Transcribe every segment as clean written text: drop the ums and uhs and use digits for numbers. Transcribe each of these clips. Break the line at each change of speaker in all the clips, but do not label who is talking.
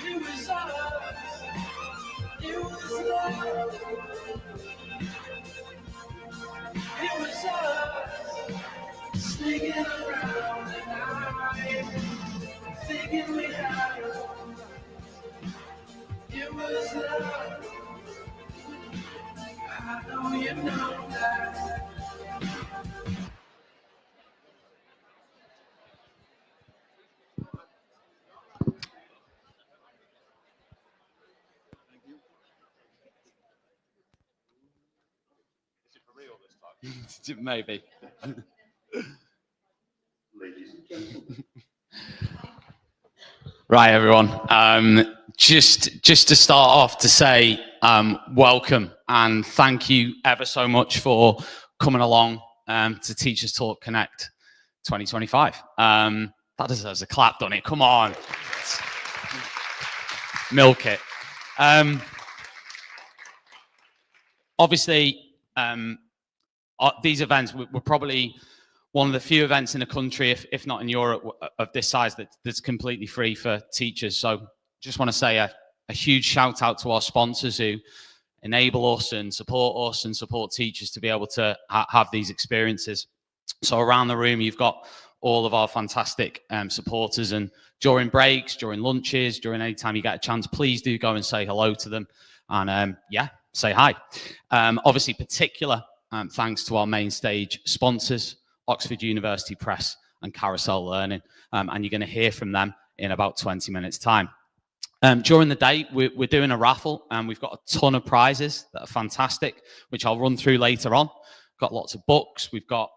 It was us. It was love. It was us. Sneaking around the night, thinking we had it. It was love. I know you know that.
Maybe.
Ladies and gentlemen.
Right, everyone. Just to start off to say welcome and thank you ever so much for coming along to Teachers Talk Connect 2025. That deserves a clap, doesn't it? Come on. Milk it. Obviously, these events were probably one of the few events in the country, if not in Europe, of this size that's completely free for teachers. So just want to say a huge shout out to our sponsors who enable us and support teachers to be able to have these experiences. So around the room, you've got all of our fantastic supporters, and during breaks, during lunches, during any time you get a chance, please do go and say hello to them and say hi. Obviously, particular thanks to our main stage sponsors, Oxford University Press and Carousel Learning, and you're going to hear from them in about 20 minutes time. During the day, we're doing a raffle, and we've got a ton of prizes that are fantastic, which I'll run through later on. Got lots of books. We've got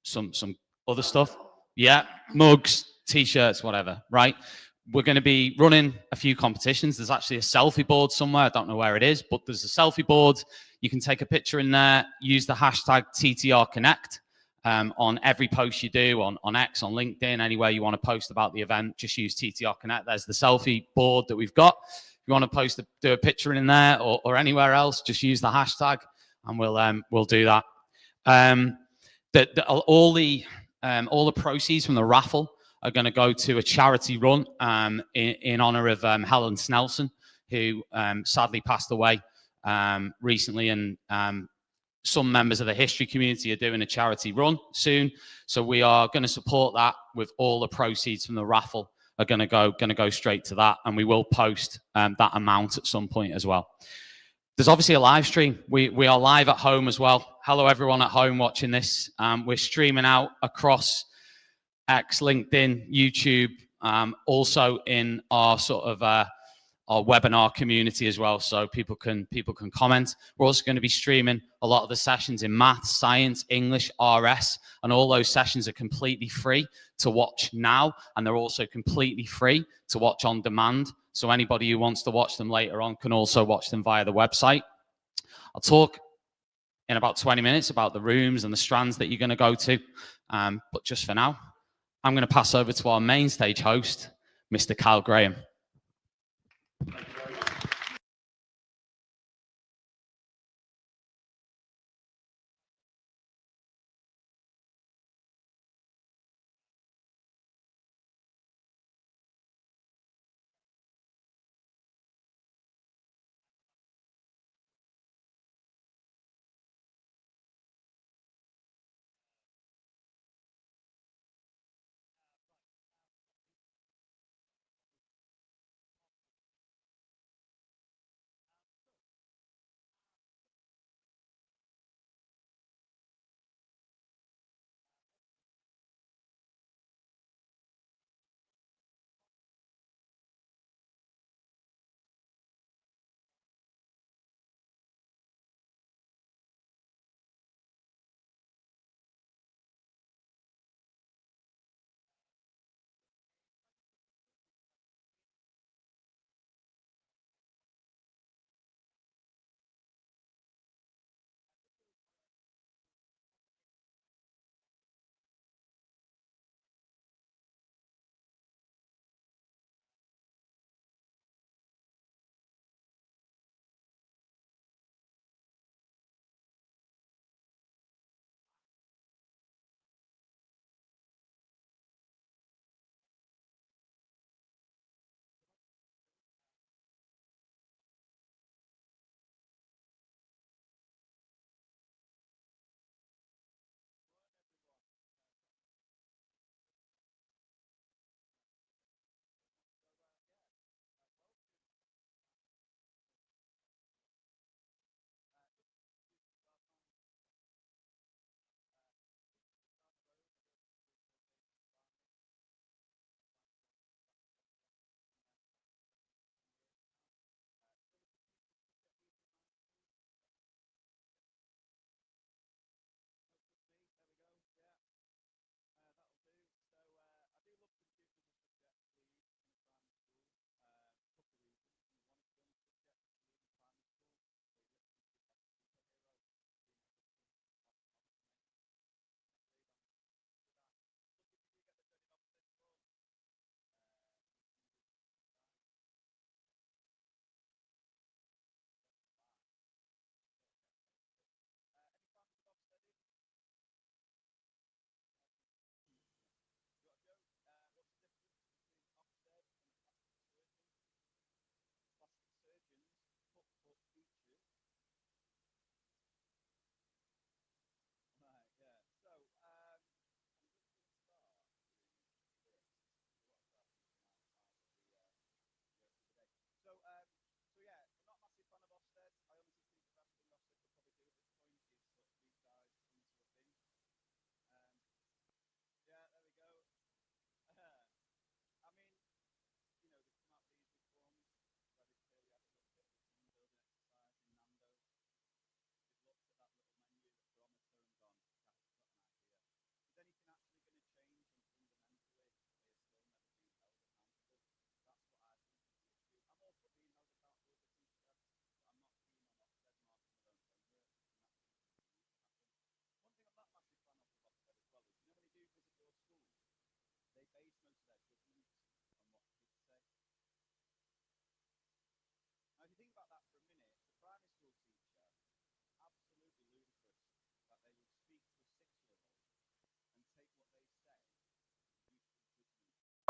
some other stuff. Yeah, mugs, t-shirts, whatever, right? We're going to be running a few competitions. There's actually a selfie board somewhere. I don't know where it is, but there's a selfie board. You can take a picture in there, use the hashtag TTR Connect. On every post you do on X, on LinkedIn, anywhere you want to post about the event, just use TTR Connect. There's the selfie board that we've got. If you want to do a picture in there or anywhere else, just use the hashtag and we'll do that. All the proceeds from the raffle are going to go to a charity run in honor of Helen Snelson, who sadly passed away recently, and some members of the history community are doing a charity run soon. So we are going to support that with all the proceeds from the raffle are going to go straight to that. And we will post that amount at some point as well. There's obviously a live stream. We are live at home as well. Hello, everyone at home watching this. We're streaming out across X, LinkedIn, YouTube, also in our sort of our webinar community as well, so people can comment. We're also going to be streaming a lot of the sessions in maths, science, English, RS, and all those sessions are completely free to watch now, and they're also completely free to watch on demand. So anybody who wants to watch them later on can also watch them via the website. I'll talk in about 20 minutes about the rooms and the strands that you're going to go to, but just for now, I'm going to pass over to our main stage host, Mr. Kyle Graham.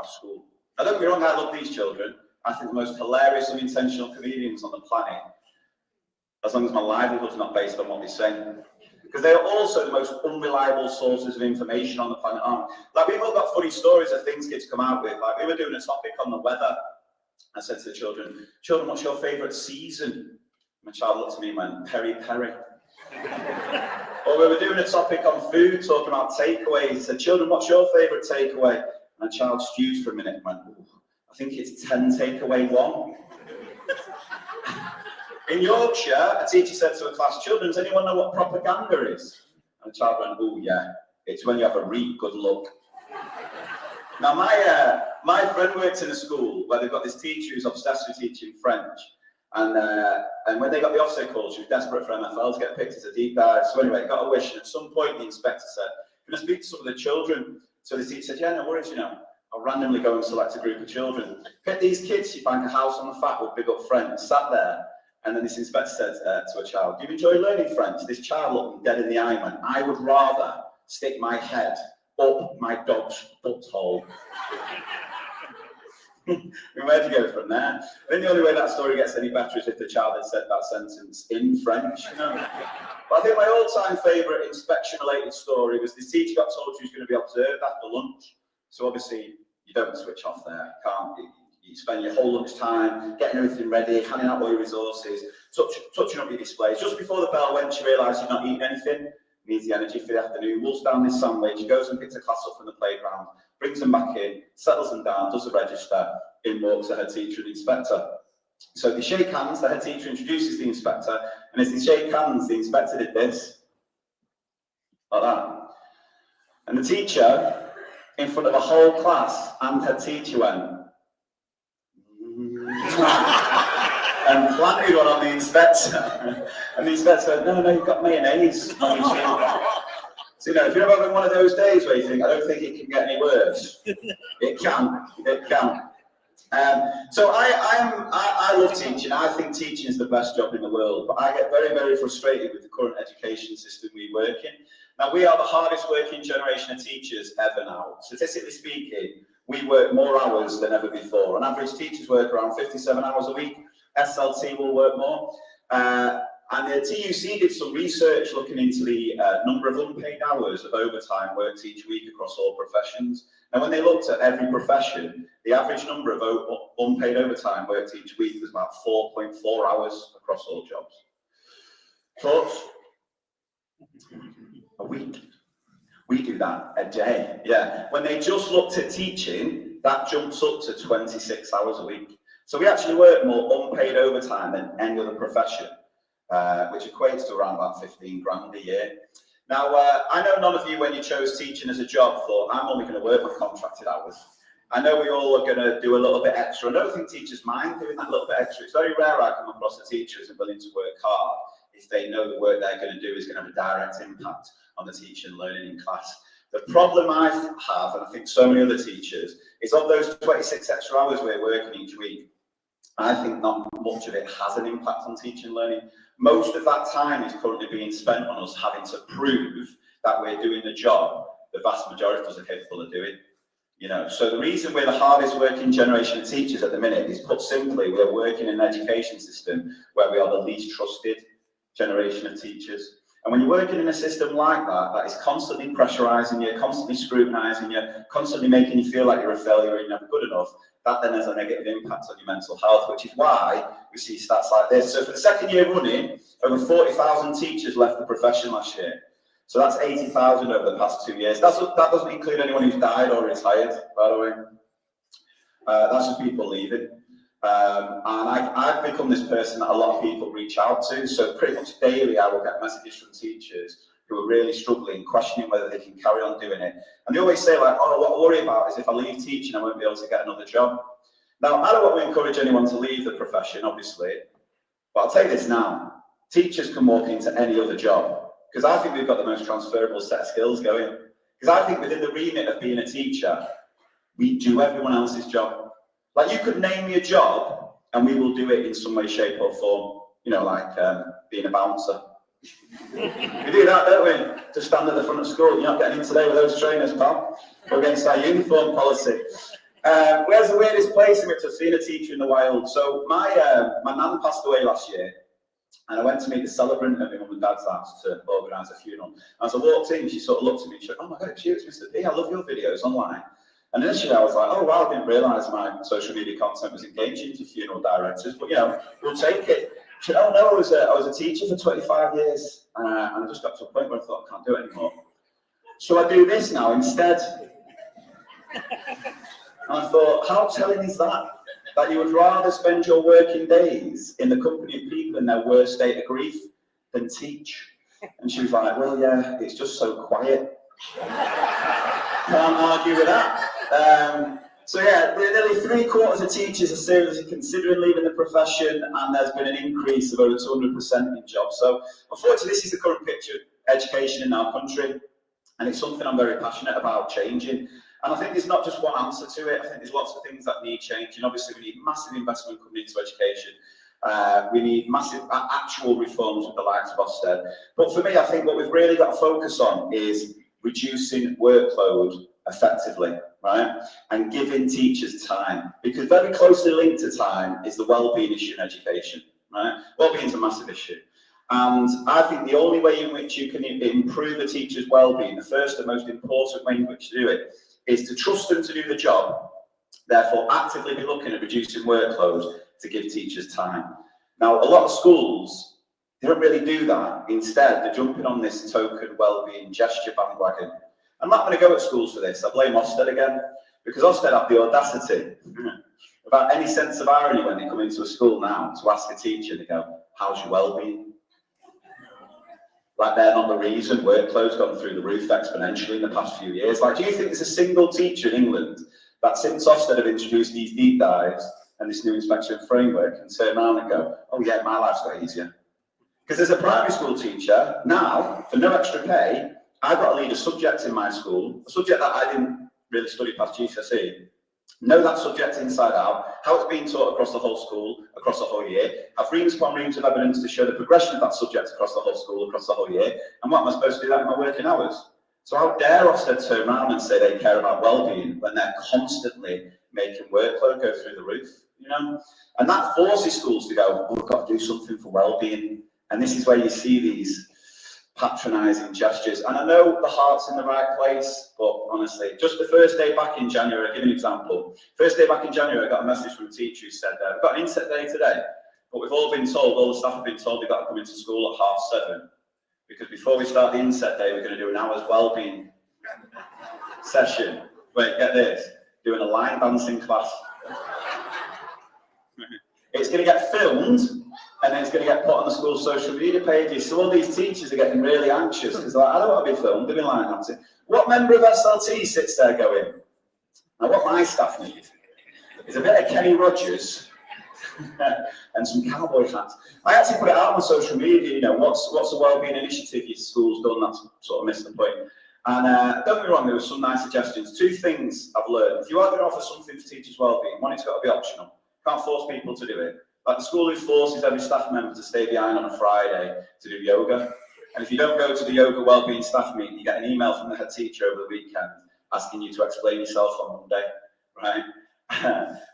class school. Now, don't get me wrong, I love these children. I think the most hilarious unintentional comedians on the planet, as long as my livelihood's not based on what they say. Because they are also the most unreliable sources of information on the planet, aren't they? Like, we've all got funny stories of things kids come out with. Like, we were doing a topic on the weather. I said to the children, what's your favourite season? My child looked at me and went, peri peri. Or we were doing a topic on food, talking about takeaways. I said, children, what's your favourite takeaway? And a child stewed for a minute and went, I think it's 10 takeaway 1. In Yorkshire, a teacher said to a class, children, does anyone know what propaganda is? And the child went, oh yeah, it's when you have a reap, good luck. Now my friend works in a school where they've got this teacher who's obsessed with teaching French. And when they got the Ofsted call, she was desperate for MFL to get picked as a deep dive. So anyway, got a wish, and at some point the inspector said, can I speak to some of the children? So the teacher said, yeah, no worries, I'll randomly go and select a group of children. Pick these kids, you bank a house on the fat with big up French, sat there. And then this inspector said to a child, do you enjoy learning French? This child looked me dead in the eye and went, I would rather stick my head up my dog's butthole. Where'd you go from there? I think the only way that story gets any better is if the child had said that sentence in French. But I think my all-time favourite inspection-related story was this teacher got told she was going to be observed after lunch. So obviously, you don't switch off there. You spend your whole lunch time getting everything ready, handing out all your resources, touching up your displays. Just before the bell went, she realised you're not eating anything, needs the energy for the afternoon, wolfs down this sandwich, goes and picks a class up from the playground, brings them back in, settles them down, does the register, in walks the head teacher and the inspector. So they shake hands, the head teacher introduces the inspector, and as they shake hands, the inspector did this, like that. And the teacher, in front of a whole class, and head teacher went, and planted one on the inspector. And the inspector said, no, you've got mayonnaise on your chin. So, if you're having one of those days where you think, I don't think it can get any worse, it can. So I love teaching. I think teaching is the best job in the world, but I get very, very frustrated with the current education system we work in. Now, we are the hardest working generation of teachers ever now. Statistically speaking, we work more hours than ever before. On average, teachers work around 57 hours a week. SLT will work more. And the TUC did some research looking into the number of unpaid hours of overtime worked each week across all professions. And when they looked at every profession, the average number of unpaid overtime worked each week was about 4.4 hours across all jobs. Thoughts? A week. We do that a day, yeah. When they just looked at teaching, that jumps up to 26 hours a week. So we actually work more unpaid overtime than any other profession, which equates to around about 15 grand a year. Now, I know none of you, when you chose teaching as a job, thought, I'm only going to work my contracted hours. I know we all are going to do a little bit extra. I don't think teachers mind doing that little bit extra. It's very rare I come across a teacher who's willing to work hard if they know the work they're going to do is going to have a direct impact on the teaching and learning in class. The problem I have, and I think so many other teachers, is of those 26 extra hours we're working each week, I think not much of it has an impact on teaching and learning. Most of that time is currently being spent on us having to prove that we're doing the job the vast majority of us are capable of doing. So the reason we're the hardest working generation of teachers at the minute is, put simply, we're working in an education system where we are the least trusted generation of teachers. And when you're working in a system like that, that is constantly pressurising you, constantly scrutinising you, constantly making you feel like you're a failure and you're not good enough, that then has a negative impact on your mental health, which is why we see stats like this. So for the second year running, over 40,000 teachers left the profession last year. So that's 80,000 over the past 2 years. That doesn't include anyone who's died or retired, by the way. That's just people leaving. And I've become this person that a lot of people reach out to. So pretty much daily, I will get messages from teachers who are really struggling, questioning whether they can carry on doing it. And they always say, like, oh, what I worry about is if I leave teaching, I won't be able to get another job. Now, I don't want to encourage anyone to leave the profession, obviously, but I'll tell you this now. Teachers can walk into any other job, because I think we've got the most transferable set of skills going. Because I think within the remit of being a teacher, we do everyone else's job. Like, you could name me a job and we will do it in some way, shape or form. Like being a bouncer. We do that, don't we? To stand at the front of school. You're not getting in today with those trainers, pal. We're against our uniform policy. Where's the weirdest place in which I've seen a teacher in the wild? So my nan passed away last year, and I went to meet the celebrant at my mum and dad's house to organise a funeral. As I walked in, she sort of looked at me and she said, "Oh my God, it's you, it's Mr. B. I love your videos online." And initially I was like, "Oh wow, I didn't realise my social media content was engaging to funeral directors, but you know, we'll take it." She said, "Oh no, I was a teacher for 25 years, and I just got to a point where I thought I can't do it anymore. So I do this now instead." And I thought, how telling is that? That you would rather spend your working days in the company of people in their worst state of grief than teach? And she was like, "Well, yeah, it's just so quiet." Can't argue with that. So yeah, nearly 3/4 of teachers are seriously considering leaving the profession, and there's been an increase of over 200% in jobs. So unfortunately, this is the current picture of education in our country, and it's something I'm very passionate about changing. And I think there's not just one answer to it. I think there's lots of things that need changing. Obviously, we need massive investment coming into education. We need massive actual reforms with the likes of Ofsted. But for me, I think what we've really got to focus on is reducing workload effectively, right? And giving teachers time. Because very closely linked to time is the well-being issue in education, right? Well-being is a massive issue. And I think the only way in which you can improve a teacher's well-being, the first and most important way in which to do it, is to trust them to do the job, therefore actively be looking at reducing workload to give teachers time. Now, a lot of schools, they don't really do that. Instead, they're jumping on this token well-being gesture bandwagon. I'm not going to go at schools for this. I blame Ofsted again, because Ofsted have the audacity, without any sense of irony when they come into a school now, to ask a teacher, they go, "How's your well-being?" Like they're not the reason workload's gone through the roof exponentially in the past few years. Like, do you think there's a single teacher in England that since Ofsted have introduced these deep dives and this new inspection framework can turn around and go, "Oh yeah, my life's got easier"? Because as a primary school teacher, now, for no extra pay, I've got to lead a subject in my school, a subject that I didn't really study past GCSE, know that subject inside out, how it's being taught across the whole school, across the whole year, have reams upon reams of evidence to show the progression of that subject across the whole school, across the whole year, and what am I supposed to do that in my working hours? So how dare Ofsted turn around and say they care about well-being when they're constantly making workload go through the roof, you know? And that forces schools to go, "Oh, we've got to do something for well-being." And this is where you see these patronising gestures. And I know the heart's in the right place, but honestly, just the first day back in January, I'll give you an example. First day back in January, I got a message from a teacher who said, "We've got an inset day today, but we've all been told, all the staff have been told they've got to come into school at 7:30, because before we start the inset day, we're going to do an hour's wellbeing session." Wait, get this, doing a line dancing class. It's going to get filmed, and then it's going to get put on the school's social media pages. So all these teachers are getting really anxious because they're like, "I don't want to be filmed, doing line dancing." What member of SLT sits there going, "Now what my staff need is a bit of Kenny Rogers and some cowboy hats." I actually put it out on social media, you know, what's a wellbeing initiative your school's done? That's sort of missed the point. And don't get me wrong, there were some nice suggestions. Two things I've learned: if you are going to offer something for teachers' wellbeing, one, it's got to be optional. Can't force people to do it. Like the school who forces every staff member to stay behind on a Friday to do yoga. And if you don't go to the yoga wellbeing staff meeting, you get an email from the head teacher over the weekend asking you to explain yourself on Monday, right?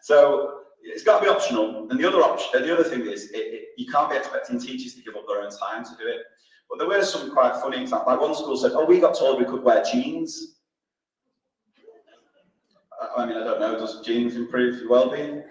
So it's got to be optional. And the other thing is, you can't be expecting teachers to give up their own time to do it. But there were some quite funny examples. Like one school said, "Oh, we got told we could wear jeans." I mean, I don't know, does jeans improve your wellbeing?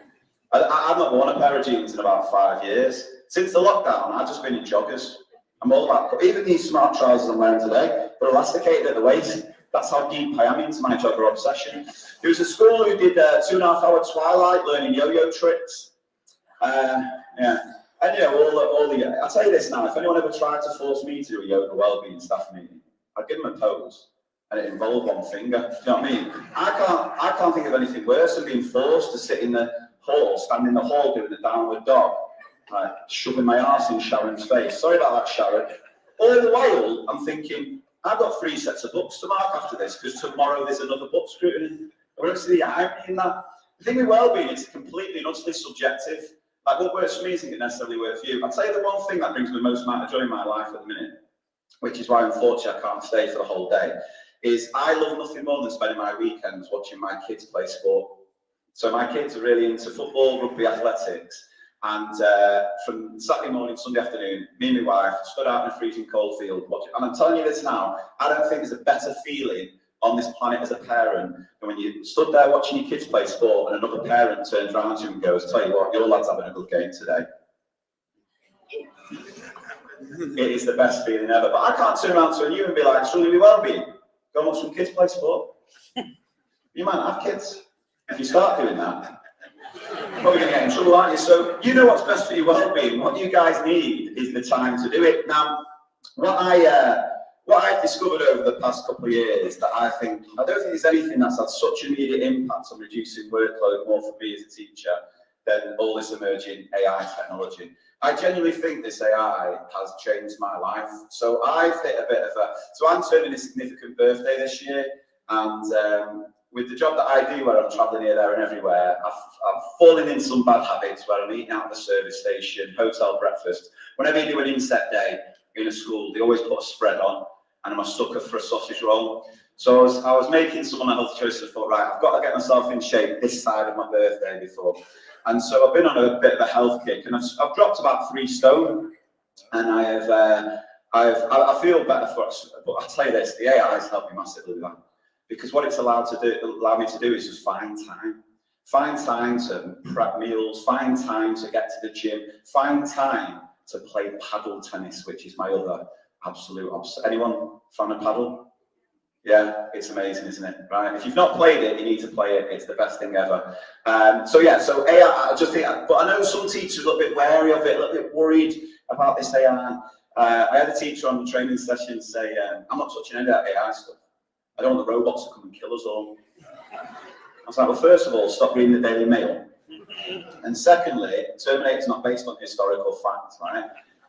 I've not worn a pair of jeans in about 5 years. Since the lockdown, I've just been in joggers. I'm all about, even these smart trousers I'm wearing today, they're elasticated at the waist. That's how deep I am into my jogger obsession. There was a school who did 2.5-hour twilight learning yo-yo tricks. Yeah. And you know, I'll tell you this now, if anyone ever tried to force me to do a yoga wellbeing staff meeting, I'd give them a pose, and it involved one finger. Do you know what I mean? I can't think of anything worse than being forced to sit in the hall, stand in the hall doing a downward dog, like shoving my arse in Sharon's face. Sorry about that, Sharon. All the while, I'm thinking, I've got 3 sets of books to mark after this, because tomorrow there's another book scrutiny. I don't see the irony in that. The thing with wellbeing, it's completely and utterly subjective. Like what works for me isn't going to necessarily work for you. I'll tell you the one thing that brings me the most amount of joy in my life at the minute, which is why unfortunately I can't stay for the whole day, is I love nothing more than spending my weekends watching my kids play sport. So my kids are really into football, rugby, athletics. And from Saturday morning, Sunday afternoon, me and my wife stood out in a freezing cold field watching. And I'm telling you this now, I don't think there's a better feeling on this planet as a parent than when you stood there watching your kids play sport and another parent turns around to you and goes, tell you what, your lad's having a good game today. It is the best feeling ever. But I can't turn around to you and be like, surely we well-being. Go and watch some kids play sport. You might not have kids. If you start doing that, you're probably going to get in trouble, aren't you? So you know what's best for your well-being. What you guys need is the time to do it. Now, what I've discovered over the past couple of years that I don't think there's anything that's had such immediate impact on reducing workload more for me as a teacher than all this emerging AI technology. I genuinely think this AI has changed my life. So I've hit a bit of so I'm turning a significant birthday this year, and with the job that I do, where I'm traveling here, there and everywhere, I've fallen in some bad habits where I'm eating out of the service station, hotel breakfast. Whenever you do an inset day in a school, they always put a spread on, and I'm a sucker for a sausage roll. So I was making some unhealthy choices. I thought, right, I've got to get myself in shape this side of my birthday before. And so I've been on a bit of a health kick, and I've dropped about 3 stone, and I feel better for it. But I'll tell you this, the AI has helped me massively with that. Because what it's allowed me to do is just find time to prep meals, find time to get to the gym, find time to play paddle tennis, which is my other absolute obsession. Anyone fan of paddle? Yeah, it's amazing, isn't it? Right? If you've not played it, you need to play it. It's the best thing ever. So AI, I just think, but I know some teachers are a little bit wary of it, a little bit worried about this AI. I had a teacher on the training session say, I'm not touching any of that AI stuff. I don't want the robots to come and kill us all. I was like, well, first of all, stop reading the Daily Mail. And secondly, Terminator's not based on historical facts, right?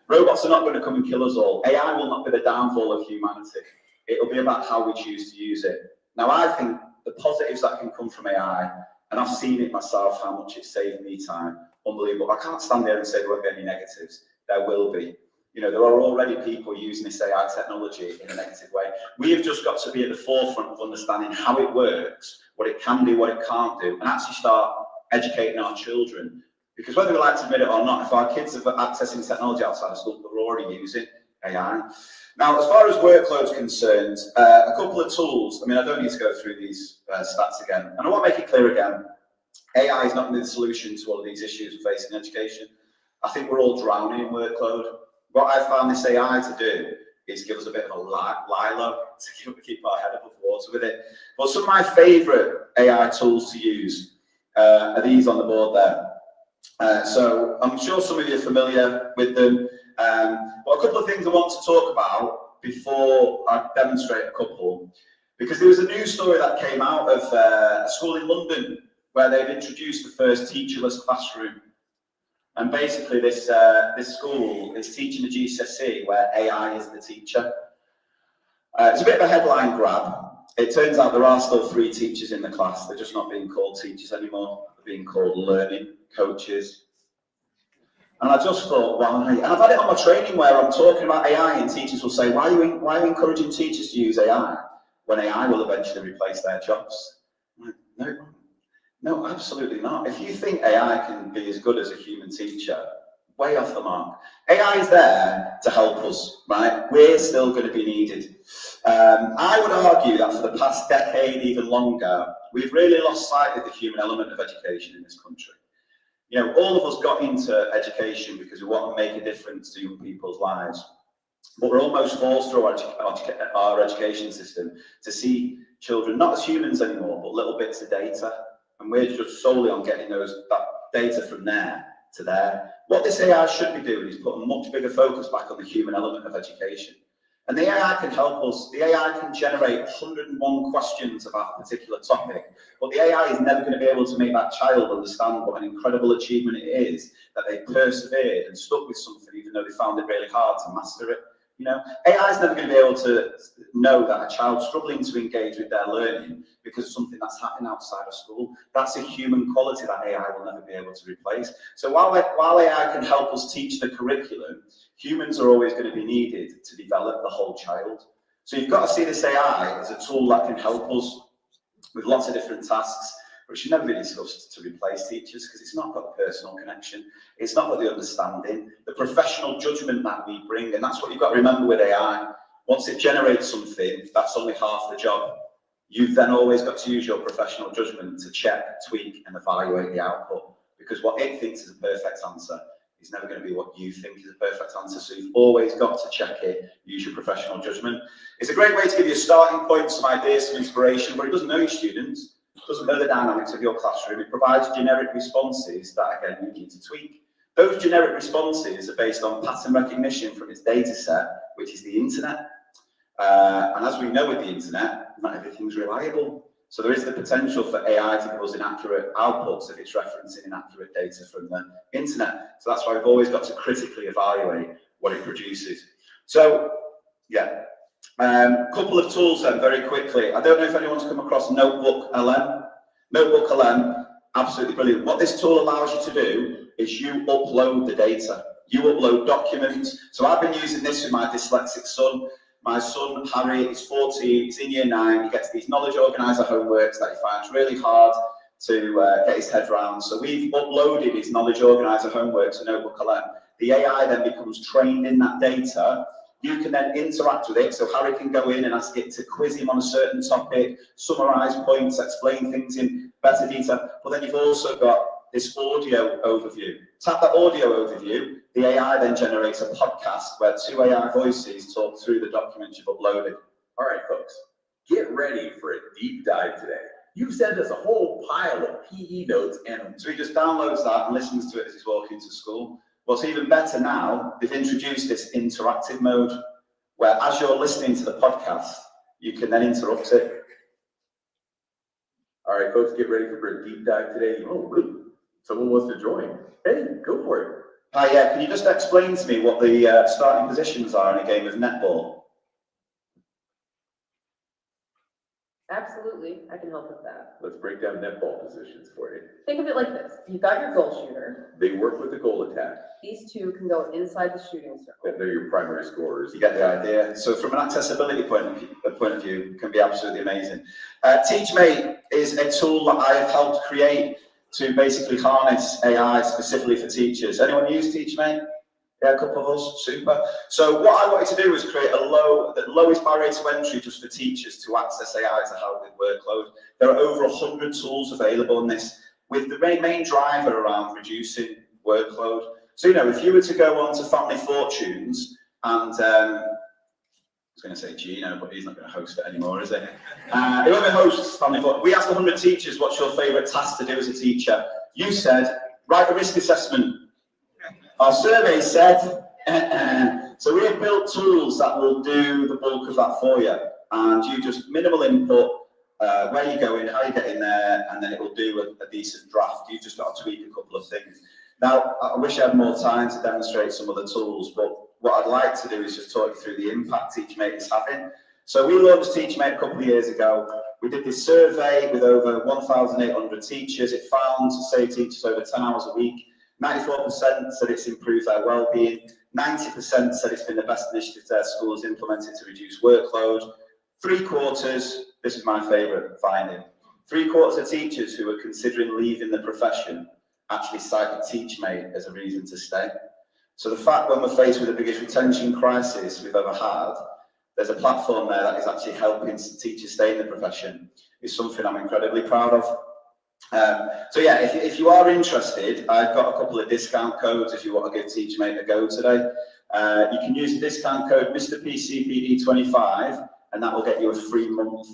Robots are not going to come and kill us all. AI will not be the downfall of humanity. It'll be about how we choose to use it. Now, I think the positives that can come from AI, and I've seen it myself, how much it's saved me time, unbelievable. I can't stand there and say there won't be any negatives. There will be. You know, there are already people using this AI technology in a negative way. We have just got to be at the forefront of understanding how it works, what it can do, what it can't do, and actually start educating our children. Because whether we like to admit it or not, if our kids are accessing technology outside of school, they're already using AI. Now, as far as workload's concerned, a couple of tools. I mean, I don't need to go through these stats again. And I want to make it clear again, AI is not the solution to all of these issues we're facing in education. I think we're all drowning in workload. What I found this AI to do is give us a bit of a lilo to keep our head above water with it. But some of my favourite AI tools to use are these on the board there. So I'm sure some of you are familiar with them. But a couple of things I want to talk about before I demonstrate a couple. Because there was a news story that came out of a school in London where they've introduced the first teacherless classroom. And basically this school is teaching the GCSE where AI is the teacher. It's a bit of a headline grab. It turns out there are still 3 teachers in the class. They're just not being called teachers anymore. They're being called learning coaches. And I just thought, why? And I've had it on my training where I'm talking about AI and teachers will say, why are you encouraging teachers to use AI when AI will eventually replace their jobs? I'm like, no, absolutely not. If you think AI can be as good as a human teacher, way off the mark. AI is there to help us, right? We're still going to be needed. I would argue that for the past decade, even longer, we've really lost sight of the human element of education in this country. You know, all of us got into education because we want to make a difference to young people's lives. But we're almost forced through our education system to see children not as humans anymore, but little bits of data. And we're just solely on getting that data from there to there. What this AI should be doing is put a much bigger focus back on the human element of education. And the AI can help us. The AI can generate 101 questions about a particular topic, but the AI is never going to be able to make that child understand what an incredible achievement it is that they've persevered and stuck with something even though they found it really hard to master it. You know, AI is never going to be able to know that a child struggling to engage with their learning because of something that's happening outside of school. That's a human quality that AI will never be able to replace. So while AI can help us teach the curriculum, humans are always going to be needed to develop the whole child. So you've got to see this AI as a tool that can help us with lots of different tasks. but it should never be discussed to replace teachers because it's not got the personal connection. It's not got the understanding, the professional judgment that we bring. And that's what you've got to remember with AI. Once it generates something, that's only half the job. You've then always got to use your professional judgment to check, tweak, and evaluate the output. Because what it thinks is a perfect answer is never going to be what you think is a perfect answer. So you've always got to check it, use your professional judgment. It's a great way to give you a starting point, some ideas, some inspiration, but it doesn't know your students, it doesn't know the dynamics of your classroom. It provides generic responses that, again, you need to tweak. Those generic responses are based on pattern recognition from its data set, which is the internet. And as we know with the internet, not everything's reliable. So there is the potential for AI to give us inaccurate outputs if it's referencing inaccurate data from the internet. So that's why we've always got to critically evaluate what it produces. So, yeah, couple of tools then very quickly. I don't know if anyone's come across Notebook LM. Notebook LM, absolutely brilliant. What this tool allows you to do is you upload the data. You upload documents. So I've been using this with my dyslexic son. My son, Harry, is 14, he's in year 9, he gets these knowledge organiser homeworks that he finds really hard to get his head around. So we've uploaded his knowledge organiser homework to Notebook LM. The AI then becomes trained in that data. You can then interact with it, so Harry can go in and ask it to quiz him on a certain topic, summarise points, explain things in better detail. But then you've also got this audio overview. Tap that audio overview, the AI then generates a podcast where 2 AI voices talk through the documents you've uploaded.
All right, folks, get ready for a deep dive today. You've sent us a whole pile of PE notes, and
so he just downloads that and listens to it as he's walking to school. What's even better now, they've introduced this interactive mode where as you're listening to the podcast, you can then interrupt it.
All right, folks, get ready for a deep dive today. Oh, wait, someone wants to join. Hey, go for it.
Hi, yeah, can you just explain to me what the starting positions are in a game of netball?
Absolutely, I can help with that.
Let's break down netball positions for you.
Think of it like this. You've got your goal shooter.
They work with the goal attack.
These two can go inside the shooting circle.
They're your primary scorers.
You get the idea. So from an accessibility point of view, it can be absolutely amazing. TeachMate is a tool that I have helped create to basically harness AI specifically for teachers. Anyone use TeachMate? Yeah, a couple of us, super. So what I wanted to do was create the lowest barrier to entry just for teachers to access AI to help with workload. There are over 100 tools available on this, with the main driver around reducing workload. So, you know, if you were to go on to Family Fortunes and, I was going to say Gino, but he's not going to host it anymore, is he? Whoever hosts Family Fortunes, we asked 100 teachers, what's your favourite task to do as a teacher? You said, write a risk assessment. Our survey said, so we have built tools that will do the bulk of that for you. And you just minimal input, where you're going, how you get in there, and then it will do a decent draft. You've just got to tweak a couple of things. Now, I wish I had more time to demonstrate some of the tools, but what I'd like to do is just talk you through the impact TeachMate is having. So we launched TeachMate a couple of years ago. We did this survey with over 1,800 teachers. It found to save teachers over 10 hours a week. 94% said it's improved their well-being. 90% said it's been the best initiative their schools implemented to reduce workload. 3/4, this is my favourite finding, 3/4 of teachers who are considering leaving the profession actually cited TeachMate as a reason to stay. So the fact when we're faced with the biggest retention crisis we've ever had, there's a platform there that is actually helping teachers stay in the profession is something I'm incredibly proud of. So yeah, if you are interested, I've got a couple of discount codes if you want to give TeachMate a go today. You can use the discount code MrPCPD25 and that will get you a free month.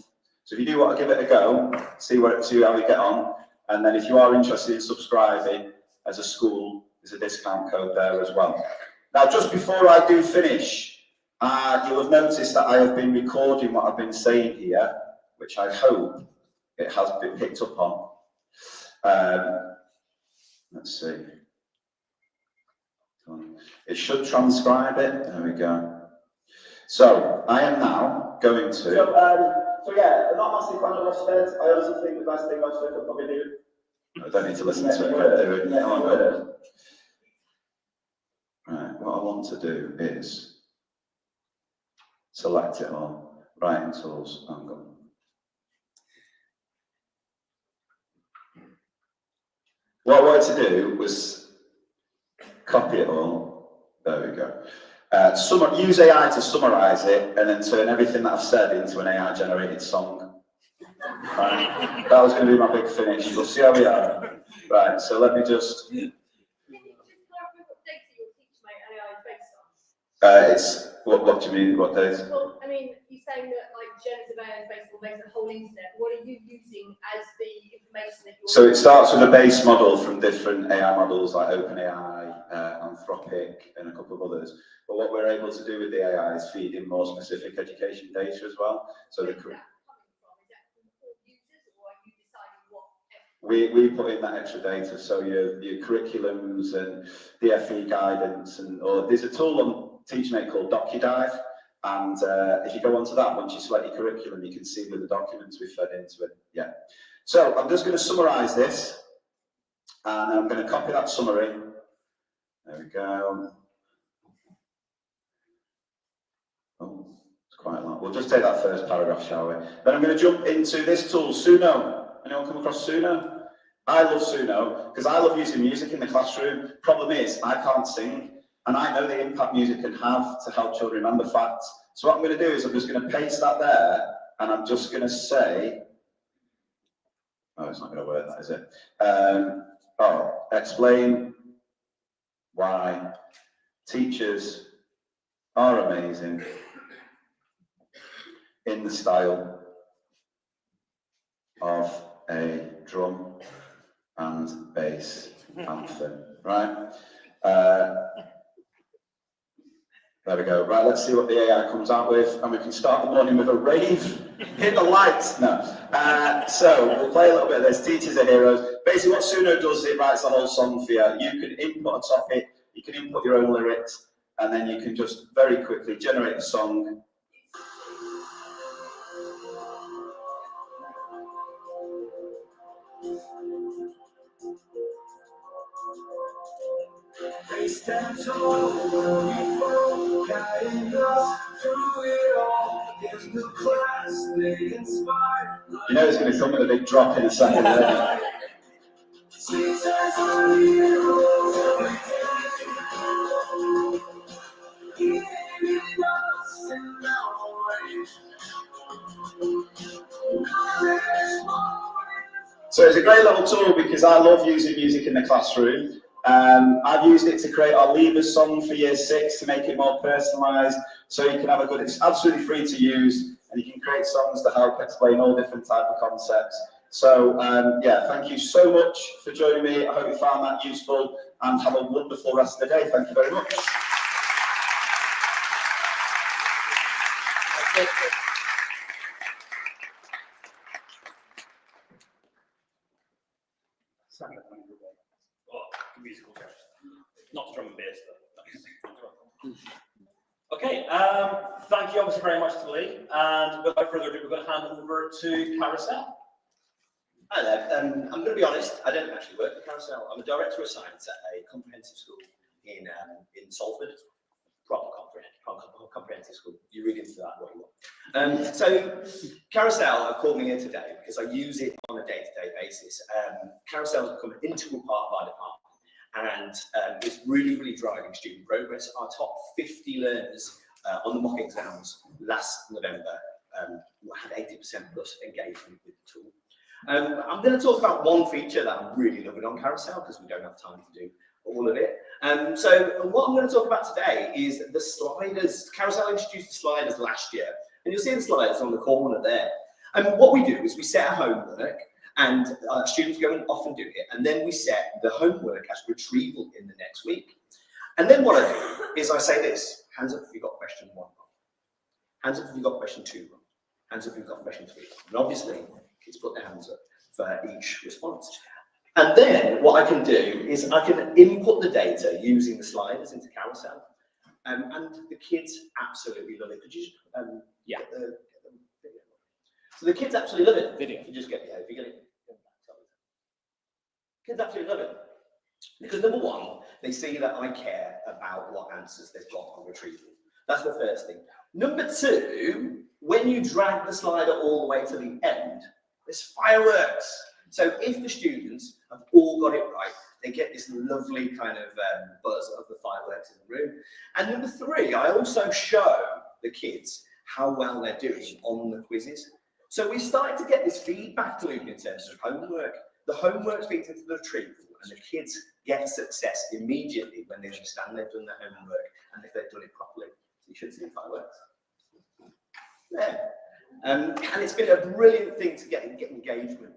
So if you do want to give it a go, see how you get on, and then if you are interested in subscribing as a school, there's a discount code there as well. Now, just before I do finish, you'll have noticed that I have been recording what I've been saying here, which I hope it has been picked up on. Let's see. It should transcribe it. There we go. So I am now going to. So yeah, I'm not a massive fan of Ofsted. I also think the best thing Ofsted could probably do. I don't need to listen to it. Do it. Right. What I want to do is select it all. Writing tools. Hang on. What I wanted to do was copy it all. There we go. Use AI to summarize it and then turn everything that I've said into an AI generated song. Right. That was going to be my big finish. We'll see how we are. Right, so let me just.
Can you just clarify what data your teach AI is based on?
It's what do you mean? What data?
Well, I mean, you're saying that like generative AI is based on the whole internet. What are you using as the information that you're?
So it starts with a base model from different AI models like OpenAI, Anthropic, and a couple of others. But what we're able to do with the AI is feed in more specific education data as well. So
Where's that coming from? Is that from all users, or are you deciding what?
we put in that extra data, so your curriculums and DFE guidance, or there's a tool on TeachMate called DocuDive, and if you go onto that, once you select your curriculum, you can see the documents we fed into it. Yeah. So I'm just going to summarize this, and I'm going to copy that summary. There we go. Oh, it's quite long. We'll just take that first paragraph, shall we? Then I'm going to jump into this tool, Suno. Anyone come across Suno? I love Suno because I love using music in the classroom. Problem is, I can't sing, and I know the impact music can have to help children remember facts. So what I'm going to do is I'm just going to paste that there, and I'm just going to say, oh, it's not going to work, that is it? Explain why teachers are amazing in the style of a drum and bass anthem, right? There we go. Right, let's see what the AI comes out with, and we can start the morning with a rave. Hit the lights. No. So we'll play a little bit of this. Teachers are heroes. Basically, what Suno does is it writes the whole song for you. You can input a topic, you can input your own lyrics, and then you can just very quickly generate a song.
They stand tall, we fall, guiding us through it all. In the class, they inspire.
You know it's going to come with a big drop in a second. Right?
Teachers are heroes, giving us in our way.
So it's a great little tool because I love using music in the classroom. I've used it to create our Leavers song for Year 6 to make it more personalised, so you can have a good. It's absolutely free to use, and you can create songs to help explain all different type of concepts. So yeah, thank you so much for joining me. I hope you found that useful, and have a wonderful rest of the day. Thank you very much.
Musical chairs. Not drum and bass though. Okay, thank you obviously very much to Lee, and without further ado, we're going to hand over to Carousel.
Hi there. I'm going to be honest, I don't actually work for Carousel. I'm a director of science at a comprehensive school in Salford. Proper comprehensive school. You read into that what you want. So Carousel have called me here today because I use it on a day-to-day basis. Carousel has become an integral part of our department, and it's really driving student progress. Our top 50 learners on the mock exams last November had 80% plus engagement with the tool. I'm going to talk about one feature that I'm really loving on Carousel because we don't have time to do all of it. So what I'm going to talk about today is the sliders. Carousel introduced the sliders last year, and you'll see the sliders on the corner there. And what we do is we set a homework, and students go and often do it, and then we set the homework as retrieval in the next week. And then what I do is I say this: hands up if you've got question 1 wrong. Hands up if you've got question 2 wrong. Hands up if you've got question 3 wrong. And obviously, kids put their hands up for each response. And then what I can do is I can input the data using the sliders into Carousel, and the kids absolutely love it. Could you just,
Yeah.
get the video? So the kids absolutely love it.
Video.
If you just get, if you get it. Kids absolutely love it. Because number one, they see that I care about what answers they've got on retrieval. That's the first thing. Number two, when you drag the slider all the way to the end, there's fireworks. So if the students have all got it right. They get this lovely kind of buzz of the fireworks in the room. And number 3, I also show the kids how well they're doing on the quizzes. So we started to get this feedback loop in terms of homework. The homework feeds into the retrieval, and the kids get success immediately when they understand they've done their homework and if they've done it properly. So you should see fireworks. Yeah. And it's been a brilliant thing to get engagement.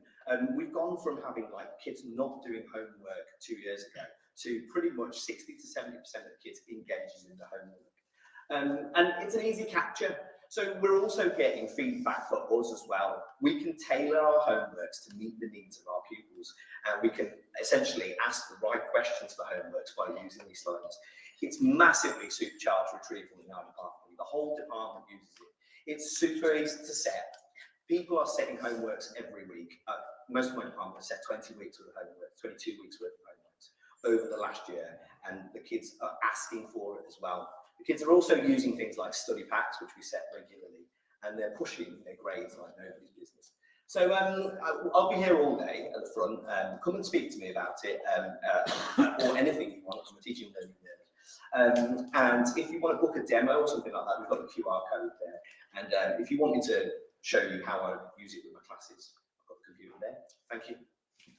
We've gone from having like kids not doing homework 2 years ago to pretty much 60 to 70% of kids engaging in the homework. And it's an easy capture. So we're also getting feedback for us as well. We can tailor our homeworks to meet the needs of our pupils, and we can essentially ask the right questions for homeworks by using these slides. It's massively supercharged retrieval in our department. The whole department uses it. It's super easy to set. People are setting homeworks every week. Most of my department have set 20 weeks worth of homework, 22 weeks worth of homeworks over the last year, and the kids are asking for it as well. The kids are also using things like study packs, which we set regularly, and they're pushing their grades like nobody's business. So I'll be here all day at the front. Come and speak to me about it, or anything you want. I'm a teaching and learning nerd. And if you want to book a demo or something like that, we've got the QR code there. And if you want me to show you how I use it with my classes, I've got the computer there. Thank you.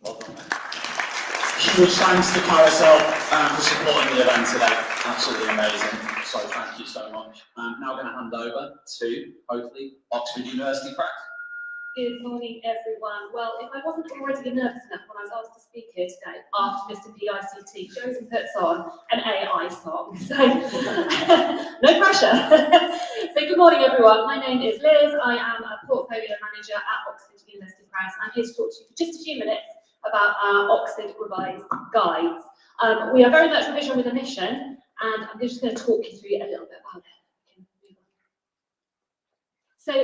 Well done.
Huge thanks to Carousel for supporting the event today. Absolutely amazing. So thank you so much. I'm now going to hand over to, hopefully, Oxford University Press.
Good morning, everyone. Well, if I wasn't already nervous enough when I was asked to speak here today after Mr. PICT goes and puts on an AI song, so no pressure. So good morning, everyone. My name is Liz. I am a portfolio manager at Oxford University Press. I'm here to talk to you for just a few minutes about our Oxford Revised Guides. We are very much revision with a mission, and I'm just going to talk you through a little bit about it. So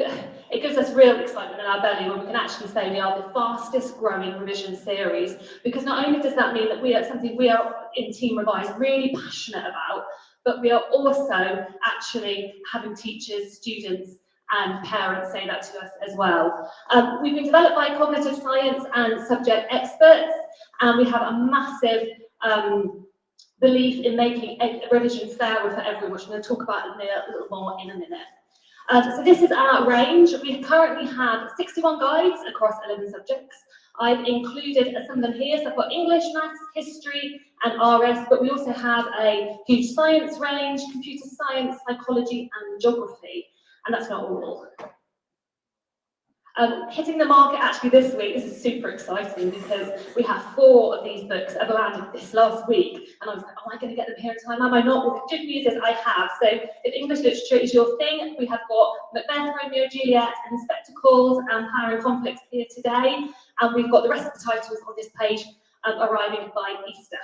it gives us real excitement in our belly when we can actually say we are the fastest growing revision series, because not only does that mean that we are something we are in Team Revise really passionate about, but we are also actually having teachers, students and parents say that to us as well. We've been developed by cognitive science and subject experts, and we have a massive belief in making revision fairer for everyone, which I'm going to talk about a little more in a minute. So this is our range. We currently have 61 guides across 11 subjects. I've included some of them here, so I've got English, Maths, History and RS, but we also have a huge science range, computer science, psychology and geography, and that's not all. Hitting the market actually this week, this is super exciting because we have 4 of these books that have landed this last week, and I was like, am I going to get them here in time? Am I not? Well, the good news is I have. So if English literature is your thing, we have got Macbeth, Romeo, Juliet, and Inspector Calls and Power and Conflict here today, and we've got the rest of the titles on this page arriving by Easter.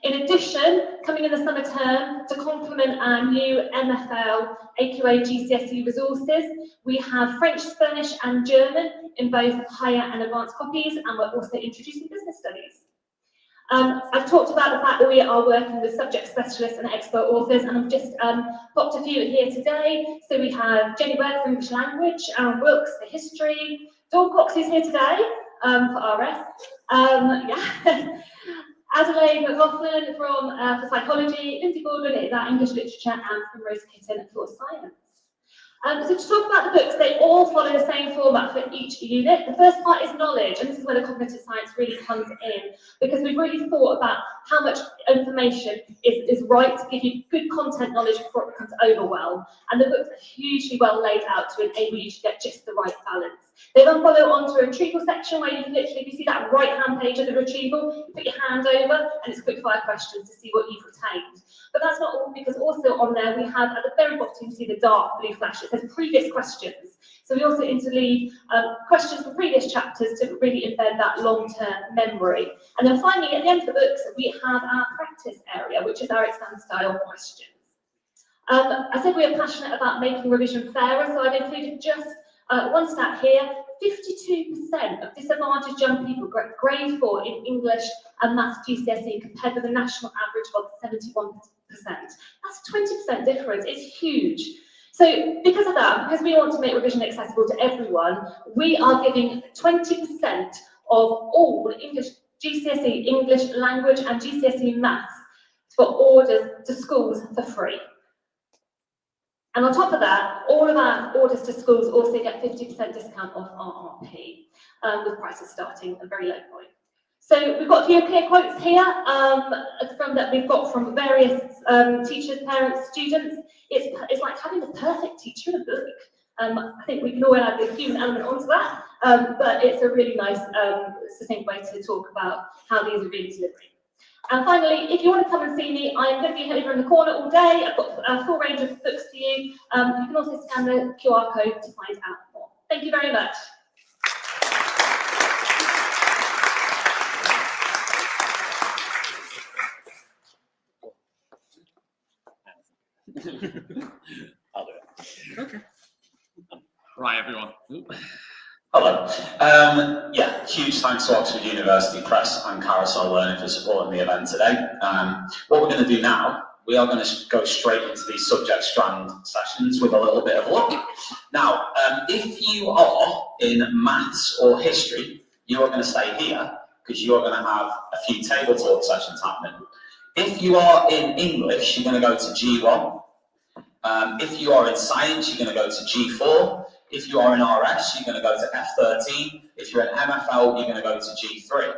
In addition, coming in the summer term, to complement our new MFL AQA GCSE resources, we have French, Spanish and German in both higher and advanced copies, and we're also introducing business studies. I've talked about the fact that we are working with subject specialists and expert authors, and I've just popped a few here today. So we have Jenny Webb for English language, Aaron Wilkes for history, Dawn Cox is here today for RS. Adelaide McLaughlin for psychology, Lindsay Baldwin is our English literature, and Primrose Kitten for science. So to talk about the books, they all follow the same format for each unit. The first part is knowledge, and this is where the cognitive science really comes in, because we've really thought about how much information is right to give you good content knowledge before it becomes overwhelm. And the books are hugely well laid out to enable you to get just the right balance. They then follow on to a retrieval section where you can literally, if you see that right-hand page of the retrieval, you put your hand over and it's quick-fire questions to see what you've retained. But that's not all, because also on there we have at the very bottom, you see the dark blue flash. It says previous questions. So we also interleave questions from previous chapters to really embed that long-term memory. And then finally, at the end of the books, we have our practice area, which is our exam-style questions. I said we are passionate about making revision fairer, so I've included just one stat here. 52% of disadvantaged young people get grade 4 in English and Maths GCSE compared with a national average of 71%. That's a 20% difference. It's huge. So because of that, because we want to make revision accessible to everyone, we are giving 20% of all English, GCSE English language and GCSE maths for orders to schools for free. And on top of that, all of our orders to schools also get 50% discount off RRP, with prices starting at a very low point. So we've got a few peer quotes here we've got from various teachers, parents, students. It's like having the perfect teacher in a book. I think we can all add the human element onto that, but it's a really nice, succinct way to talk about how these are really delivering. And finally, if you want to come and see me, I'm going to be over in the corner all day. I've got a full range of books for you. You can also scan the QR code to find out more. Thank you very much.
I'll do it.
Okay.
Right, everyone.
Hello. Yeah, huge thanks to Oxford University Press and Carousel Learning for supporting the event today. What we're going to do now, we are going to go straight into these subject strand sessions with a little bit of luck. Now, if you are in maths or history, you are going to stay here because you are going to have a few table talk sessions happening. If you are in English, you're going to go to G1. If you are in science, you're going to go to G4. If you are in RS, you're going to go to F13. If you're in MFL, you're going to go to G3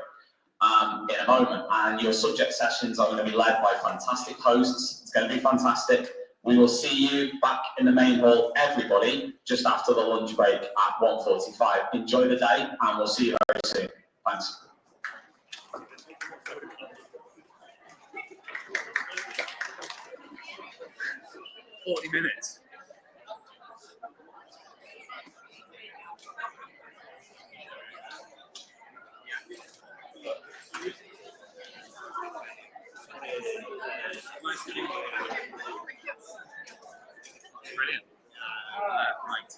in a moment. And your subject sessions are going to be led by fantastic hosts. It's going to be fantastic. We will see you back in the main hall, everybody, just after the lunch break at 1:45. Enjoy the day, and we'll see you very soon. Thanks.
Minutes. Brilliant. Right.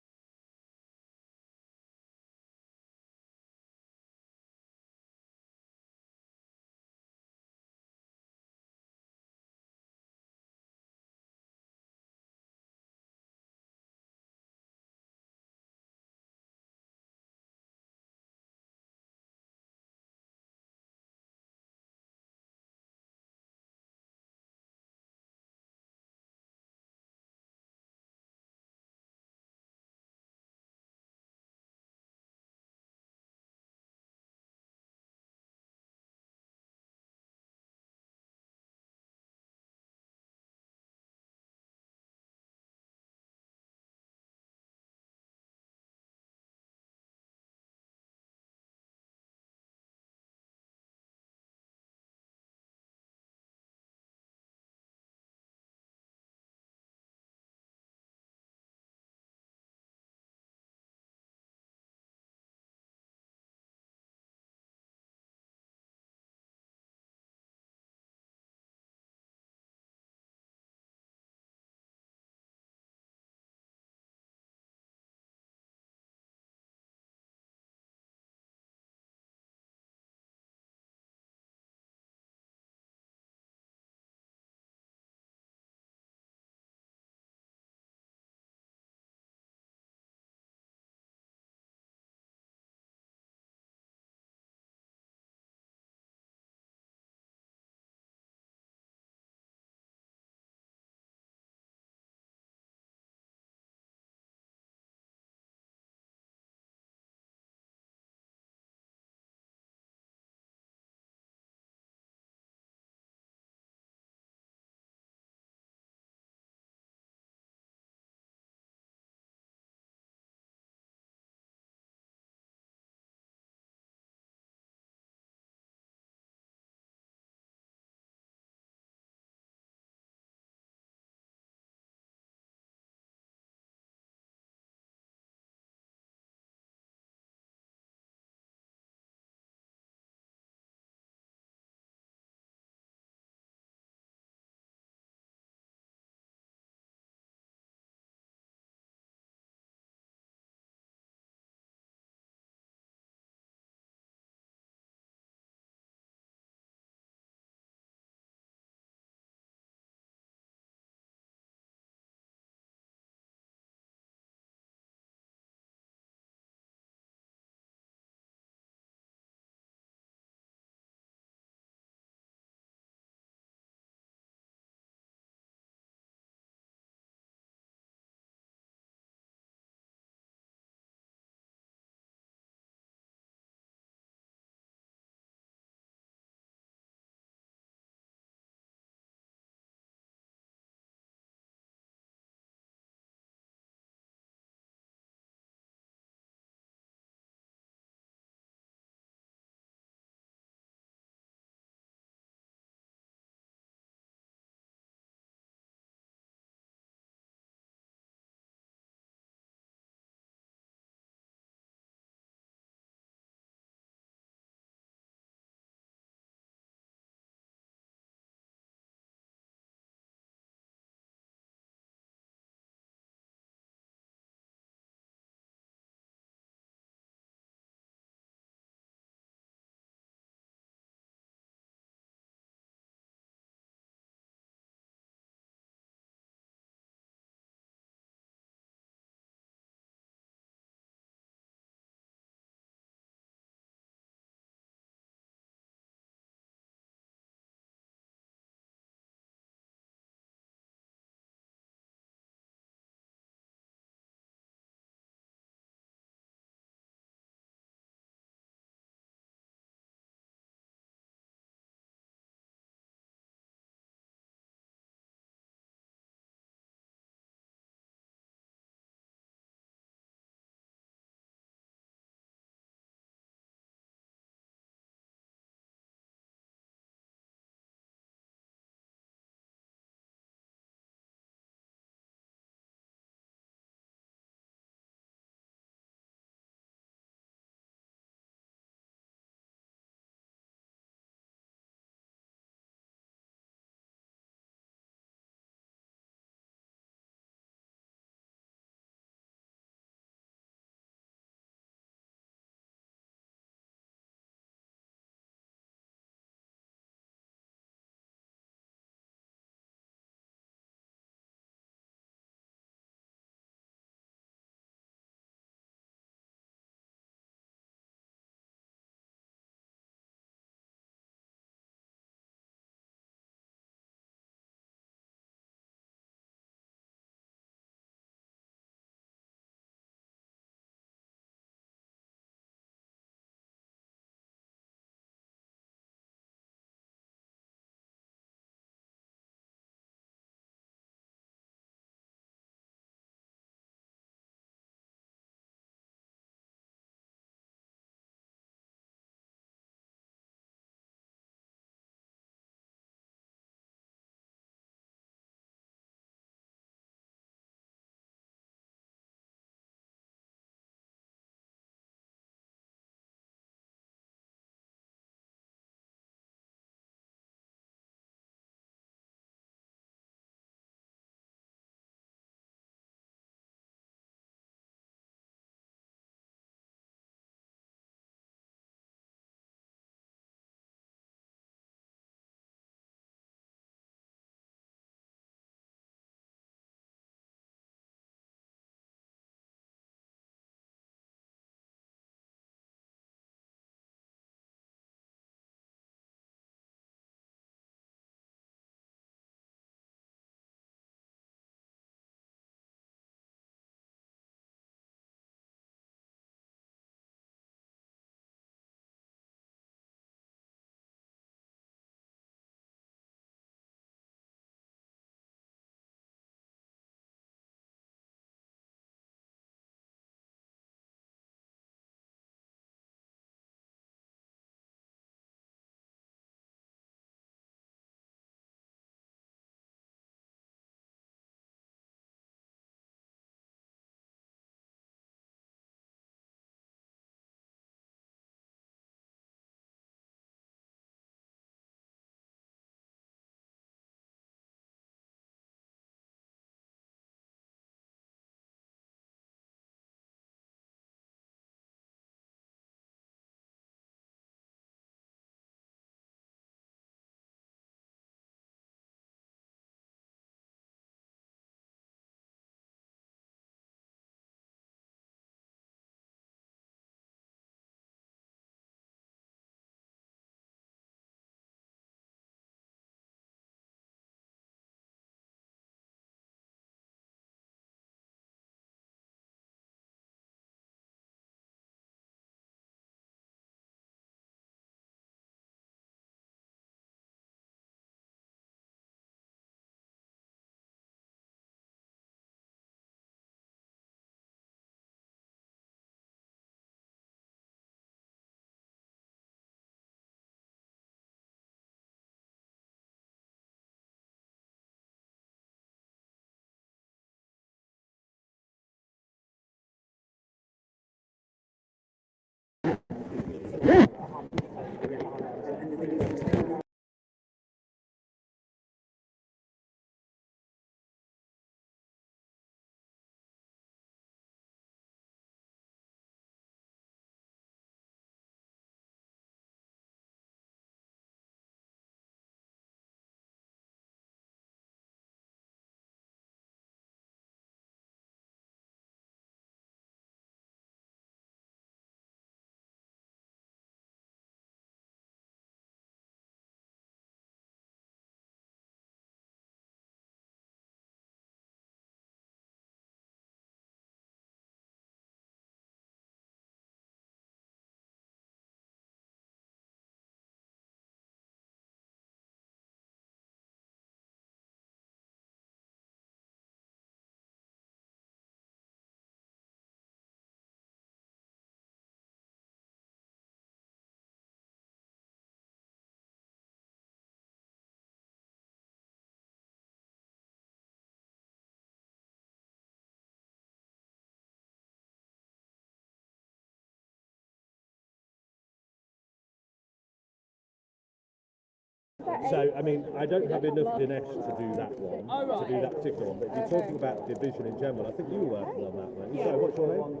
So, I mean, I don't have enough Dinesh to do that one, to do that particular one, but if you're talking about division in general, I think you were working on that one. So, what's your name?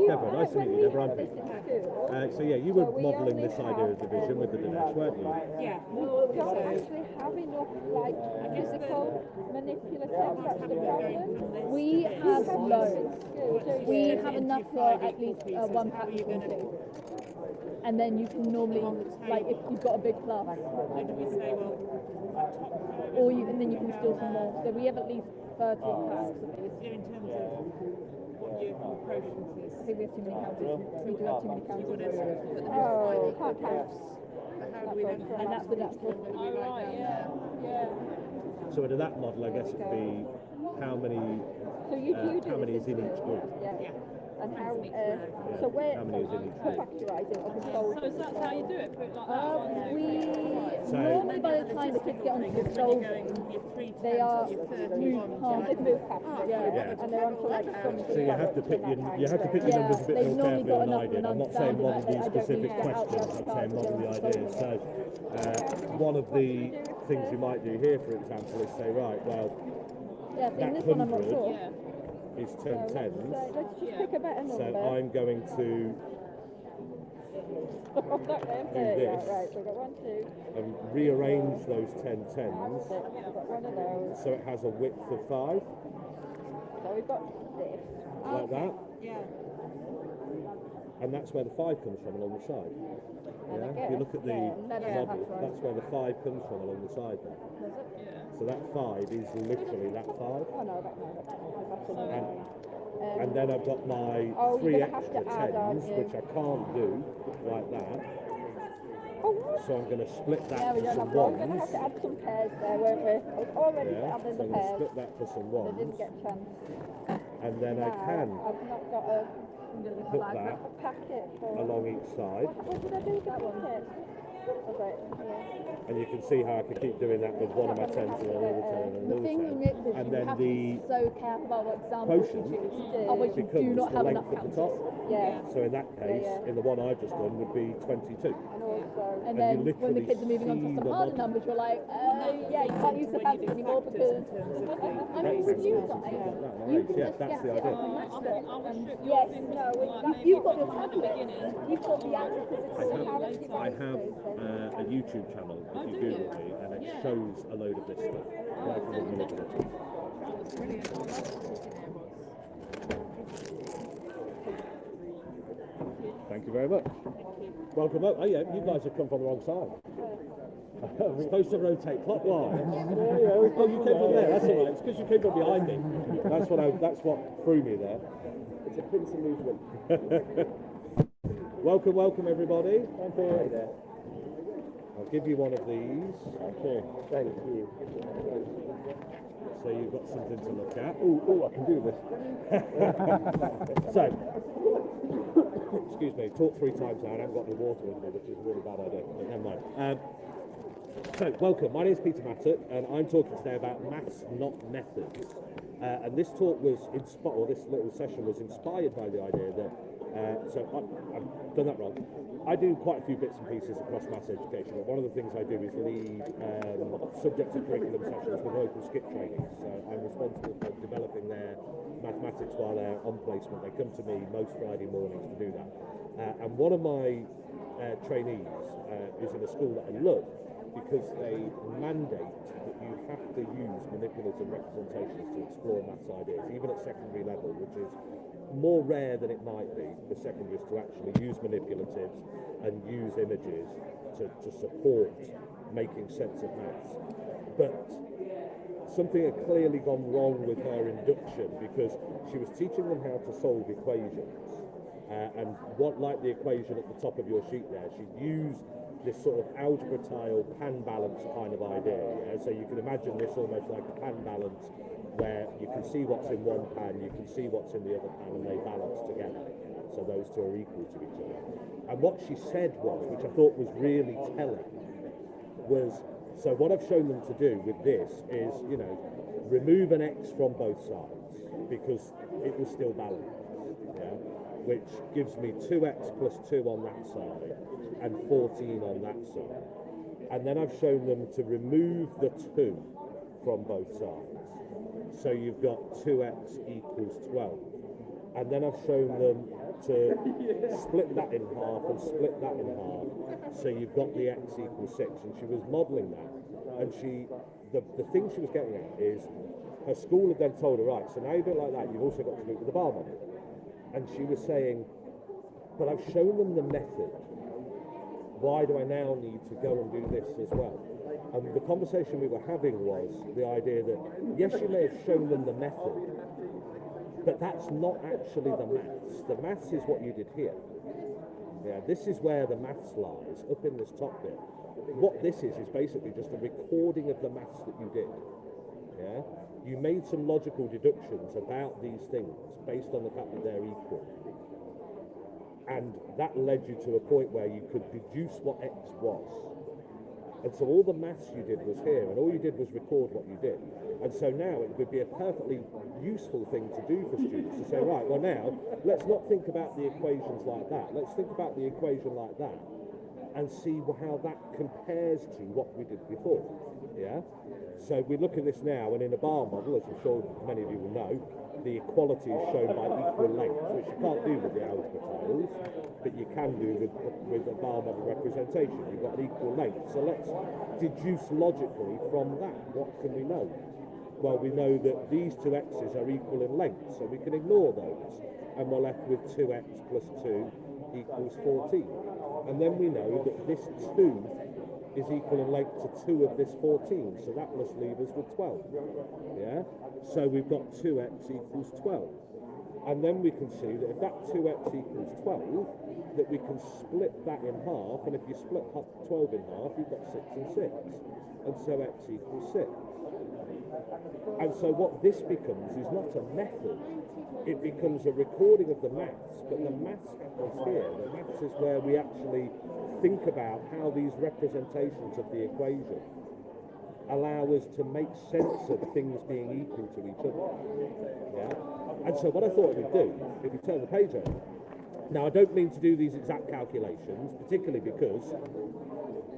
Deborah, nice to meet you, Deborah. I'm Pete. So, yeah, you were modelling this idea of division with the Dinesh, weren't you?
Yeah. We don't actually have enough, like, physical manipulatives, that's the problem. We have loads. We have enough for at least one pack you can do. And then you can normally, like, if you've got a big class, or you, and then you can steal some more. So we have at least 13 packs of these.
In terms of what your quotient is.
I think we have too many counters. We do have too many counters.
Oh,
can't count. And that's the next one.
Oh, right, yeah.
So under that model, I guess it'd be how many, how many is in each group?
Yeah. And how, so we're
How many is in each group?
factorising or
So is that how you do it? Put like that
we normally by the time the kids get onto the stove, they are moved past, they've moved past it, and they're onto like some.
So you have to pick your numbers a bit more carefully than I did. I'm not saying model these specific questions, I'm saying model the ideas. So one of the things you might do here, for example, is say, right, well,
in this one I'm not sure.
is 10 tens.
Let's just pick a better number.
So I'm going to do this
Right, so we've got 1, 2.
and rearrange those 10 tens
We've got one of those.
so it has a width of 5,
So we've got this.
like that.
Yeah.
And that's where the 5 comes from along the side. Yeah? If you look at the model, that's where the 5 comes from along the side there. So that 5 is literally that 5.
Oh no,
And then I've got my
Oh,
3
you're gonna have
extra
to add, aren't
10s,
you?
which I can't do like that. So I'm going to split that
Yeah, we
for
don't
some
have, we're going to have
ones.
to add some pairs there, won't we? It's already
Yeah,
set up in
so
the
I'm going to
pairs.
split that for some
They
ones.
didn't get a chance.
And then I
Now,
can
I've not got a
put that
packet for.
along each side.
What did I do with that one? Okay, yeah.
And you can see how I can keep doing that with one of my 10s and another 10 and
The
another
thing
10.
with this,
And
you
then
have to be so careful about what examples you
quotient
choose to do. Otherwise you do
becomes
not
the
have
length
enough
at the top.
counters. Yeah.
So in that case, in the one I've just done would be 22.
And
you
then when the
literally
kids are moving on to
see
some
the
harder
model.
numbers, you're like, yeah, you can't use the fancy anymore because I mean, you guys, you can
Yeah,
just
that's
get
the
it
idea.
and match it. Yes, no, you've got the tablet, you've got the actual physical character.
I have a YouTube channel, if you Google me, and it shows a load of this stuff, right from the manipulative. Thank you very much. Welcome up. Oh yeah, you guys have come from the wrong side. We're supposed to rotate clockwise. Oh, you came from there. That's all right. It's because you came from behind me. That's what threw me there. It's a pincer movement. welcome, everybody. Thank you. I'll give you one of these. Okay. Thank you. So you've got something to look at. Oh, I can do this. So, excuse me, talked 3 times now and I haven't got any water with me, which is a really bad idea, but never mind. So, welcome. My name is Peter Mattock, and I'm talking today about maths, not methods. And this talk was or this little session was inspired by the idea that, I've done that wrong. I do quite a few bits and pieces across maths education, but one of the things I do is lead subject and curriculum sessions with local skip trainees. So I'm responsible for developing their mathematics while they're on placement. They come to me most Friday mornings to do that. And one of my trainees is in a school that I love because they mandate that you have to use manipulative representations to explore maths ideas, even at secondary level, which is more rare than it might be for secondaries to actually use manipulatives and use images to support making sense of maths. But something had clearly gone wrong with her induction because she was teaching them how to solve equations. And what, like the equation at the top of your sheet there, she'd used this sort of algebra tile pan balance kind of idea. Yeah? So you can imagine this almost like a pan balance where you can see what's in one pan, you can see what's in the other pan, and they balance together. So those two are equal to each other. And what she said was, which I thought was really telling, was, so what I've shown them to do with this is, you know, remove an x from both sides because it will still balance. Yeah? Which gives me 2x plus 2 on that side and 14 on that side. And then I've shown them to remove the 2 from both sides. So you've got 2x equals 12. And then I've shown them to split that in half and split that in half. So you've got the x equals 6. And she was modelling that. And the thing she was getting at is her school had then told her, right, so now you do it like that, you've also got to do it with the bar model. And she was saying, but I've shown them the method. Why do I now need to go and do this as well? And the conversation we were having was the idea that, yes, you may have shown them the method, but that's not actually the maths. The maths is what you did here. Yeah, this is where the maths lies, up in this top bit. What this is basically just a recording of the maths that you did. Yeah? You made some logical deductions about these things based on the fact that they're equal. And that led you to a point where you could deduce what x was. And so all the maths you did was here, and all you did was record what you did. And so now it would be a perfectly useful thing to do for students to say, right, well now, let's not think about the equations like that. Let's think about the equation like that and see how that compares to what we did before. Yeah? So we look at this now, and in a bar model, as I'm sure many of you will know, the equality is shown by equal length, which you can't do with the algebra tiles, but you can do with a bar model representation. You've got an equal length. So let's deduce logically from that. What can we know? Well, we know that these two x's are equal in length, so we can ignore those. And we're left with 2x plus 2 equals 14. And then we know that this 2 is equal in length to 2 of this 14, so that must leave us with 12. Yeah? So we've got 2x equals 12. And then we can see that if that 2x equals 12, that we can split that in half, and if you split 12 in half, you've got 6 and 6. And so x equals 6. And so what this becomes is not a method, it becomes a recording of the maths, but the maths happens here. The maths is where we actually think about how these representations of the equation allow us to make sense of things being equal to each other. Yeah? And so what I thought we'd do, if we turn the page over, now I don't mean to do these exact calculations, particularly because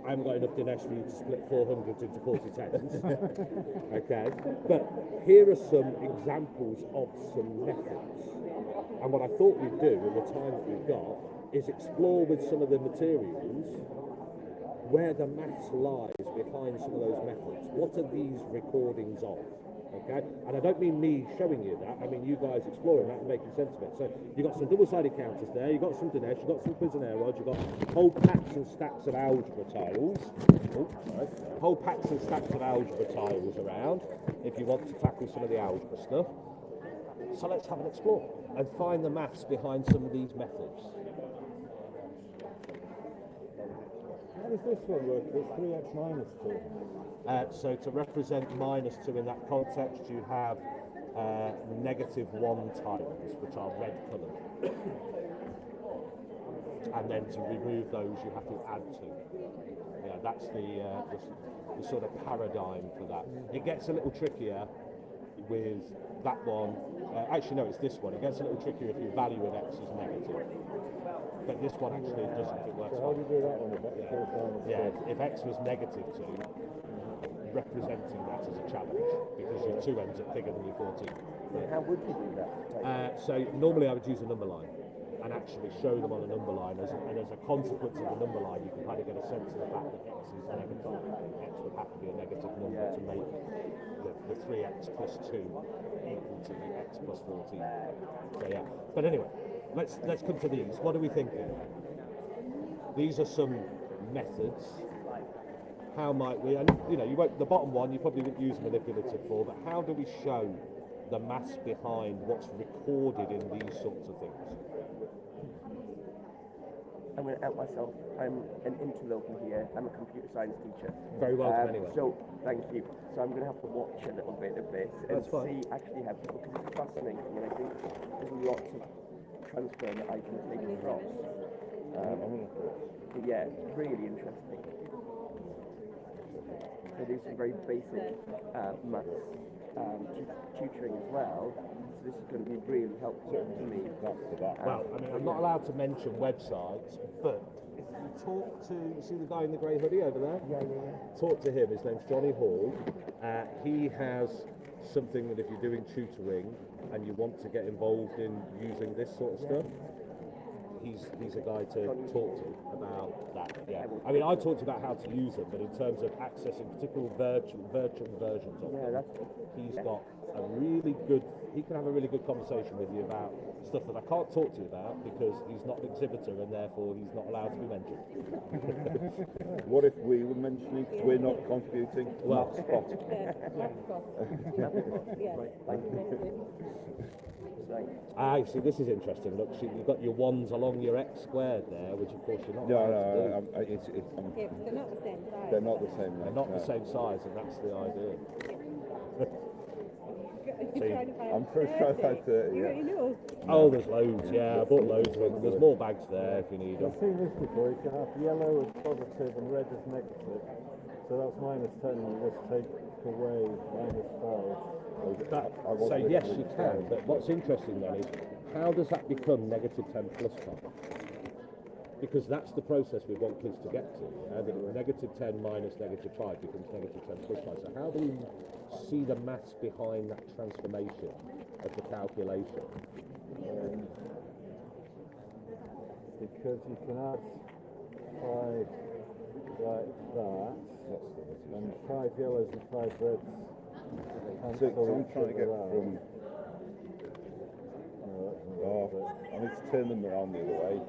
I haven't got enough Dinesh for you to split 400 into 40 tens. Okay, but here are some examples of some methods. And what I thought we'd do in the time that we've got is explore with some of the materials where the maths lies behind some of those methods. What are these recordings of? Okay, and I don't mean me showing you that, I mean you guys exploring that and making sense of it. So you've got some double-sided counters there, you've got some Dinesh, you've got some Cuisinart, you've got whole packs and stacks of algebra tiles. Whole packs and stacks of algebra tiles around if you want to tackle some of the algebra stuff. So let's have an explore and find the maths behind some of these methods. How does this one work? There's 3x minus 2. So to represent minus 2 in that context, you have negative 1 tiles, which are red coloured. And then to remove those, you have to add 2. Yeah, that's the sort of paradigm for that. It gets a little trickier with that one. Actually, no, it's this one. It gets a little trickier if your value of x is negative. But this one actually doesn't. It works.
How do you do that one?
Yeah, if x was negative 2, representing that as a challenge because your 2 ends up bigger than your 14.
How would you do that?
So normally I would use a number line and actually show them on a number line, and as a consequence of the number line, you can kind of get a sense of the fact that x is negative. X would have to be a negative number to make the 3x plus 2 equal to the x plus 14. So yeah, but anyway, let's come to these. What are we thinking? These are some methods. How might we, and you know, you won't, the bottom one you probably wouldn't use manipulative for, but how do we show the maths behind what's recorded in these sorts of things?
I'm going to out myself. I'm an interloper here. I'm a computer science teacher.
Very welcome anyway.
So, thank you. So I'm going to have to watch a little bit of this and
That's fine.
see actually how, because it's fascinating and I think there's lots of transfer that I can take across. Yeah, really interesting. So do some very basic maths tutoring as well. So this is going to be really helpful to me.
Well, I mean, I'm not allowed to mention websites, but if you talk to, you see the guy in the grey hoodie over there?
Yeah.
Talk to him. His name's Johnny Hall. He has something that if you're doing tutoring and you want to get involved in using this sort of stuff, he's a guy to talk to about that. Yeah. I mean, I talked about how to use them, but in terms of accessing particular virtual versions of them, he's got a really good. He can have a really good conversation with you about stuff that I can't talk to you about because he's not an exhibitor and therefore he's not allowed to be mentioned.
What if we were mentioning because we're not contributing?
Well, see, this is interesting. Look, you've got your ones along your x squared there, which of course you're not allowed to do.
They're not the same size.
They're not the same.
They're not the same size, and that's the idea.
I'm first trying to find 30, yeah.
Oh, there's loads, yeah. I bought loads of them. There's more bags there if you need them.
I've seen this before. You can have yellow as positive and red as negative. So that's -10, and let's take away -5.
So yes, you can, but what's interesting then is, how does that become -10 plus 5? Because that's the process we want kids to get to. -10 minus -5 becomes -10 plus 5. So how do we see the maths behind that transformation of the calculation?
Because you can add 5 like that, and 5 yellows and 5 reds. So I'm trying to get from. I need to turn them around the other way.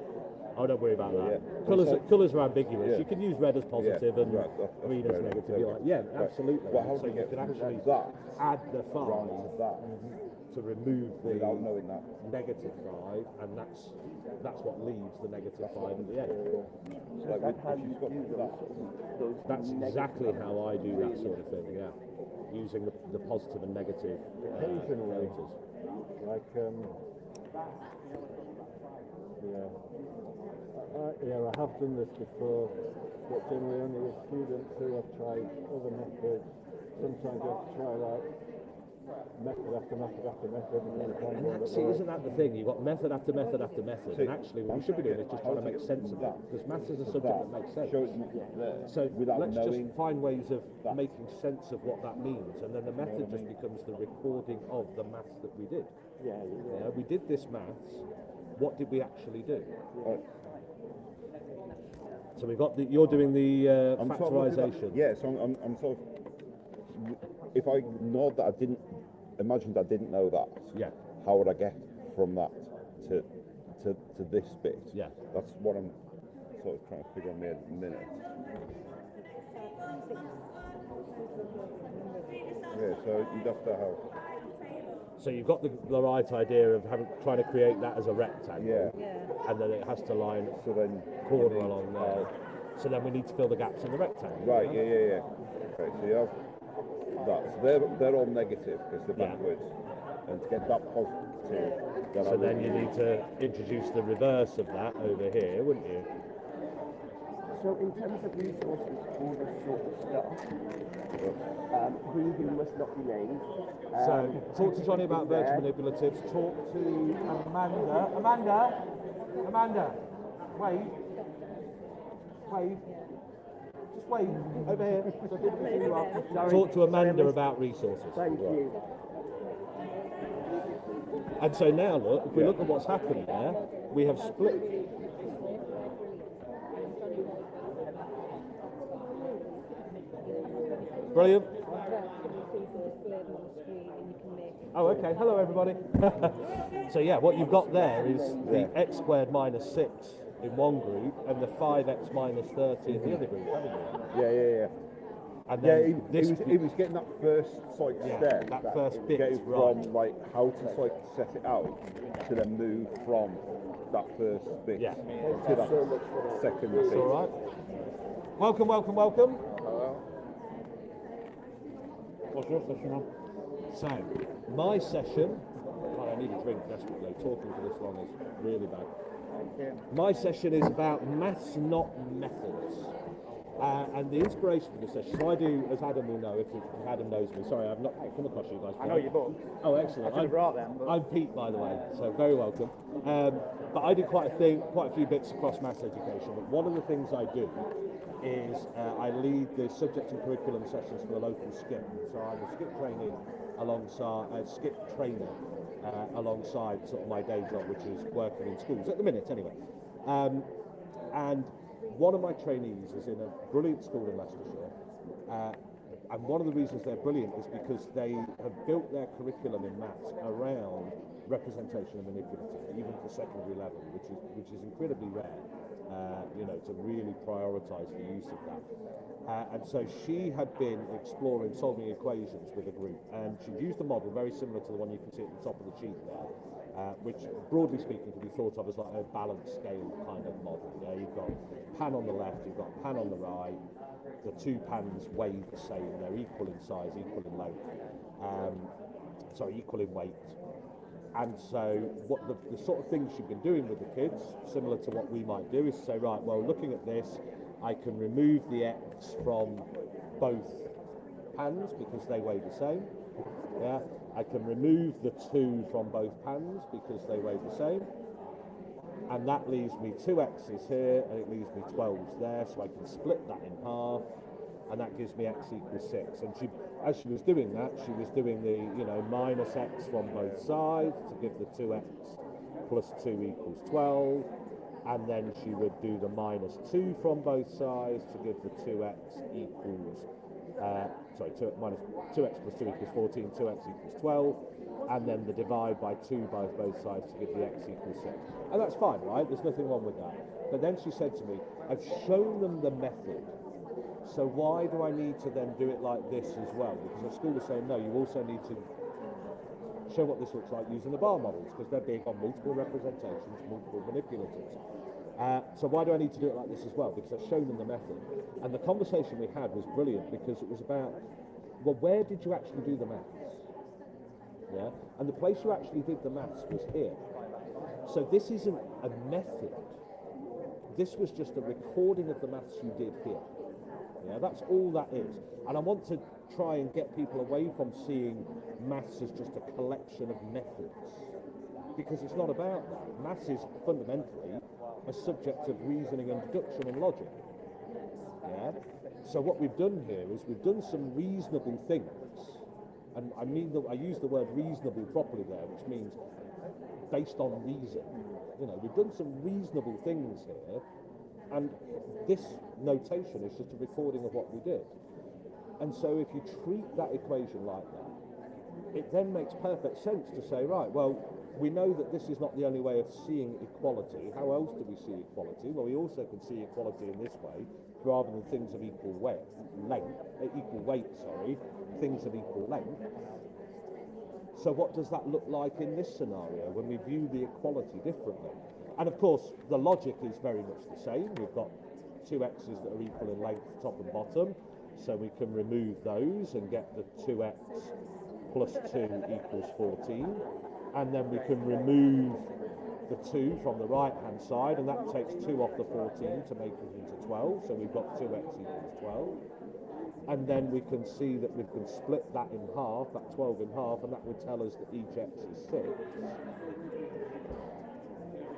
Oh, don't worry about that.
Yeah.
Colours are ambiguous.
Yeah.
You can use red as positive and
that's
green as
fair enough.
negative. You're like, yeah,
Right.
absolutely.
Well, how
so
do you
you
get
can
from
actually
that
add the 5
round to that
to remove the
without knowing that?
-5, and that's what leaves the -5 at the end.
So like if you've got that.
That's exactly how I do that sort of thing. Yeah, using the positive and negative
Occasionally.
characters.
Like, I have done this before, but generally only with students who have tried other methods. Sometimes you have to try like method after method after method and then find one that
See,
works.
isn't that the thing? You've got method after method after method, and actually what we should be doing is just trying to make sense of that, because maths is a subject that makes sense. So
without
let's
knowing
just find ways of making sense of what that means, and then the method just becomes the recording of the maths that we did.
Yeah.
We did this maths. What did we actually do? So we've got you're doing the
I'm
factorization.
So I'm sort of. If I ignored that, I didn't know that.
Yeah.
How would I get from that to this bit?
Yeah.
That's what I'm sort of trying to figure out at the minute. Yeah. So you'd have to have.
So you've got the right idea of trying to create that as a rectangle.
Yeah.
And then it has to line
so then
corner along there. So then we need to fill the gaps in the rectangle.
Right. Yeah. Okay. So you have that. So they're all negative because they're backwards, and to get that positive.
Then you need to introduce the reverse of that over here, wouldn't you?
So in terms of resources for this sort of stuff, who must not be named.
So, talk to Johnny about virtual manipulatives. Talk to Amanda, wave. Just wave over here. So people can see you are.
Sorry.
Talk to Amanda about resources.
Thank you.
And so now look, if we look at what's happened there, we have split. Brilliant. Oh, okay. Hello, everybody. So yeah, what you've got there is the x squared minus 6 in one group and the 5x minus 30 in the other group, haven't you?
Yeah.
And
Yeah,
then
he was getting that first step,
that first bit,
getting
right.
from like how to set it out to then move from that first bit to that second bit.
It's all right. Welcome.
Hello.
What's your session on? So, my session, God, I need a drink desperately. Talking for this long is really bad. My session is about maths, not methods. And the inspiration for this session, so I do, as Adam will know, if Adam knows me, sorry, I've not come across you guys before.
I know your book.
Oh, excellent.
I could have brought them. But...
I'm Pete, by the way, so very welcome. But I do quite a few bits across maths education, but one of the things I do is I lead the subject and curriculum sessions for the local skip. So I'm a skip trainer alongside sort of my day job, which is working in schools, at the minute anyway. And one of my trainees is in a brilliant school in Leicestershire, and one of the reasons they're brilliant is because they have built their curriculum in maths around representation and manipulative, even for secondary level, which is incredibly rare, to really prioritise the use of that. And so she had been exploring solving equations with a group, and she'd used a model very similar to the one you can see at the top of the sheet there, which broadly speaking can be thought of as like a balanced scale kind of model. You've got pan on the left, you've got pan on the right, the two pans weigh the same, they're equal in size, equal in length, equal in weight. And so what the sort of things she'd been doing with the kids, similar to what we might do, is say, right, well, looking at this, I can remove the X from both pans because they weigh the same. Yeah, I can remove the 2 from both pans because they weigh the same. And that leaves me 2 X's here, and it leaves me 12's there, so I can split that in half, and that gives me X equals 6. And as she was doing that, she was doing the, minus X from both sides to give the 2X plus 2 equals 12. And then she would do the minus 2 from both sides to give the 2x equals, 2x plus 2 equals 14, 2x equals 12, and then the divide by 2 by both sides to give the x equals 6. And that's fine, right? There's nothing wrong with that. But then she said to me, I've shown them the method, so why do I need to then do it like this as well? Because the school was saying, no, you also need to show what this looks like using the bar models, because they're big on multiple representations, multiple manipulatives. So why do I need to do it like this as well? Because I've shown them the method. And the conversation we had was brilliant, because it was about, well, where did you actually do the maths? Yeah, and the place you actually did the maths was here. So this isn't a method. This was just a recording of the maths you did here. Yeah, that's all that is. And I want to try and get people away from seeing maths as just a collection of methods, because it's not about that. Maths is fundamentally a subject of reasoning and deduction and logic. Yeah. So what we've done here is we've done some reasonable things, and I use the word reasonable properly there, which means based on reason. We've done some reasonable things here, and this notation is just a recording of what we did. And so if you treat that equation like that, it then makes perfect sense to say, right, well, we know that this is not the only way of seeing equality. How else do we see equality? Well, we also can see equality in this way, rather than things of equal weight, things of equal length. So what does that look like in this scenario when we view the equality differently? And of course, the logic is very much the same. We've got 2 x's that are equal in length, top and bottom, so we can remove those and get the 2x plus 2 equals 14. And then we can remove the 2 from the right hand side, and that takes 2 off the 14 to make it into 12, so we've got 2x equals 12. And then we can see that we can split that in half, that 12 in half, and that would tell us that each x is 6.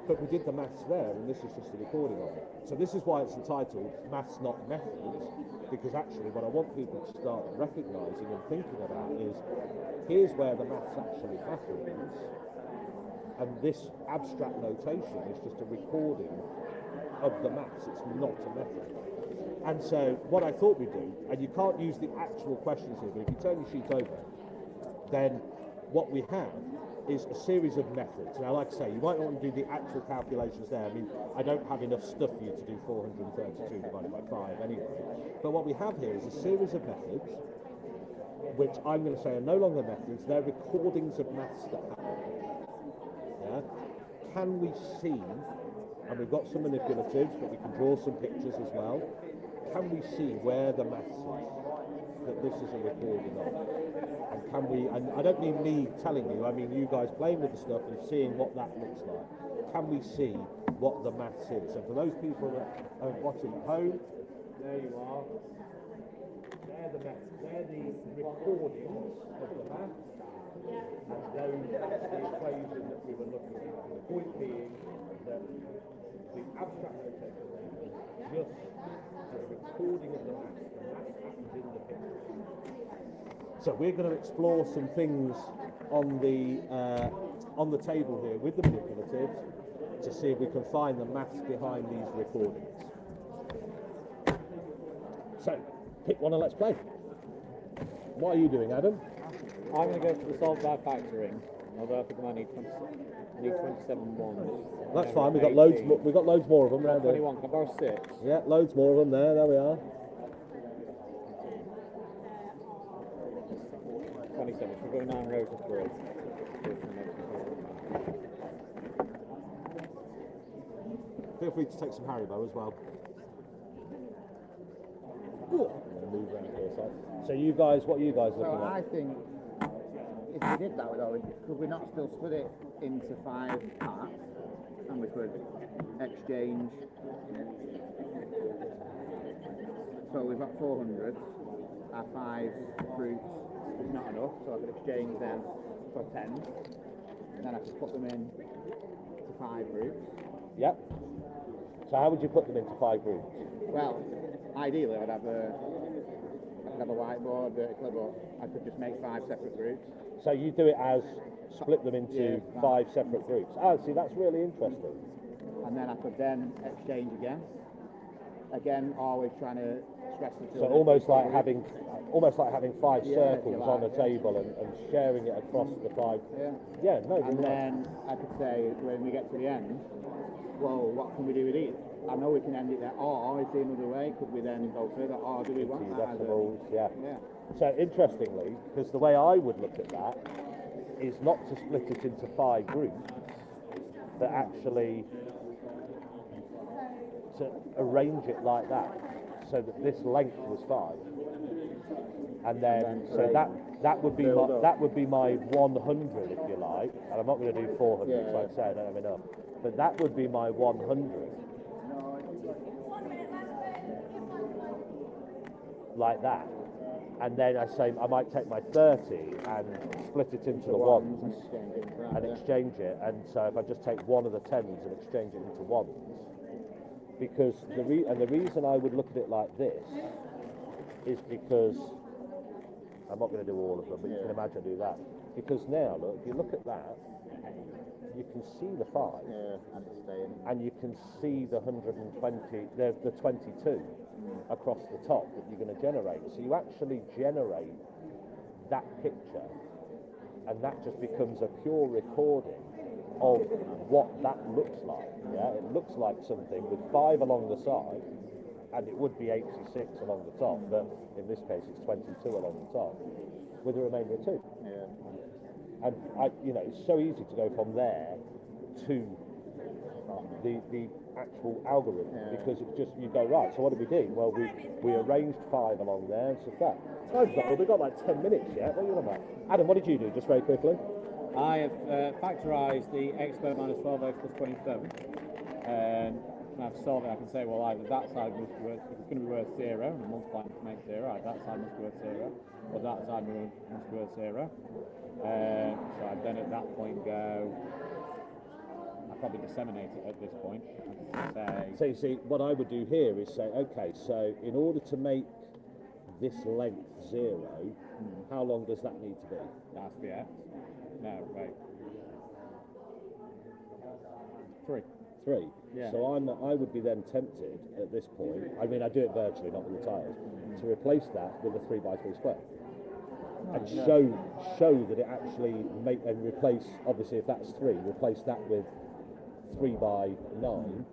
But we did the maths there, and this is just a recording of it. So this is why it's entitled Maths Not Methods, because actually what I want people to start recognising and thinking about is, here's where the maths actually happens, and this abstract notation is just a recording of the maths, it's not a method. And so what I thought we'd do, and you can't use the actual questions here, but if you turn your sheet over, then what we have is a series of methods. Now, like I say, you might not want to do the actual calculations there. I mean, I don't have enough stuff for you to do 432 divided by 5 anyway. But what we have here is a series of methods, which I'm going to say are no longer methods, they're recordings of maths that happen. Yeah? Can we see, and we've got some manipulatives, but we can draw some pictures as well, can we see where the maths is that this is a recording of? And can we, and I don't mean me telling you, I mean you guys playing with the stuff and seeing what that looks like. Can we see what the maths is? And for those people that are watching at home, there you are. They're the maths, they're the recordings of the maths. And those, that's the equation that we were looking at. And the point being that the abstract notation is just a recording of the maths. The maths happens in the picture. So we're going to explore some things on the table here with the manipulatives to see if we can find the maths behind these recordings. So, pick one and let's play. What are you doing, Adam?
I'm going to go for the solve by factoring, although I think I need 27 ones.
That's fine. We've got loads. We've got loads more of them around here.
21. Can I borrow 6?
Yeah, loads more of them there. There we are.
27. So we've got 9 rows of 3.
Feel free to take some Haribo as well. Move around here, so you guys, what are you guys looking at?
I think if we did that, though, could we not still split it into 5 parts, and we could exchange? So we've got 400. Our 5 fruits is not enough, so I could exchange them for 10. And then I could put them in to 5 groups.
Yep. So how would you put them into 5 groups?
Well, ideally I'd have a whiteboard vertically, but I could just make 5 separate groups.
So you do it as split them into 5 separate groups. Oh, see, that's really interesting.
And then I could then exchange again. Again, always trying to stress the
children. So almost like having 5 circles on a table and sharing it across the 5. Yeah. No.
And then I could say when we get to the end, well, what can we do with these? I know we can end it there, or is there another way? Could we then go further, or do we want that?
Yeah. So interestingly, because the way I would look at that is not to split it into 5 groups, but actually to arrange it like that, so that this length was 5, and then so that would be my 100, if you like. And I'm not going to do 400, so I'd say I don't have enough. But that would be my 100. Like that. And then I say I might take my 30 and split it into the ones and exchange it. And so if I just take one of the 10s and exchange it into ones, because the reason I would look at it like this is because I'm not going to do all of them, but you can imagine I do that. Because now, look, if you look at that, you can see the 5, and you can see the 120, the 22 across the top that you're going to generate. So you actually generate that picture, and that just becomes a pure recording of what that looks like. Yeah, it looks like something with 5 along the side, and it would be 86 along the top, but in this case it's 22 along the top, with the remainder of 2. And it's so easy to go from there to the actual algorithm, because it's just, you go, right, so what did we do? Well, we arranged 5 along there, and so that. We've got like 10 minutes yet. What are you on about? Adam, what did you do, just very quickly? I have factorised the x squared minus 12x plus 27. And I've solved it. I can say, well, either that side must be worth, if it's going to be worth 0, and multiplying to make 0, either that side must be worth 0, or that side must be worth 0. So I'd then at that point go, I'll probably disseminate it at this point.
So you see, what I would do here is say, okay, so in order to make this length 0, how long does that need to be?
That has to be x. No, wait. 3.
3.
Yeah.
So I would be then tempted at this point, I mean I do it virtually, not with the tiles, to replace that with a 3 by 3 square. And show that it actually and replace, obviously if that's 3, replace that with 3 by 9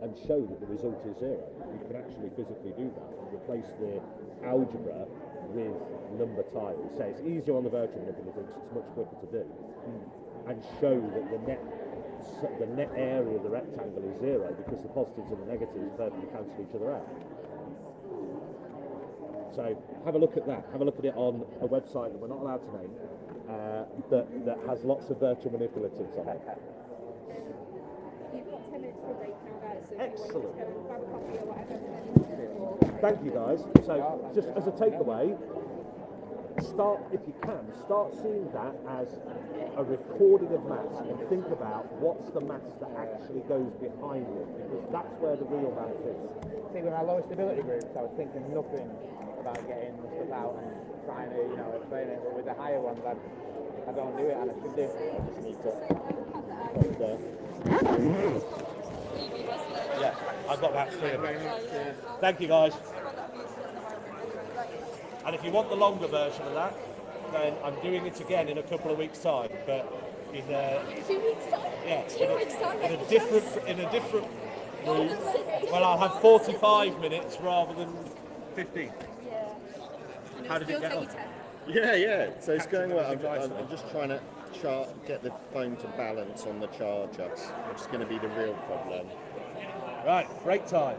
and show that the result is 0. You can actually physically do that. Replace the algebra with number tiles. Say it's easier on the virtual manipulatives, it's much quicker to do. And show that the net area of the rectangle is 0 because the positives and the negatives perfectly cancel each other out. So have a look at that. Have a look at it on a website that we're not allowed to name, that has lots of virtual manipulatives on it.
You've got 10 minutes for a break now, guys, so if
Excellent.
you want to go grab a coffee or whatever.
Thank you guys. So just as a takeaway, start seeing that as a recording of maths and think about what's the maths that actually goes behind it, because that's where the real maths is.
See, with my lowest ability groups, I was thinking nothing about getting the stuff out and trying to, explain it. But with the higher ones, I don't do it, and I should do. I just need to.
Yeah, I've got about 3 of them. Thank you, guys. And if you want the longer version of that, then I'm doing it again in a couple of weeks' time. But in
2 weeks' time?
yeah,
2 weeks' time?
in a different room. Well, I'll have 45 minutes rather than 15.
Yeah.
How did it get on?
Yeah. So it's going well. I'm just trying to get the phone to balance on the charger, which is going to be the real problem.
Right, break time.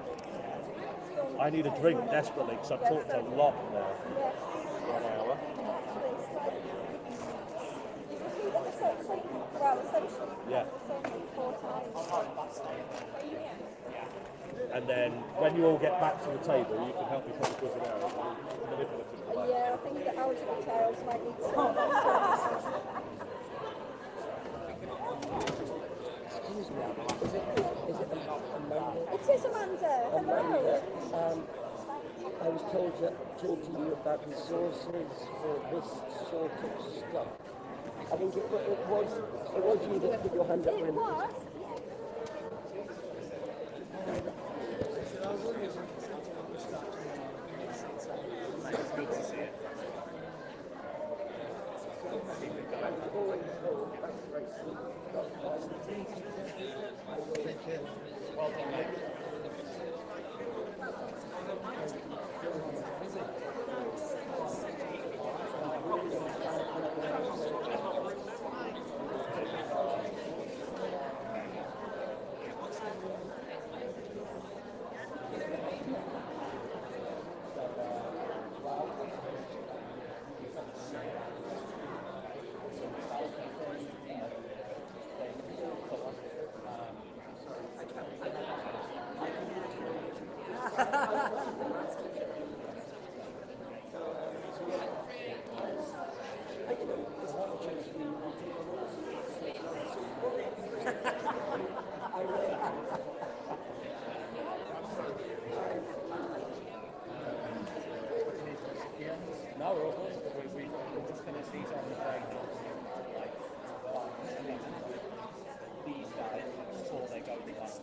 I need a drink desperately because I've talked a lot now. 1 hour. Yeah. And then when you all get back to the table, you can help me put the quizzing out.
Yeah, I think the algebra tiles might need some.
Excuse me, is it Amanda?
It is Amanda. Hello.
I was told to talk to you about resources for this sort of stuff. I think it was you that put your hand up.
It was?
It's good to see it.
Well done, mate.
No, we're all good. We just finished these on the plane. These guys, before they go to last.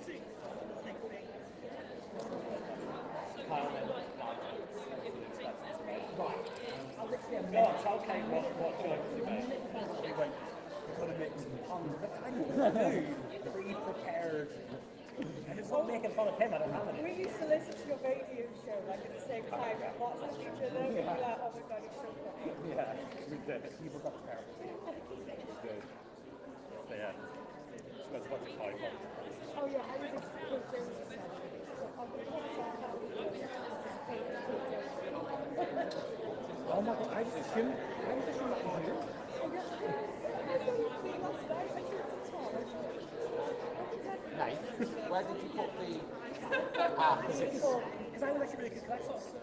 Kyle and no, it's okay. What choice did you make? We went, we're going to make some puns. But I do. Pre-prepared. And it's not making fun of him, I don't have any.
We used to listen to your radio show like at the same time, and lots of each other, and we'd be like, oh my god, it's so funny.
Yeah, we did. People got prepared. Good. So yeah, spent a bunch of time on.
Oh yeah, I was expecting
Oh my god, I just assumed that was you. Where did you put the... Ah, because it's...
Because I was actually really good classes.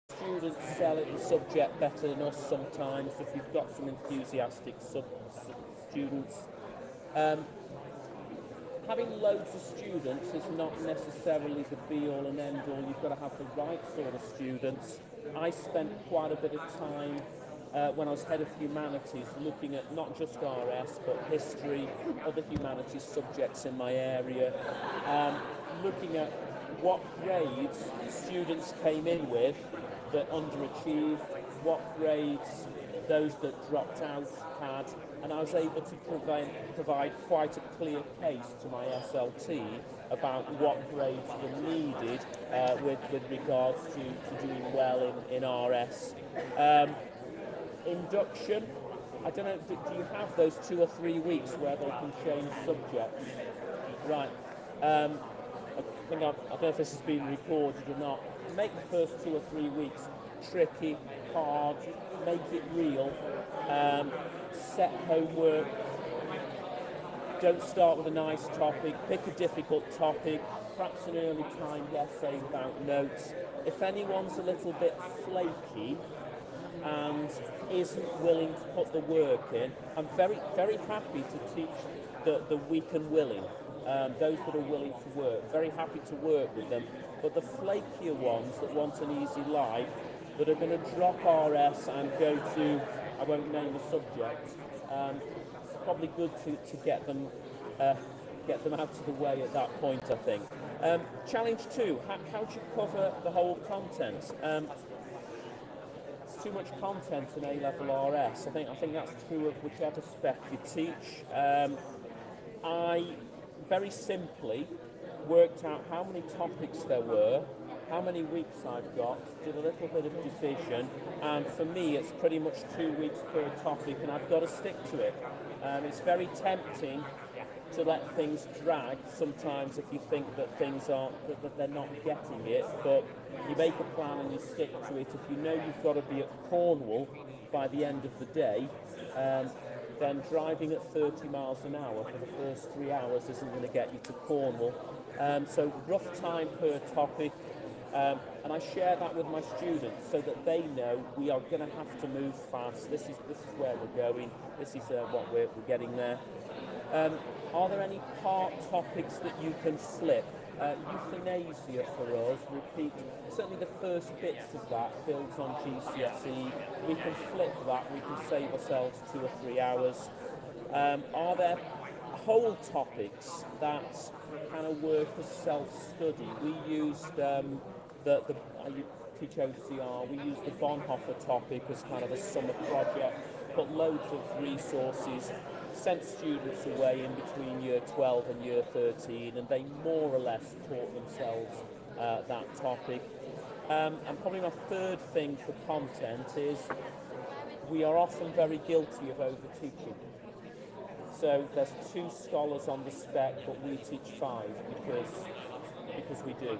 Students sell it, the subject better than us sometimes if you've got some enthusiastic students. Having loads of students is not necessarily the be-all and end-all. You've got to have the right sort of students. I spent quite a bit of time when I was head of humanities looking at not just RS but history, other humanities subjects in my area, looking at what grades students came in with that underachieved, what grades those that dropped out had, and I was able to provide quite a clear case to my SLT about what grades were needed with regards to doing well in RS. Induction, I don't know, do you have those 2 or 3 weeks where they can change subjects? Right. I don't know if this has been recorded or not. Make the first 2 or 3 weeks tricky, hard, make it real, set homework, don't start with a nice topic, pick a difficult topic, perhaps an early timed essay without notes. If anyone's a little bit flaky and isn't willing to put the work in, I'm very, very happy to teach the weak and willing. Those that are willing to work, very happy to work with them, but the flakier ones that want an easy life, that are going to drop RS and go to, I won't name the subject, it's probably good to get them out of the way at that point, I think. Challenge 2, how do you cover the whole content? It's too much content in A-level RS. I think that's true of whichever spec you teach. I very simply worked out how many topics there were, how many weeks I've got, did a little bit of division, and for me it's pretty much 2 weeks per topic, and I've got to stick to it. It's very tempting to let things drag sometimes if you think that things aren't, that they're not getting it, but you make a plan and you stick to it. If you know you've got to be at Cornwall by the end of the day, then driving at 30 miles an hour for the first 3 hours isn't going to get you to Cornwall. So rough time per topic, and I share that with my students so that they know we are going to have to move fast. This is where we're going. This is what we're getting there. Are there any part topics that you can flip? Euthanasia for us, repeat, certainly the first bits of that builds on GCSE. We can flip that, we can save ourselves 2 or 3 hours. Are there whole topics that kind of work as self-study? We used I teach OCR, we used the Bonhoeffer topic as kind of a summer project, put loads of resources, sent students away in between year 12 and year 13, and they more or less taught themselves that topic. And probably my third thing for content is we are often very guilty of over-teaching. So there's 2 scholars on the spec, but we teach 5 because we do.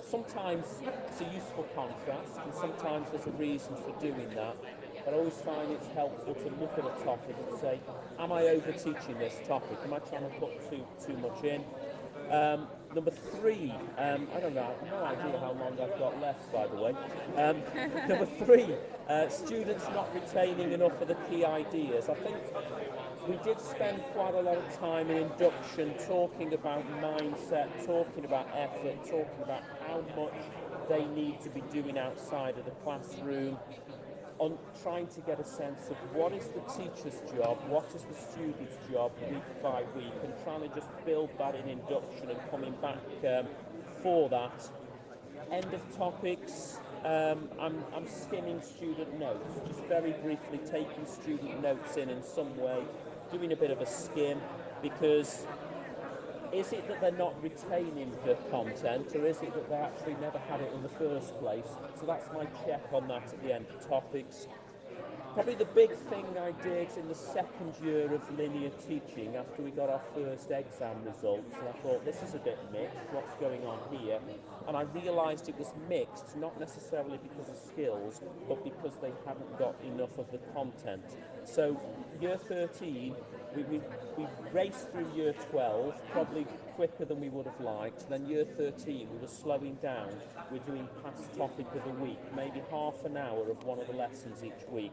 Sometimes it's a useful contrast, and sometimes there's a reason for doing that. But I always find it's helpful to look at a topic and say, am I over-teaching this topic? Am I trying to put too much in? Number 3, I don't know, I have no idea how long I've got left, by the way. Number 3, students not retaining enough of the key ideas. I think we did spend quite a lot of time in induction talking about mindset, talking about effort, talking about how much they need to be doing outside of the classroom, on trying to get a sense of what is the teacher's job, what is the student's job week by week, and trying to just build that in induction and coming back for that. End of topics. I'm skimming student notes, just very briefly taking student notes in some way, doing a bit of a skim, because is it that they're not retaining the content, or is it that they actually never had it in the first place? So that's my check on that at the end of topics. Probably the big thing I did in the second year of linear teaching, after we got our first exam results, and I thought, this is a bit mixed, what's going on here? And I realised it was mixed, not necessarily because of skills, but because they haven't got enough of the content. So year 13, we raced through year 12, probably quicker than we would have liked. Then year 13, we were slowing down. We're doing past topic of the week, maybe half an hour of one of the lessons each week,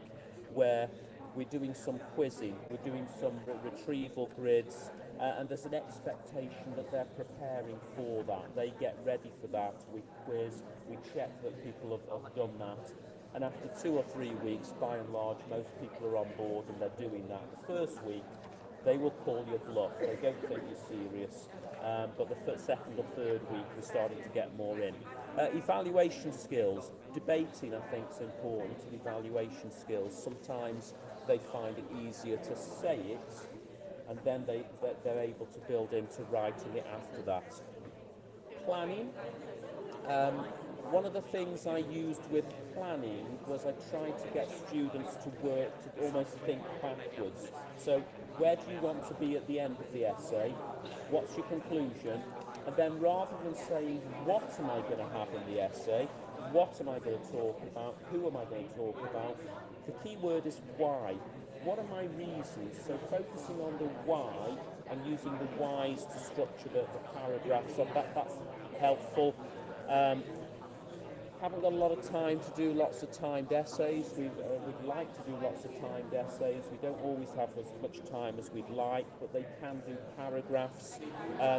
where we're doing some quizzing, we're doing some retrieval grids, and there's an expectation that they're preparing for that. They get ready for that. We quiz, we check that people have done that. And after 2 or 3 weeks, by and large, most people are on board and they're doing that. The first week, they will call your bluff. They don't think you're serious. But the second or third week, we're starting to get more in. Evaluation skills. Debating, I think, is important. Evaluation skills. Sometimes they find it easier to say it, and then they're able to build into writing it after that. Planning. One of the things I used with planning was I tried to get students to work, to almost think backwards. So where do you want to be at the end of the essay? What's your conclusion? And then rather than saying, what am I going to have in the essay? What am I going to talk about? Who am I going to talk about? The key word is why. What are my reasons? So focusing on the why and using the whys to structure the paragraph. So that's helpful. Haven't got a lot of time to do lots of timed essays. We'd like to do lots of timed essays. We don't always have as much time as we'd like, but they can do paragraphs.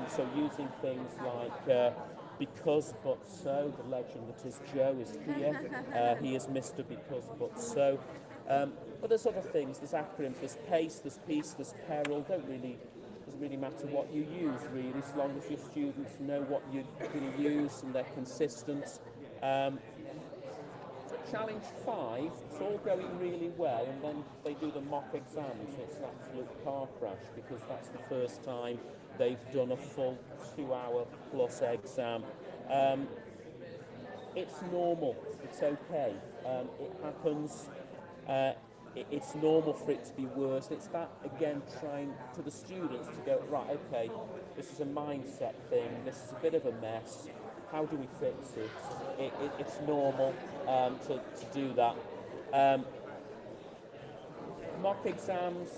So using things like because but so, the legend that is Joe is here. He is Mr. Because but so. But there's other things. There's acronyms. There's pace. There's peace. There's peril. Doesn't really matter what you use, really, as long as your students know what you're going to use and they're consistent. Challenge 5, it's all going really well, and then they do the mock exams. It's an absolute car crash because that's the first time they've done a full 2-hour plus exam. It's normal, it's okay, it happens, it's normal for it to be worse. It's that, again, trying to the students to go, right, okay, this is a mindset thing, this is a bit of a mess. How do we fix it? It's normal to do that. Mock exams,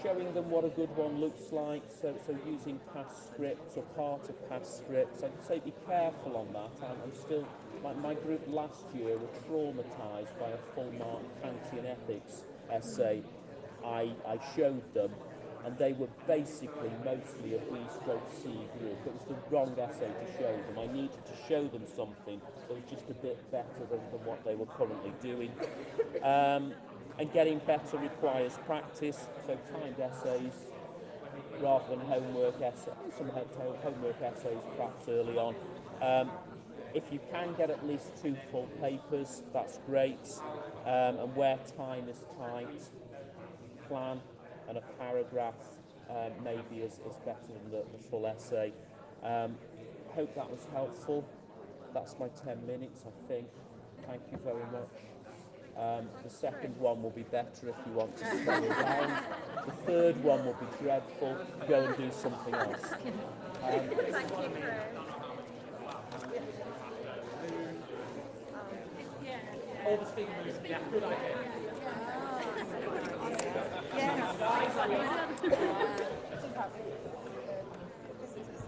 showing them what a good one looks like, so using past scripts or part of past scripts. I'd say be careful on that. I'm still, my group last year were traumatised by a full mark Kantian ethics essay I showed them, and they were basically mostly a B/C group. It was the wrong essay to show them. I needed to show them something that was just a bit better than what they were currently doing. And getting better requires practice, so timed essays rather than homework essays. Some homework essays perhaps early on. If you can get at least 2 full papers, that's great. And where time is tight, plan and a paragraph maybe is better than the full essay. Hope that was helpful. That's my 10 minutes, I think. Thank you very much. The second one will be better if you want to stay around. The third one will be dreadful. Go and do something else.
Thank you, Chris.
All the speaking rooms, yeah, good idea.
Yes.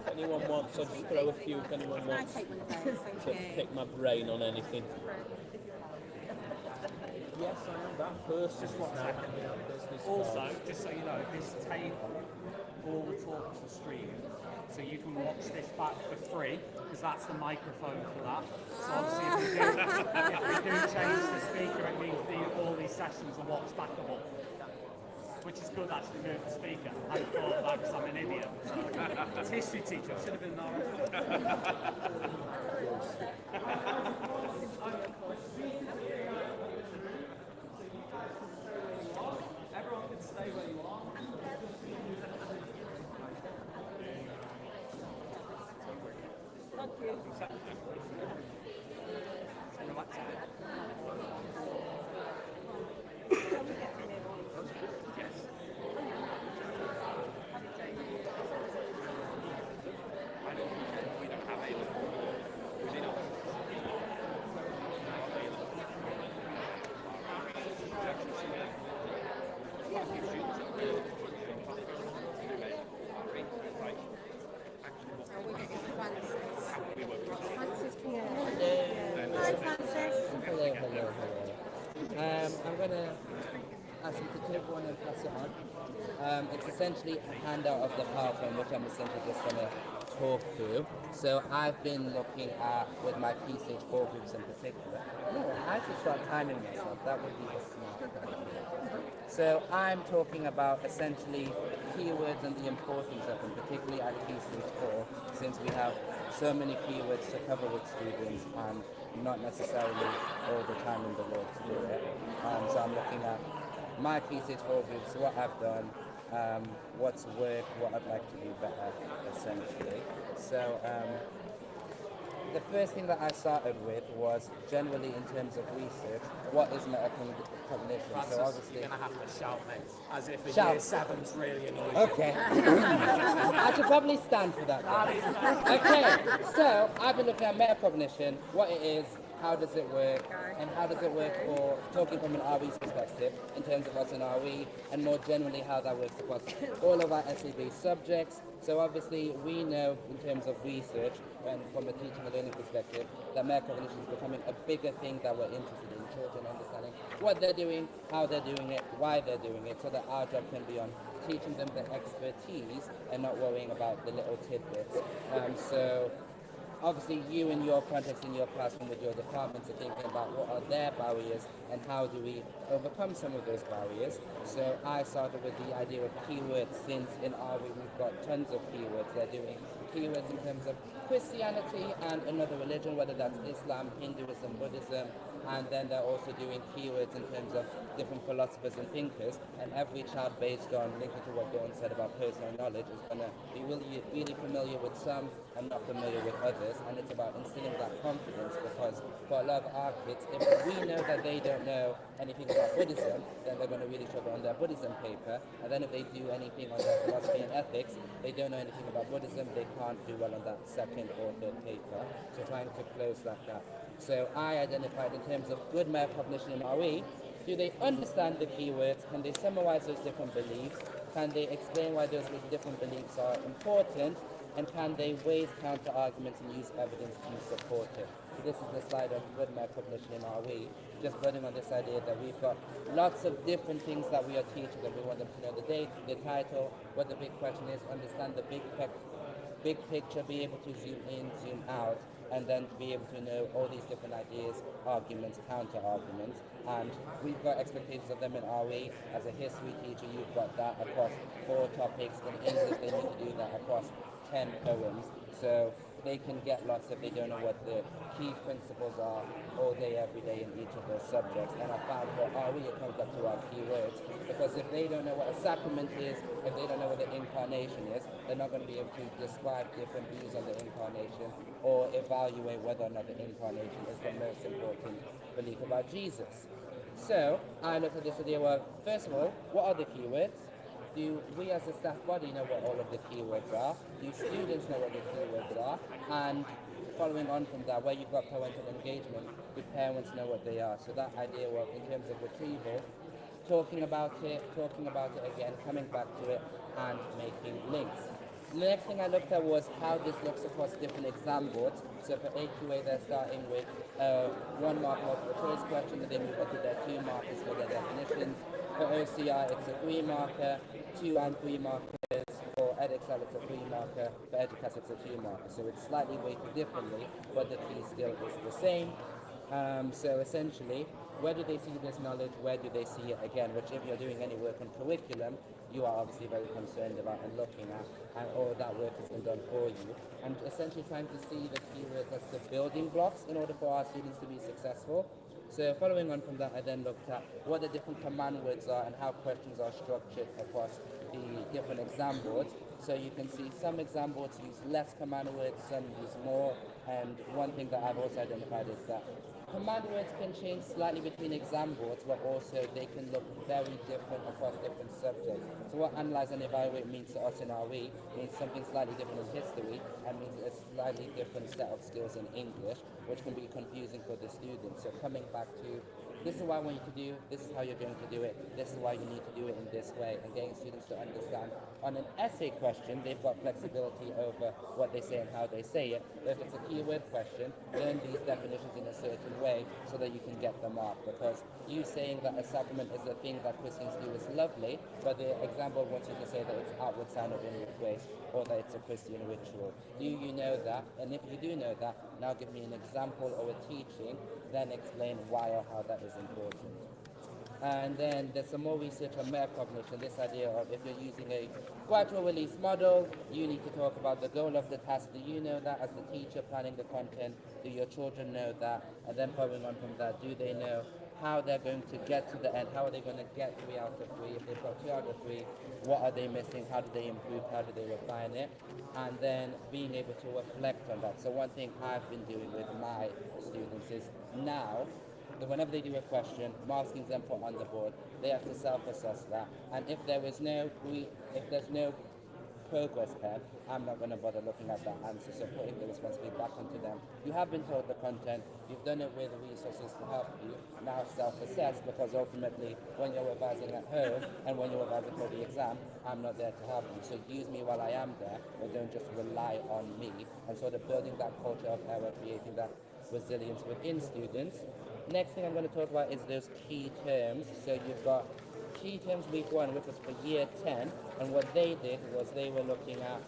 If anyone wants, I'll just throw a few if anyone wants to pick my brain on anything. Yes, I am that person.
Just one second. Also, just so you know, this table, all the talks are streamed, so you can watch this back for free, because that's the microphone for that. So obviously, if we do change the speaker, it means all these sessions are watched backable. Which is good, actually, move the speaker. I thought of that because I'm an idiot. So, it's history teacher, I should have been Everyone can stay where you are.
Thank you.
I'm going to ask you to take one and pass it on. It's essentially a handout of the PowerPoint, which I'm essentially just going to talk through. So I've been looking at, with my Key Stage 4 groups in particular. No, I should start timing myself. That would be a smart idea. So I'm talking about essentially keywords and the importance of them, particularly at Key Stage 4, since we have so many keywords to cover with students and not necessarily all the time in the world to do it. So I'm looking at my Key Stage 4 groups, what I've done, what's worked, what I'd like to do better, essentially. So the first thing that I started with was generally in terms of research, what is metacognition?
Francis,
So obviously,
you're going to have to shout, mate, as if a
Shout.
year 7's really annoying.
okay. I should probably stand for that then. Okay, so I've been looking at metacognition, what it is, how does it work, and how does it work for talking from an RE perspective in terms of what's an RE, and more generally how that works across all of our SE-based subjects. So obviously we know in terms of research and from a teaching and learning perspective that metacognition is becoming a bigger thing that we're interested in, children understanding what they're doing, how they're doing it, why they're doing it, so that our job can be on teaching them the expertise and not worrying about the little tidbits. So obviously you in your context, in your classroom with your departments are thinking about what are their barriers and how do we overcome some of those barriers. So I started with the idea of keywords, since in RE we've got tons of keywords. They're doing keywords in terms of Christianity and another religion, whether that's Islam, Hinduism, Buddhism, and then they're also doing keywords in terms of different philosophers and thinkers, and every child, based on linking to what Dawn said about personal knowledge, is going to be really familiar with some and not familiar with others, and it's about instilling that confidence, because for a lot of our kids, if we know that they don't know anything about Buddhism, then they're going to really struggle on their Buddhism paper, and then if they do anything on their philosophy and ethics, they don't know anything about Buddhism, they can't do well on that second or third paper, so trying to close that gap. So I identified in terms of good metacognition in RE, do they understand the keywords? Can they summarize those different beliefs? Can they explain why those different beliefs are important? And can they raise counter arguments and use evidence to support it? So this is the slide of good metacognition in RE, just building on this idea that we've got lots of different things that we are teaching them. We want them to know the date, the title, what the big question is, understand the big picture, be able to zoom in, zoom out, and then to be able to know all these different ideas, arguments, counter-arguments. And we've got expectations of them in RE. As a history teacher, you've got that across 4 topics. In English, they need to do that across 10 poems. So they can get lost if they don't know what the key principles are all day, every day in each of those subjects. And I found for RE, it comes up to our key words, because if they don't know what a sacrament is, if they don't know what the incarnation is, they're not going to be able to describe different views on the incarnation or evaluate whether or not the incarnation is the most important belief about Jesus. So I looked at this idea, well, first of all, what are the keywords? Do we as a staff body know what all of the keywords are? Do students know what the keywords are? And following on from that, where you've got parental engagement, do parents know what they are? So that idea was, in terms of retrieval, talking about it again, coming back to it, and making links. The next thing I looked at was how this looks across different exam boards. So for AQA, they're starting with 1 mark multiple choice question, and they move up to their 2 markers for their definitions. For OCR, it's a 3 marker, 2 and 3 markers. For EdExcel, it's a 3 marker. For EDUCAS, it's a 2 marker. So it's slightly weighted differently, but the key skill is the same. So essentially, where do they see this knowledge? Where do they see it again? Which, if you're doing any work on curriculum, you are obviously very concerned about and looking at, and all that work has been done for you. And essentially trying to see the keywords as the building blocks in order for our students to be successful. So following on from that, I then looked at what the different command words are and how questions are structured across the different exam boards. So you can see some exam boards use less command words, some use more. And one thing that I've also identified is that command words can change slightly between exam boards, but also they can look very different across different subjects. So what analyze and evaluate means to us in RE means something slightly different in history, and means a slightly different set of skills in English, which can be confusing for the students. So coming back to, this is what I want you to do, this is how you're going to do it, this is why you need to do it in this way, and getting students to understand. On an essay question, they've got flexibility over what they say and how they say it. But if it's a keyword question, learn these definitions in a certain way so that you can get the mark. Because you saying that a sacrament is a thing that Christians do is lovely, but the example wants you to say that it's outward sign of inward grace, or that it's a Christian ritual. Do you know that? And if you do know that, now give me an example or a teaching, then explain why or how that is important. And then there's some more research on metacognition, this idea of if you're using a gradual release model, you need to talk about the goal of the task. Do you know that as the teacher planning the content? Do your children know that? And then following on from that, do they know how they're going to get to the end? How are they going to get 3 out of 3? If they've got 2 out of 3, what are they missing? How do they improve? How do they refine it? And then being able to reflect on that. So one thing I've been doing with my students is now, whenever they do a question, marking them put on the board, they have to self-assess that. And if there's no progress pen, I'm not going to bother looking at that answer. So putting the responsibility back onto them. You have been told the content, you've done it with resources to help you. Now self-assess, because ultimately when you're revising at home and when you're revising for the exam, I'm not there to help you. So use me while I am there, but don't just rely on me. And sort of building that culture of error, creating that resilience within students. Next thing I'm going to talk about is those key terms. So you've got key terms week 1, which was for year 10, and what they did was they were looking at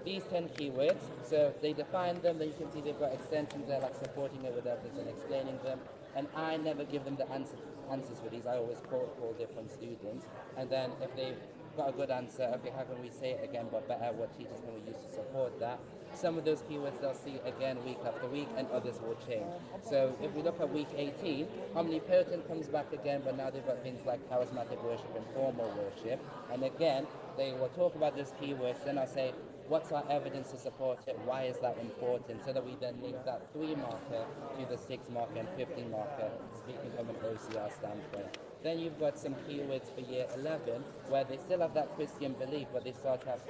these 10 keywords. So they defined them, then you can see they've got extensions there like supporting it with evidence and explaining them. And I never give them the answers for these. I always call different students. And then if they've got a good answer, okay, how can we say it again but better? What teachers can we use to support that? Some of those keywords they'll see again week after week, and others will change. So if we look at week 18, omnipotent comes back again, but now they've got things like charismatic worship and formal worship. And again, they will talk about those keywords, then I'll say, what's our evidence to support it? Why is that important? So that we then link that 3 marker to the 6 marker and 15 marker, speaking from an OCR standpoint. Then you've got some keywords for year 11, where they still have that Christian belief, but they start to have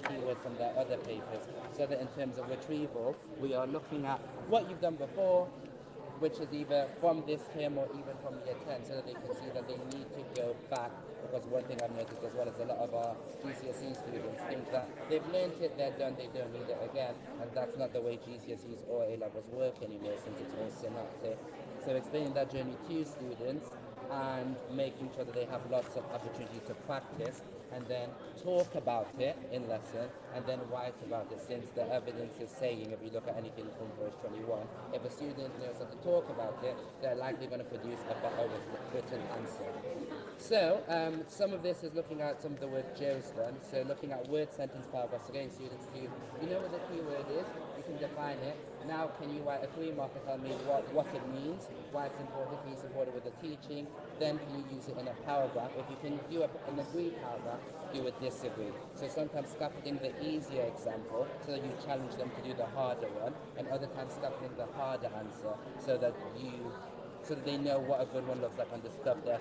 keywords from their other papers, so that in terms of retrieval, we are looking at what you've done before, which is either from this term or even from year 10, so that they can see that they need to go back. Because one thing I've noticed as well is a lot of our GCSE students think that they've learned it, they're done, they don't need it again, and that's not the way GCSEs or A-levels work anymore, since it's all synoptic. So explaining that journey to students and making sure that they have lots of opportunity to practice and then talk about it in lesson and then write about it, since the evidence is saying, if you look at anything from verse 21, if a student knows how to talk about it, they're likely going to produce a better written answer. So some of this is looking at some of the work Joe's done, so looking at word, sentence, paragraphs, again students to, you know what the key word is, you can define it. Now can you write a 3 marker, tell me what it means, why it's important, can you support it with the teaching, then can you use it in a paragraph. If you can do an agree paragraph, you would disagree. So sometimes scaffolding the easier example so that you challenge them to do the harder one, and other times scaffolding the harder answer so that they know what a good one looks like on the stuff they're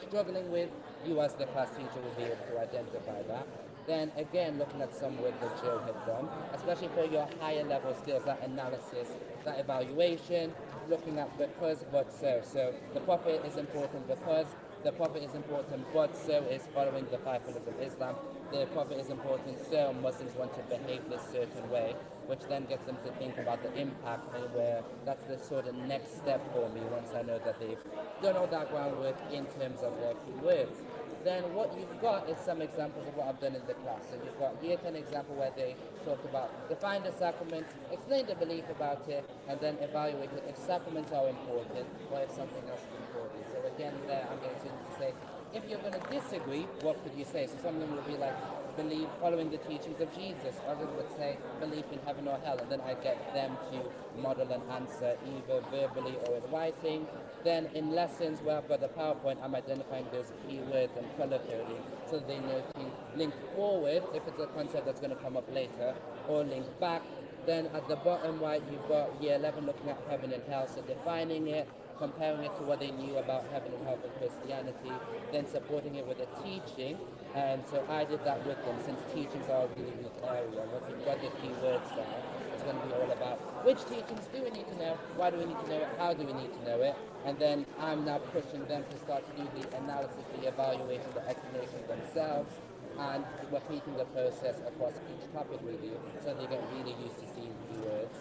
struggling with. You as the class teacher will be able to identify that. Then again, looking at some work that Joe had done, especially for your higher level skills, that analysis, that evaluation, looking at because, but so. So the Prophet is important because the Prophet is important, but so is following the 5 pillars of Islam. The Prophet is important, so Muslims want to behave this certain way, which then gets them to think about the impact and where that's the sort of next step for me once I know that they've done all that groundwork in terms of their keywords. Then what you've got is some examples of what I've done in the class. So you've got year 10 example where they talk about define the sacrament, explain the belief about it, and then evaluate it if sacraments are important or if something else is important. So again, there I'm going to say, if you're going to disagree, what could you say? So some of them will be like, believe following the teachings of Jesus. Others would say belief in heaven or hell, and then I get them to model an answer either verbally or in writing. Then in lessons where I've got the PowerPoint, I'm identifying those keywords and color coding so they know to link forward if it's a concept that's going to come up later, or link back. Then at the bottom right, you've got year 11 looking at heaven and hell, so defining it, comparing it to what they knew about heaven and hell for Christianity, then supporting it with a teaching. And so I did that with them, since teachings are a really weak area. Once you've got the keywords down, it's going to be all about which teachings do we need to know, why do we need to know it, how do we need to know it, and then I'm now pushing them to start to do the analysis, the evaluation, the explanation themselves, and repeating the process across each topic review so they get really used to seeing keywords.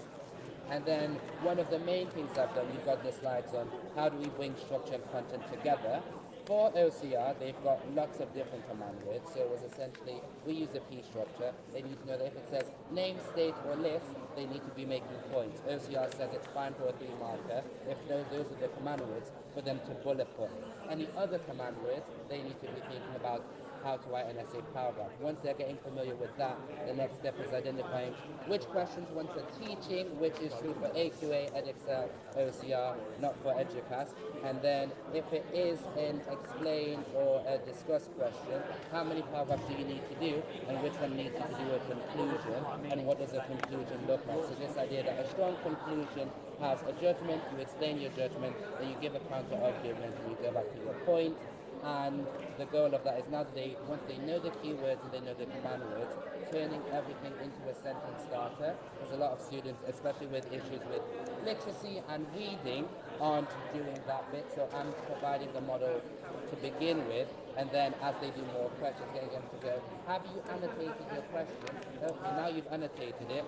And then one of the main things I've done, you've got the slides on how do we bring structure and content together. For OCR, they've got lots of different command words, so it was essentially, we use the P structure. They need to know that if it says name, state, or list, they need to be making points. OCR says it's fine for a 3 marker if those are the command words for them to bullet point. Any other command words, they need to be thinking about how to write an essay paragraph. Once they're getting familiar with that, the next step is identifying which questions ones are teaching, which is true for AQA, EdExcel, OCR, not for EDUCAS. And then if it is an explain or a discuss question, how many paragraphs do you need to do, and which one needs you to do a conclusion, and what does a conclusion look like? So this idea that a strong conclusion has a judgment, you explain your judgment, then you give a counter argument, and you go back to your point. And the goal of that is now that once they know the keywords and they know the command words, turning everything into a sentence starter. There's a lot of students, especially with issues with literacy and reading, aren't doing that bit. So I'm providing the model to begin with, and then as they do more questions, getting them to go, have you annotated your question? Okay, now you've annotated it.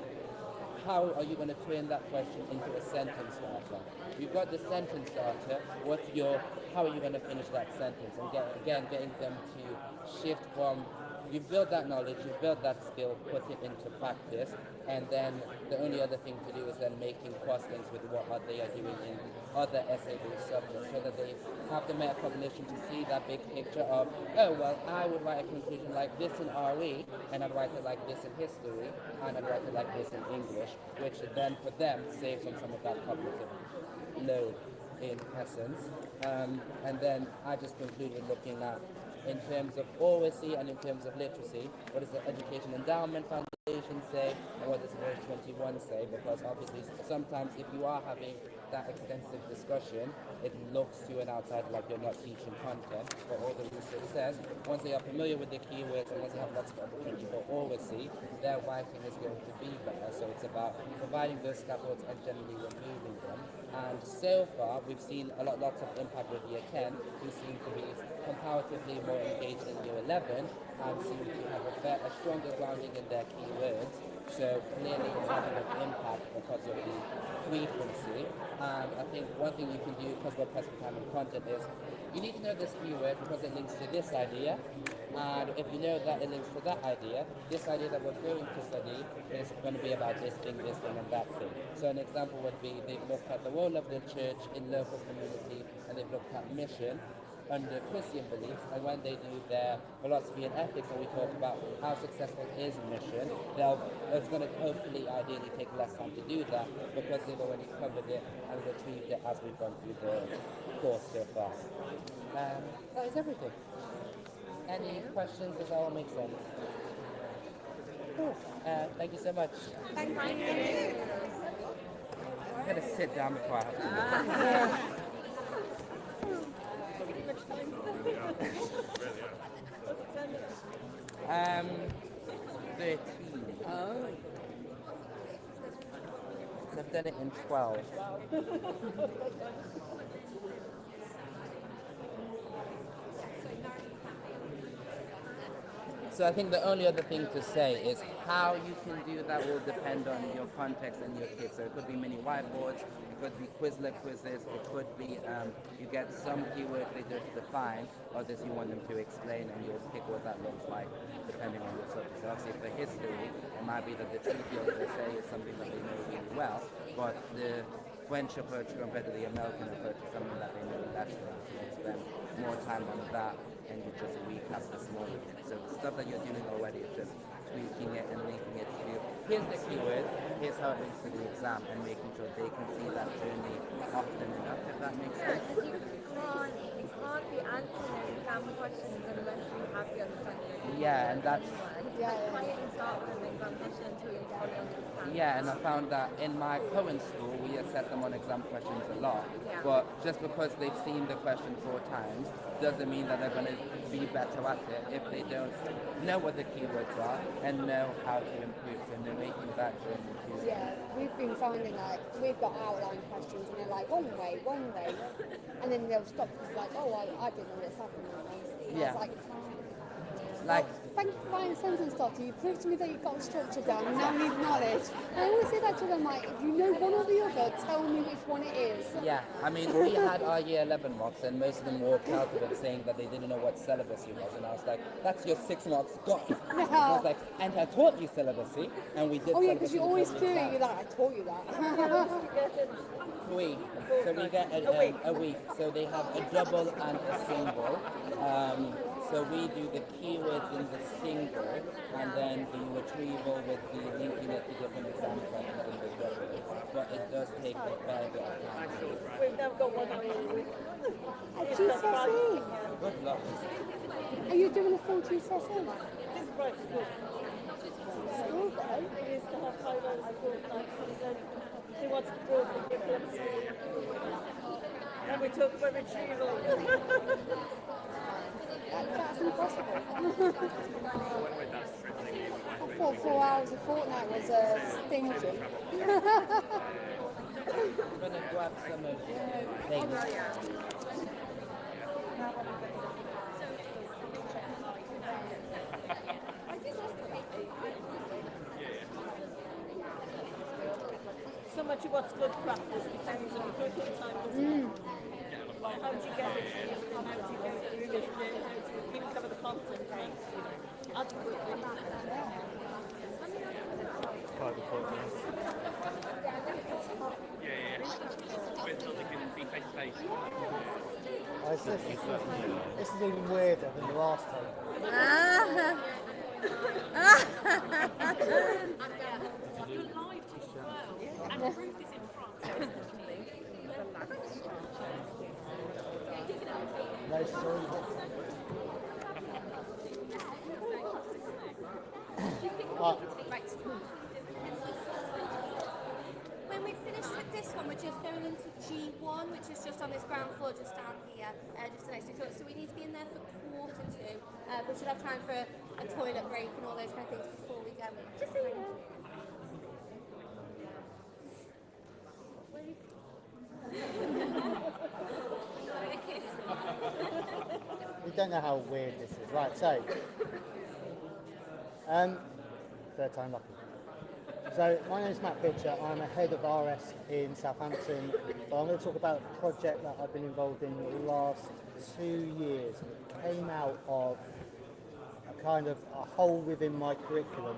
How are you going to turn that question into a sentence starter? You've got the sentence starter. How are you going to finish that sentence? And getting them to shift from, you've built that knowledge, you've built that skill, put it into practice, and then the only other thing to do is then making cross-links with what they are doing in other essay-based subjects, so that they have the metacognition to see that big picture of, oh, well, I would write a conclusion like this in RE, and I'd write it like this in history, and I'd write it like this in English, which then for them saves on some of that cognitive load in essence. And then I just concluded looking at, in terms of oracy and in terms of literacy, what does the Education Endowment Foundation say, and what does Verse 21 say? Because obviously sometimes if you are having that extensive discussion, it looks to an outsider like you're not teaching content, but all the research says, once they are familiar with the keywords and once they have lots of opportunity for oracy, their writing is going to be better. So it's about providing those scaffolds and generally removing them. And so far, we've seen lots of impact with year 10, who seem to be comparatively more engaged in year 11 and seem to have a stronger grounding in their keywords. So clearly it's having an impact because of the frequency. And I think one thing you can do, because we're pressing time and content, is you need to know this keyword because it links to this idea. And if you know that it links to that idea that we're going to study is going to be about this thing, and that thing. So an example would be they've looked at the role of the church in local community, and they've looked at mission under Christian beliefs, and when they do their philosophy and ethics and we talk about how successful is mission, it's going to hopefully ideally take less time to do that because they've already covered it and retrieved it as we've gone through the course so far. That is everything. Any questions? Does that all make sense? Cool. Thank you so much.
Thank you.
I'm going to sit down before I have to. I've done it in 12. So I think the only other thing to say is how you can do that will depend on your context and your kids. So it could be mini whiteboards, it could be Quizlet quizzes, it could be you get some keywords they just define, others you want them to explain, and you'll pick what that looks like depending on your subject. So obviously for history, it might be that the treaty of Versailles is something that they know really well, but the French approach compared to the American approach is something that they know less about. So you spend more time on that and you just recap this morning. So the stuff that you're doing already is just tweaking it and linking it to here's the keyword, here's how it links to the exam, and making sure they can see that journey often enough, if that makes sense.
Because you can't be answering those exam questions unless you have the understanding.
Yeah, and that's
You can't even start with an exam question until you fully understand.
yeah, and I found that in my current school we assess them on exam questions a lot, but just because they've seen the question 4 times doesn't mean that they're going to be better at it if they don't know what the keywords are and know how to improve. So narrating that journey too.
Yeah, we've been finding like we've got outline questions and they're like one way, and then they'll stop because like, oh, I didn't know this happened. And
Yeah.
I was like, thank you for writing sentence starter. You proved to me that you've got a structure down and now need knowledge. And I always say that to them, like, if you know one or the other, tell me which one it is.
Yeah, I mean, we had our year 11 mocks and most of them walked out of it saying that they didn't know what celibacy was, and I was like, that's your 6 marks gone. And I was like, and I taught you celibacy, and we did
Oh yeah, because
celibacy
you always
before
do
the
it.
exam.
You're like, I taught you that.
Week. So we get a week. So they have a double and a single. So we do the keywords in the single, and then the retrieval with the linking it to different exam questions in the double. But it does take a fair bit of time.
We've now got one
A GCSE.
Good luck.
Are you doing a full GCSE?
This is right school.
School though?
They used to have finals fortnights and then they wanted to broaden the curriculum. And we took for retrieval.
That's impossible. I thought 4 hours a fortnight was stingy.
I'm going to grab some of things.
So much of what's good practice depends on the curriculum time, doesn't it? Like, how do you get it? How do you get it? How do you even cover the content things, you know? Adequately.
This is even weirder than the last time.
When we finish with this one, we're just going into G1, which is just on this ground floor, just down here, just next to it. So we need to be in there for 1:45. We should have time for a toilet break and all those kind of things before we go in. Just so you know.
We don't know how weird this is. Right, so, third time lucky. So, my name is Matt Pitcher. I'm a head of RS in Southampton. But I'm going to talk about a project that I've been involved in the last 2 years. It came out of a kind of a hole within my curriculum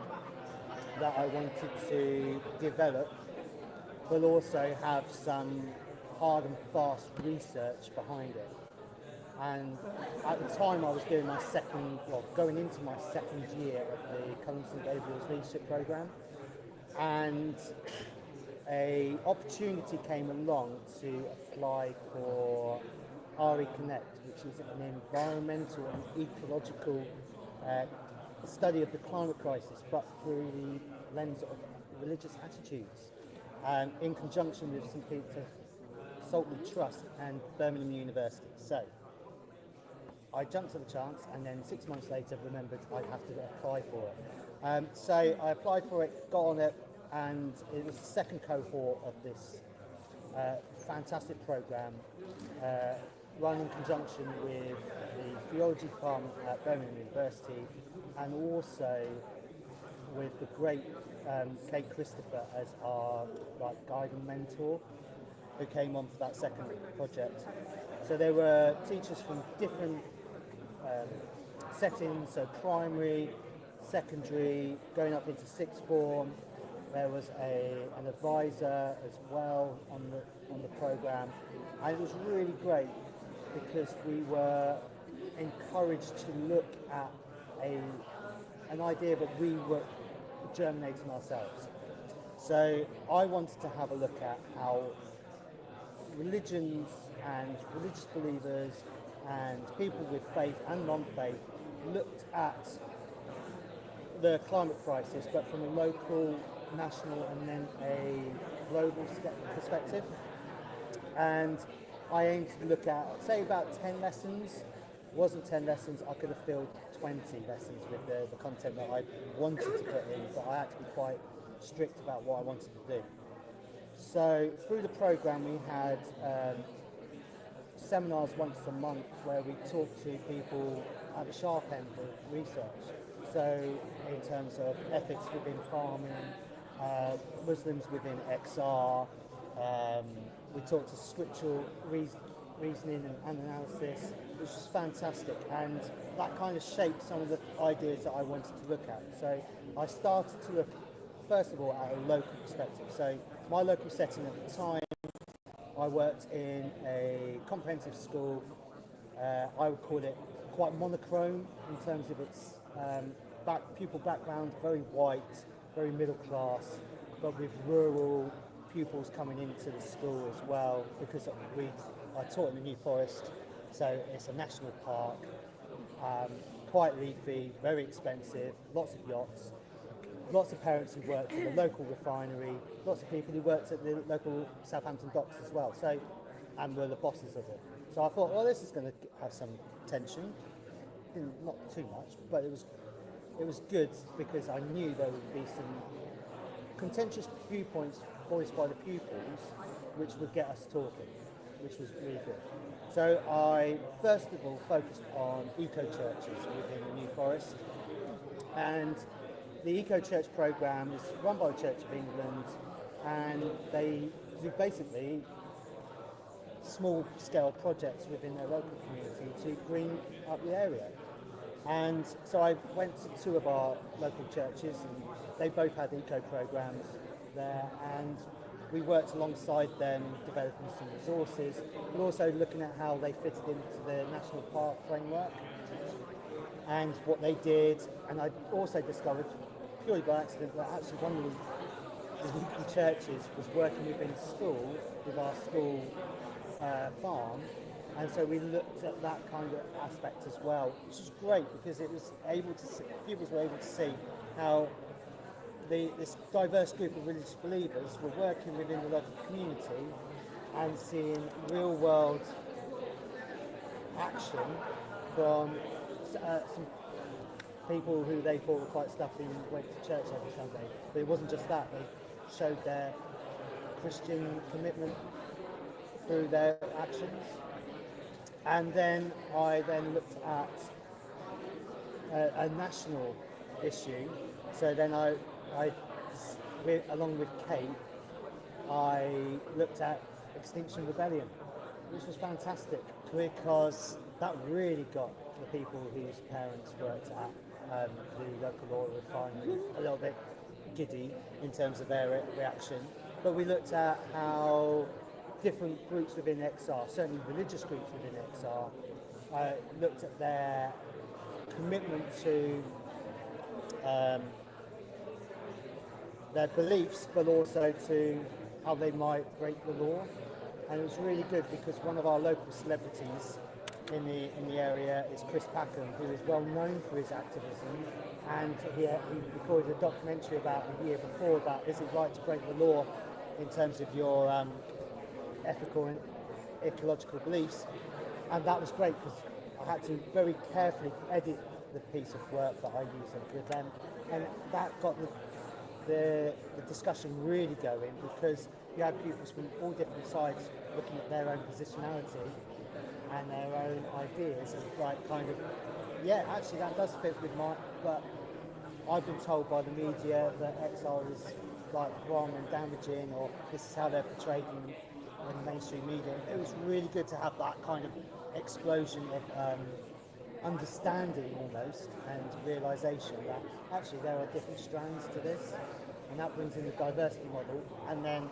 that I wanted to develop, but also have some hard and fast research behind it. And at the time I was doing my going into my second year of the Cullen St Gabriel's Leadership Programme, and an opportunity came along to apply for RE Connect, which is an environmental and ecological study of the climate crisis, but through the lens of religious attitudes, in conjunction with St Peter Saltley Trust and Birmingham University. So I jumped at the chance, and then 6 months later remembered I'd have to apply for it. So I applied for it, got on it, and it was the second cohort of this fantastic program run in conjunction with the theology department at Birmingham University, and also with the great Kate Christopher as our guide and mentor, who came on for that second project. So there were teachers from different settings, so primary, secondary, going up into sixth form. There was an advisor as well on the program, and it was really great because we were encouraged to look at an idea that we were germinating ourselves. So I wanted to have a look at how religions and religious believers and people with faith and non-faith looked at the climate crisis, but from a local, national, and then a global perspective. And I aimed to look at, say, about 10 lessons. It wasn't 10 lessons, I could have filled 20 lessons with the content that I wanted to put in, but I had to be quite strict about what I wanted to do. So through the program we had seminars once a month where we talked to people at the sharp end of research. So in terms of ethics within farming, Muslims within XR, we talked to scriptural reasoning and analysis, which was fantastic, and that kind of shaped some of the ideas that I wanted to look at. So I started to look, first of all, at a local perspective. So my local setting at the time, I worked in a comprehensive school. I would call it quite monochrome in terms of its pupil background, very white, very middle class, but with rural pupils coming into the school as well, because I taught in the New Forest, so it's a national park, quite leafy, very expensive, lots of yachts, lots of parents who worked for the local refinery, lots of people who worked at the local Southampton docks as well, so, and were the bosses of it. So I thought, well, this is going to have some tension, not too much, but it was good because I knew there would be some contentious viewpoints voiced by the pupils, which would get us talking, which was really good. So I first of all focused on eco-churches within the New Forest, and the eco-church program is run by the Church of England, and they do basically small-scale projects within their local community to green up the area. And so I went to two of our local churches, and they both had eco programs there, and we worked alongside them developing some resources, but also looking at how they fitted into the National Park framework and what they did. And I also discovered, purely by accident, that actually one of the local churches was working within school, with our school farm, and so we looked at that kind of aspect as well, which was great because it was able to see, pupils were able to see how this diverse group of religious believers were working within the local community and seeing real world action from some people who they thought were quite stuffy and went to church every Sunday. But it wasn't just that, they showed their Christian commitment through their actions. And then I looked at a national issue. So then I along with Kate, I looked at Extinction Rebellion, which was fantastic because that really got the people whose parents worked at the local oil refinery a little bit giddy in terms of their reaction. But we looked at how different groups within XR, certainly religious groups within XR, looked at their commitment to their beliefs, but also to how they might break the law. And it was really good because one of our local celebrities in the area is Chris Packham, who is well known for his activism, and he recorded a documentary about a year before about is it right to break the law in terms of your ethical and ecological beliefs. And that was great because I had to very carefully edit the piece of work that I used with them, and that got the discussion really going, because you have pupils from all different sides looking at their own positionality and their own ideas, and like kind of, yeah, actually that does fit with my, but I've been told by the media that XR is like wrong and damaging, or this is how they're portrayed in the mainstream media. It was really good to have that kind of explosion of understanding almost, and realisation that actually there are different strands to this, and that brings in the diversity model. And then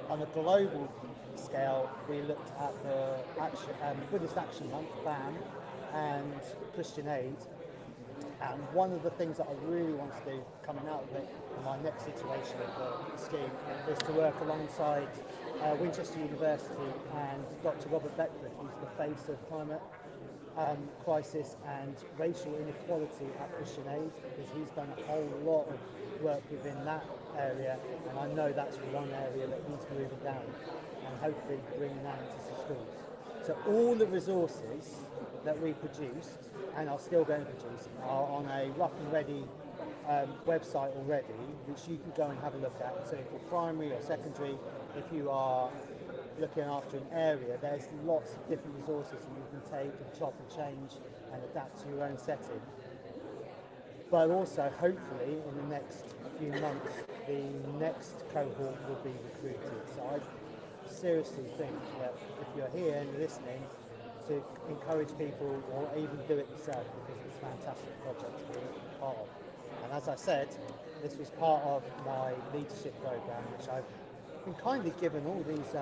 on a global scale, we looked at the Buddhist Action Month, BAM, and Christian Aid. And one of the things that I really want to do coming out of it, in my next iteration of the scheme, is to work alongside Winchester University and Dr. Robert Beckford, who's the face of climate crisis and racial inequality at Christian Aid, because he's done a whole lot of work within that area, and I know that's one area that he's moving down and hopefully bringing that into some schools. So all the resources that we produced and are still going to produce are on a rough and ready website already, which you can go and have a look at. So if you're primary or secondary, if you are looking after an area, there's lots of different resources that you can take and chop and change and adapt to your own setting. But also, hopefully, in the next few months, the next cohort will be recruited. So I seriously think that if you're here and you're listening, to encourage people or even do it yourself, because it's a fantastic project to be part of. And as I said, this was part of my leadership program, which I've been kindly given all these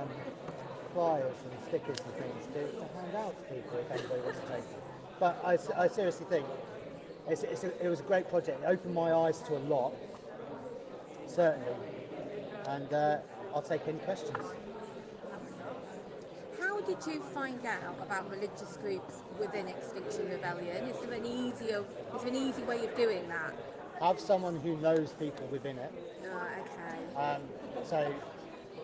flyers and stickers and things to hand out to people if anybody wants to take them. But I seriously think it was a great project. It opened my eyes to a lot, certainly. And I'll take any questions.
How did you find out about religious groups within Extinction Rebellion? Is there an easy way of doing that?
Have someone who knows people within it.
Oh, okay.
So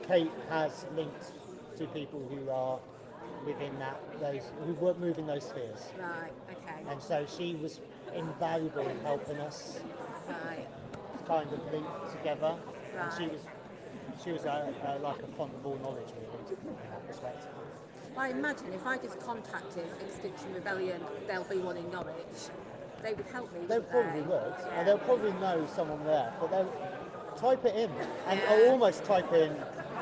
Kate has links to people who are within who move in those spheres.
Right, okay.
And so she was invaluable in helping us kind of link together.
Right.
And she was like a font of all knowledge, really, in that respect.
I imagine if I just contacted Extinction Rebellion, there'll be one in Norwich. They would help me.
They probably would,
Yeah.
and they'll probably know someone there, but they'll type it in, and I'll almost type in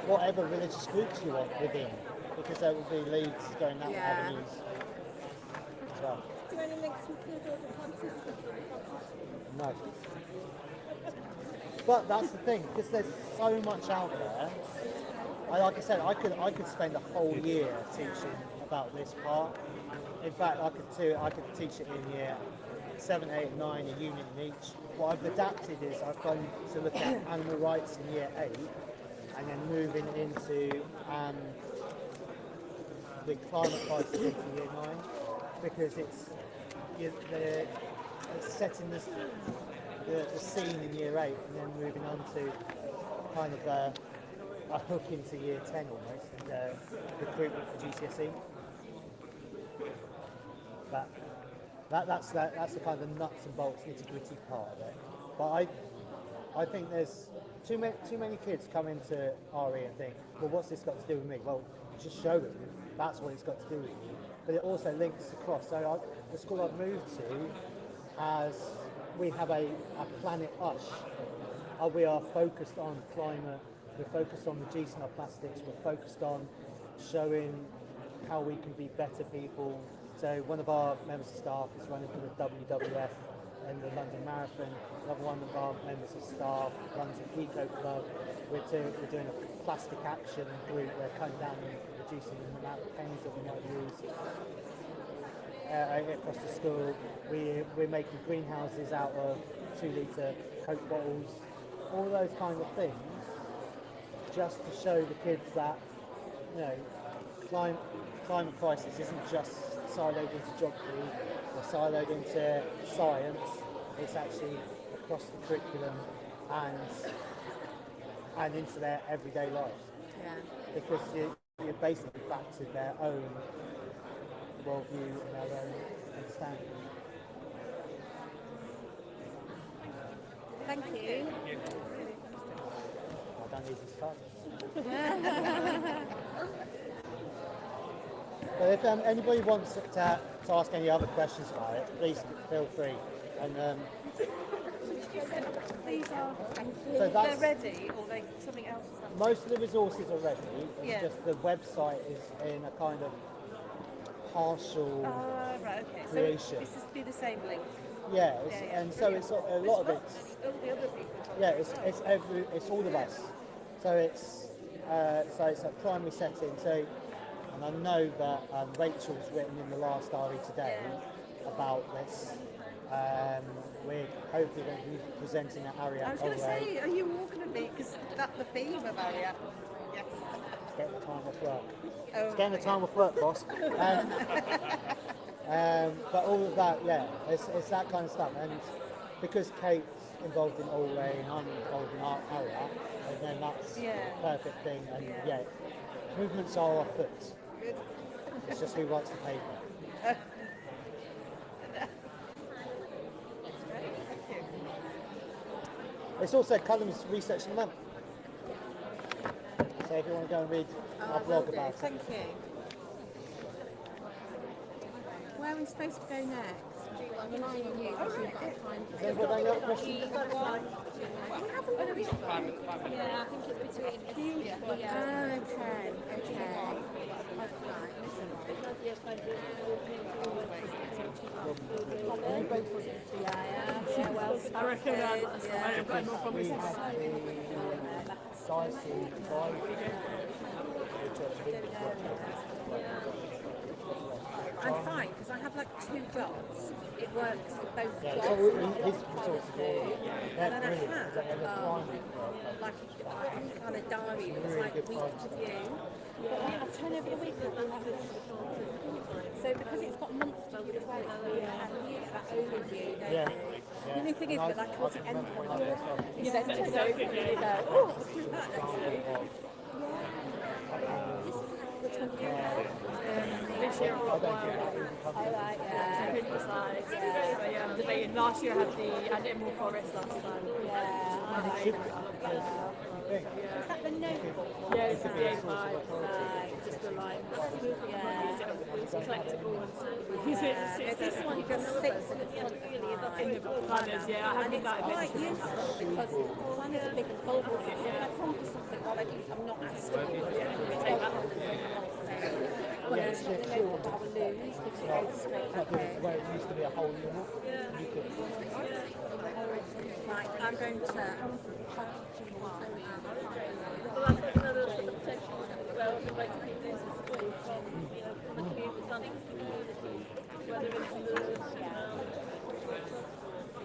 whatever religious groups you want within, because there will be leads going that avenues as well.
Do any links with St George and Francis?
No. But that's the thing, because there's so much out there. Like I said, I could spend a whole year teaching about this part. In fact, I could teach it in year 7, 8, 9, a unit in each. What I've adapted is I've gone to look at animal rights in year 8, and then moving into the climate crisis into year 9, because it's setting the scene in year 8, and then moving on to kind of a hook into year 10 almost, and recruitment for GCSE. But that's the kind of nuts and bolts, nitty-gritty part of it. But I think there's too many kids come into RE and think, well, what's this got to do with me? Well, just show them that's what it's got to do with you. But it also links across. So the school I've moved to, we have a Planet USH. We are focused on climate. We're focused on reducing our plastics. We're focused on showing how we can be better people. So one of our members of staff is running for the WWF and the London Marathon. Another one of our members of staff runs an eco club. We're doing a plastic action group. We're cutting down and reducing the amount of pens that we might use across the school. We're making greenhouses out of 2-litre Coke bottles. All those kind of things, just to show the kids that, you know, climate crisis isn't just siloed into geography or siloed into science. It's actually across the curriculum and into their everyday lives.
Yeah.
Because you're basically back to their own worldview and their own understanding.
Thank you.
Chinese is fun. But if anybody wants to ask any other questions about it, please feel free. And
These are,
So that's-
they're ready, or they something else is happening?
most of the resources are ready. It's
Yeah.
just the website is in a kind of partial
Right, okay.
creation.
So it's just be the same link.
Yeah, and so it's a lot of it.
All the other people.
Yeah, it's all of us. So it's a primary setting. So, and I know that Rachel's written in the last RE today about this. We're hopefully going to be presenting at Ariat.
I was going to say, are you all going to be, because that's the theme of Ariat. Yes.
Get the time off work.
Oh,
It's getting the time off work, boss. But all of that, yeah, it's that kind of stuff. And because Kate's involved in Allray and I'm involved in Ariat, and then that's the perfect thing. And yeah, movements are afoot.
Good.
It's just who writes the paper. It's also Cullum's Research of the Month. So if you want to go and read our blog about it.
Thank you. Where are we supposed to go next? I'm relying on you because you've got time.
Has anyone got any other questions?
Yeah, I think it's between. Yeah. Okay. Yeah, well,
I reckon I've got enough from
We
this.
had the size
I'm fine because I have like 2 jobs. It works for both
Yeah,
jobs.
so his resources are
And then I
brilliant.
have like a kind of diary that's like week to view. But I turn over the week. So because it's got months to view as well, it's really handy to get that overview. Don't
Yeah.
you? The only thing is that like towards the end of the month, you
Yeah.
then just over and you go, oh, let's do that next week. Which one do you have?
This year I've got one.
Alright, yeah.
Second slides. Yeah, I'm debating. Last year I had the Emerald Forest last time.
Is that the notebook?
Yeah, this is the A5. Just the line. It's collectible and
This one just sits in the front
in the planners, yeah, I
and
haven't
it's
that
quite useful because planners are big and bulky. So if I come to something already, I'm not asking you to take that off. But it's not the notebook I will lose because it goes straight back in.
Where it used to be a whole unit. You could,
Right, I'm going to.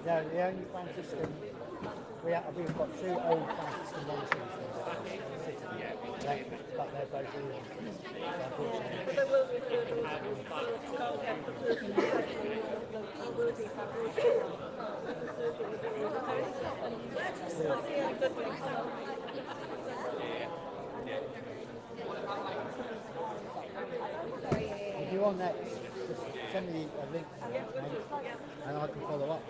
No, the only Franciscan, we've got 2 old Franciscan monasties in the city, but they're both ruined, unfortunately. If you want next, just send me a link and I can follow up.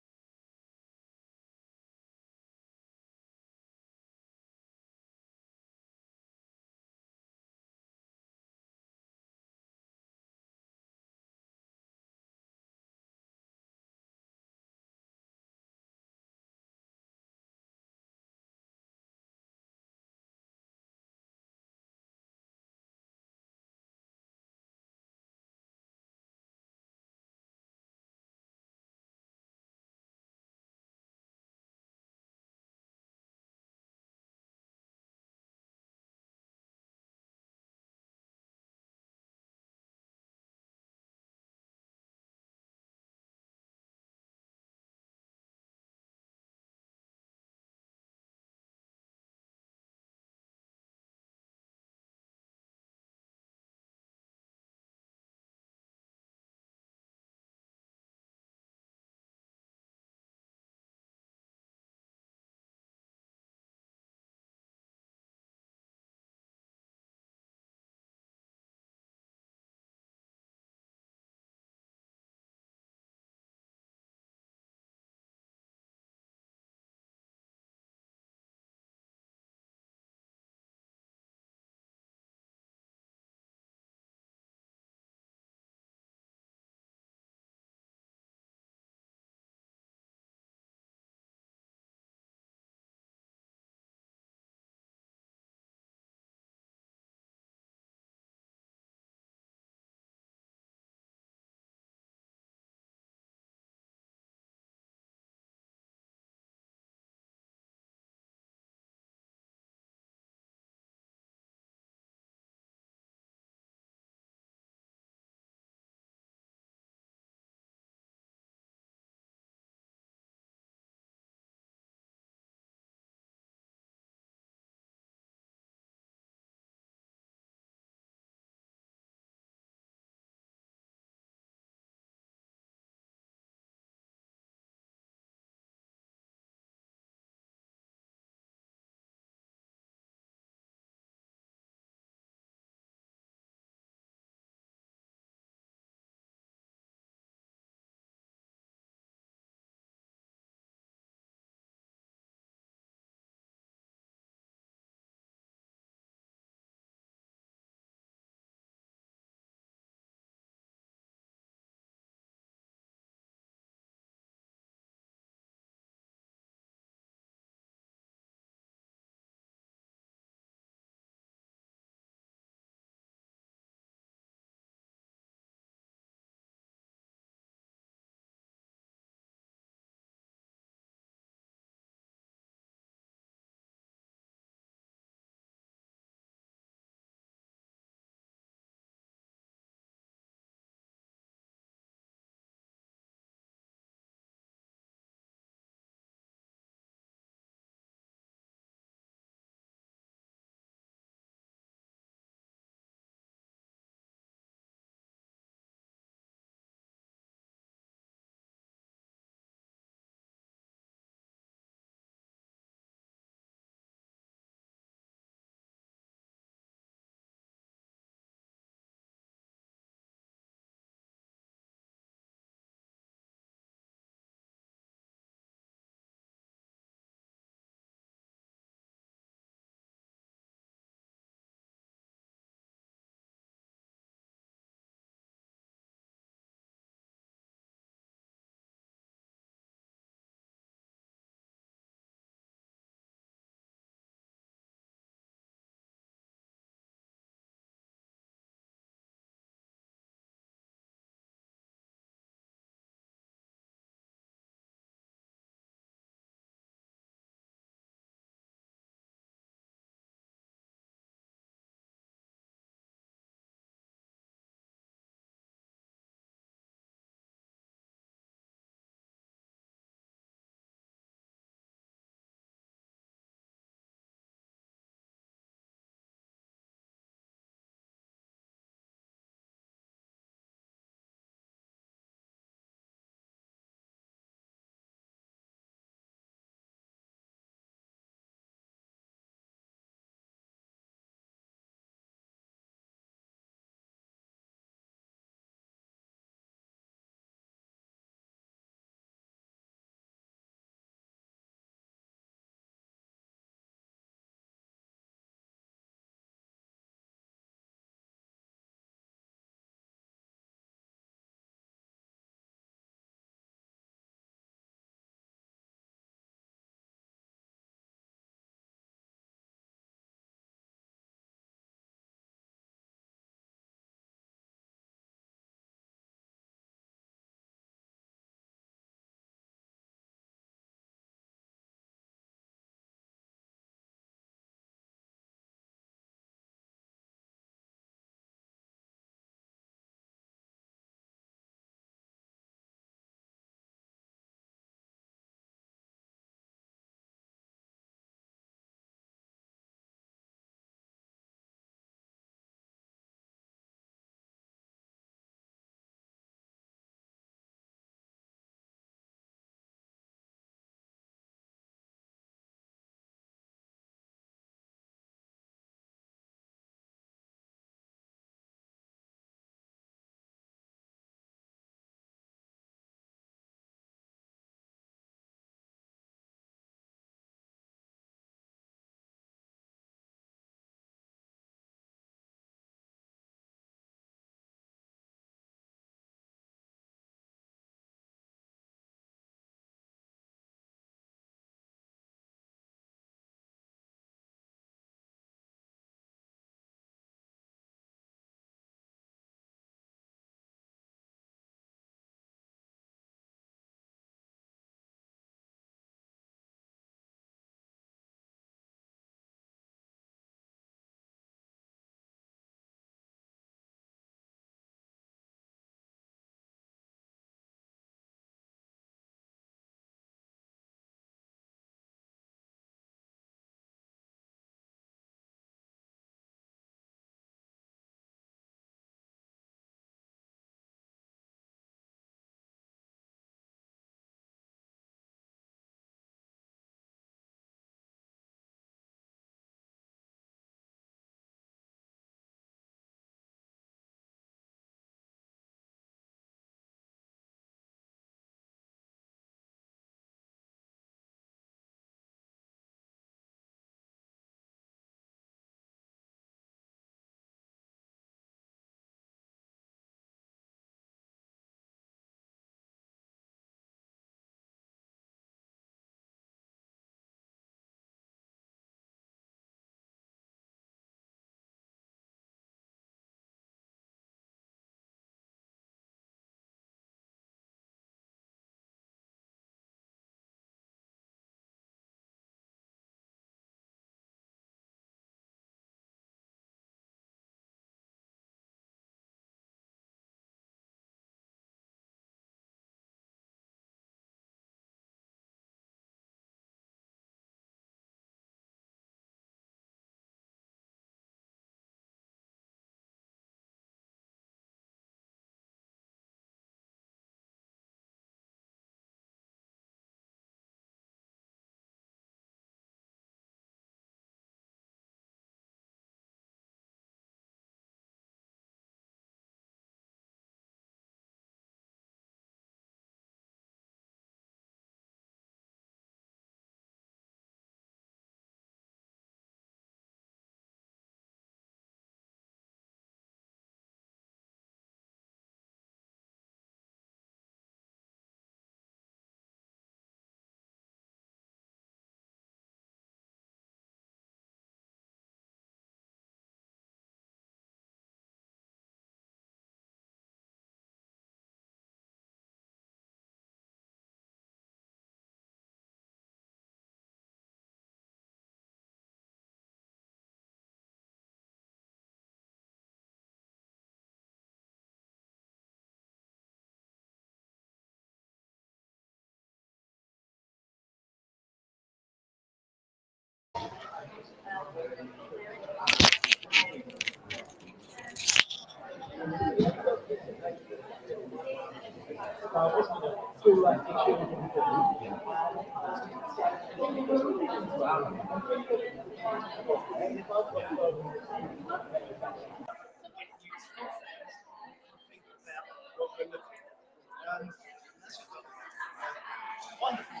Wonderful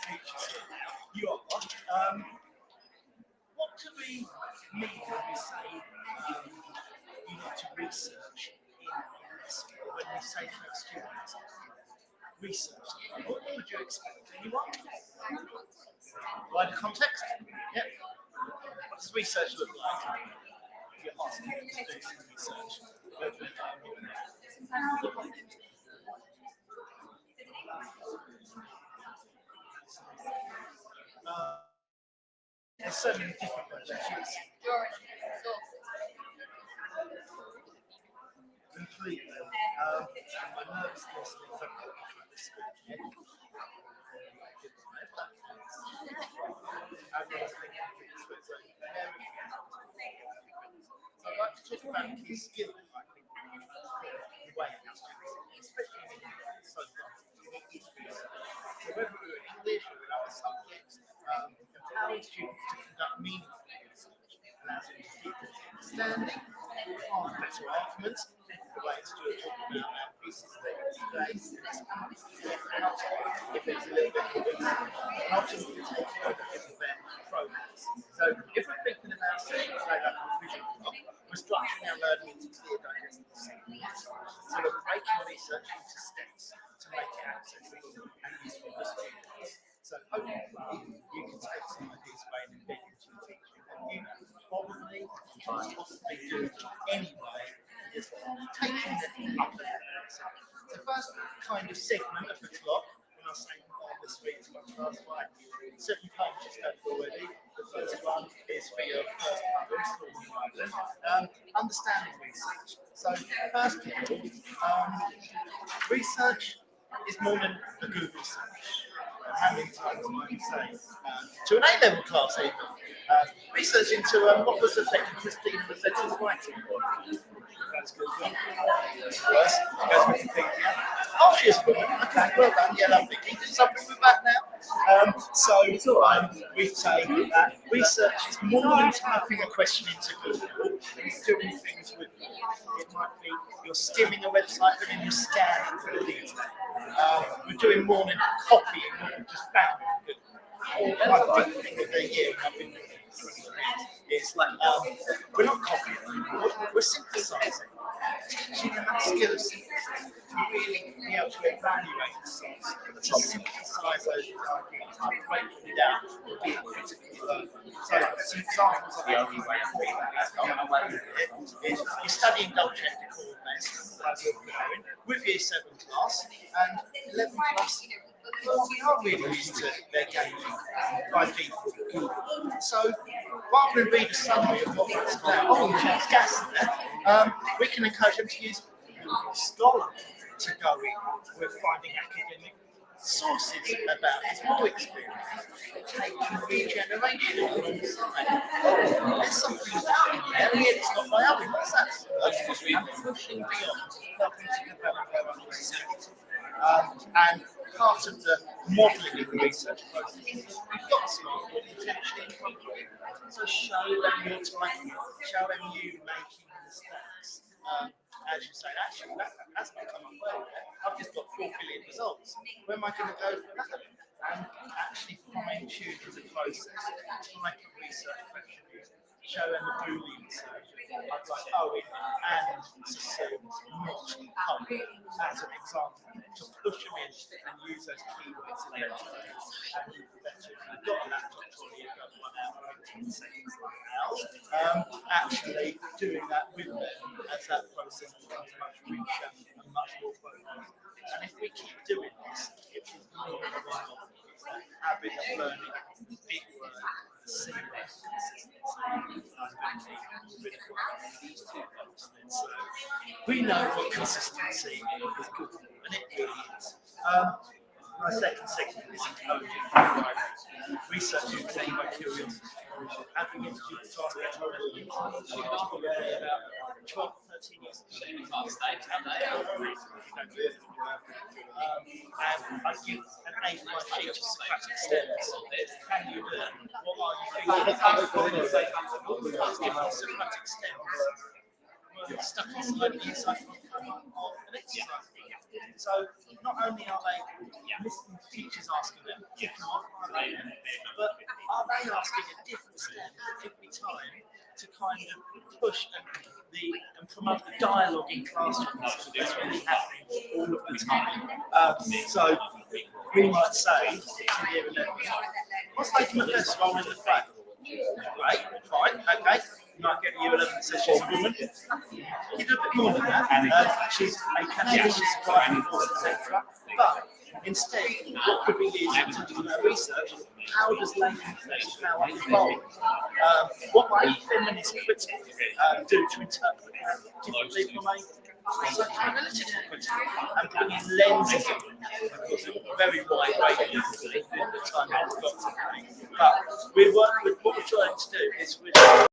teachers here now. You are. What do we mean when we say you need to research in this field? When we say to our students, research, what would you expect? Anyone? Wider context? Yep. What does research look like? You're asking them to do some research. There's so many different ways. Completely. My nervousness means I've got to try this school. So I'd like to talk about key skills, I think, the way our students, especially so far, it is research. So whether we're in English or in other subjects, empowering students to conduct meaningful research allows them to keep understanding, craft better arguments, the way Stuart talked about our pieces today, if there's a little bit of research, and ultimately taking over their programs. So if we're thinking about sessions like that vision block, we're structuring our learning into clear digestible segments. So we're breaking research into steps to make it accessible and useful for students. So hopefully you can take some of these away and embed into your teaching. And you probably can't possibly do anyway, is taking them up and down. So the first kind of segment of the clock, when I was saying the streets of class 5, 7 pages done already. The first one is for your first problem, understanding research. So first of all, research is more than a Google search. How many times might you say to an A-level class even? Research into what was affecting Christina Rossetti's writing. That's good. First, goes Wikipedia. Oh, she's a woman. Okay, well done. Yeah, lovely. Can you do something with that now? We say that research is more than typing a question into Google. It's doing things with it. It might be you're skimming a website and then you're scanning for the detail. We're doing more than copying what we just found in Google. My big thing of the year, I've been doing it's like we're not copying, we're synthesizing. Teaching them that skill of synthesis to really be able to evaluate the source, to synthesize those ideas, to break them down, to be critical learner. So some examples of the only way to do that is you're studying double-check with year 7 class and 11 class. Well, we are really used to their gaming by default Google. So rather than read a summary of what it's about, there's gas there, we can encourage them to use Scholar to go in with finding academic sources about his more experience, taking regeneration alongside. There's something there, it's not by others, what's that? And pushing beyond, helping to develop their understanding. And part of the modelling of the research process is we've got smartboard potentially in front of you. So show them your typing, show them you making mistakes. As you say, actually, that's not come up well there. I've just got 4 billion results. Where am I going to go from that? And actually fine-tune the process, type of research questions, show them the Boolean search. I'd like Owen and Sassoon, not Hum, as an example, to push them in and use those keywords in their text. And better if you've got a laptop tool, you've got 1 hour and 10 seconds actually doing that with them as that process becomes much richer and much more focused. And if we keep doing this, it is more than a one-off. It's that habit of learning big word, seamless consistency. So we know what consistency is good for, and it really is. My second segment is encoding research entertained by curiosity. having introduced to architecture, probably about 12, 13 years ago. And I give an A5 sheet of Socratic stems. Can you learn? What are you thinking? Socratic stems were stuck inside the inside of an exercise. So not only are they listening to teachers asking them, but are they asking a different step every time to kind of push and promote the dialogue in classrooms? That's really happening all of the time. So we might say in year 11, what's taking the best role in the play? Right, fine, okay. You might get a year 11 that says she's a woman. You do a bit more than that. She's a candidate, she's a driving force, etc. But instead, what could we use in terms of our research? How does language power evolve? What might feminist critics do to interpret that differently from a psychoanalytic critic? And bring in lenses of very wide range at the time I've got today. But what we're trying to do is we're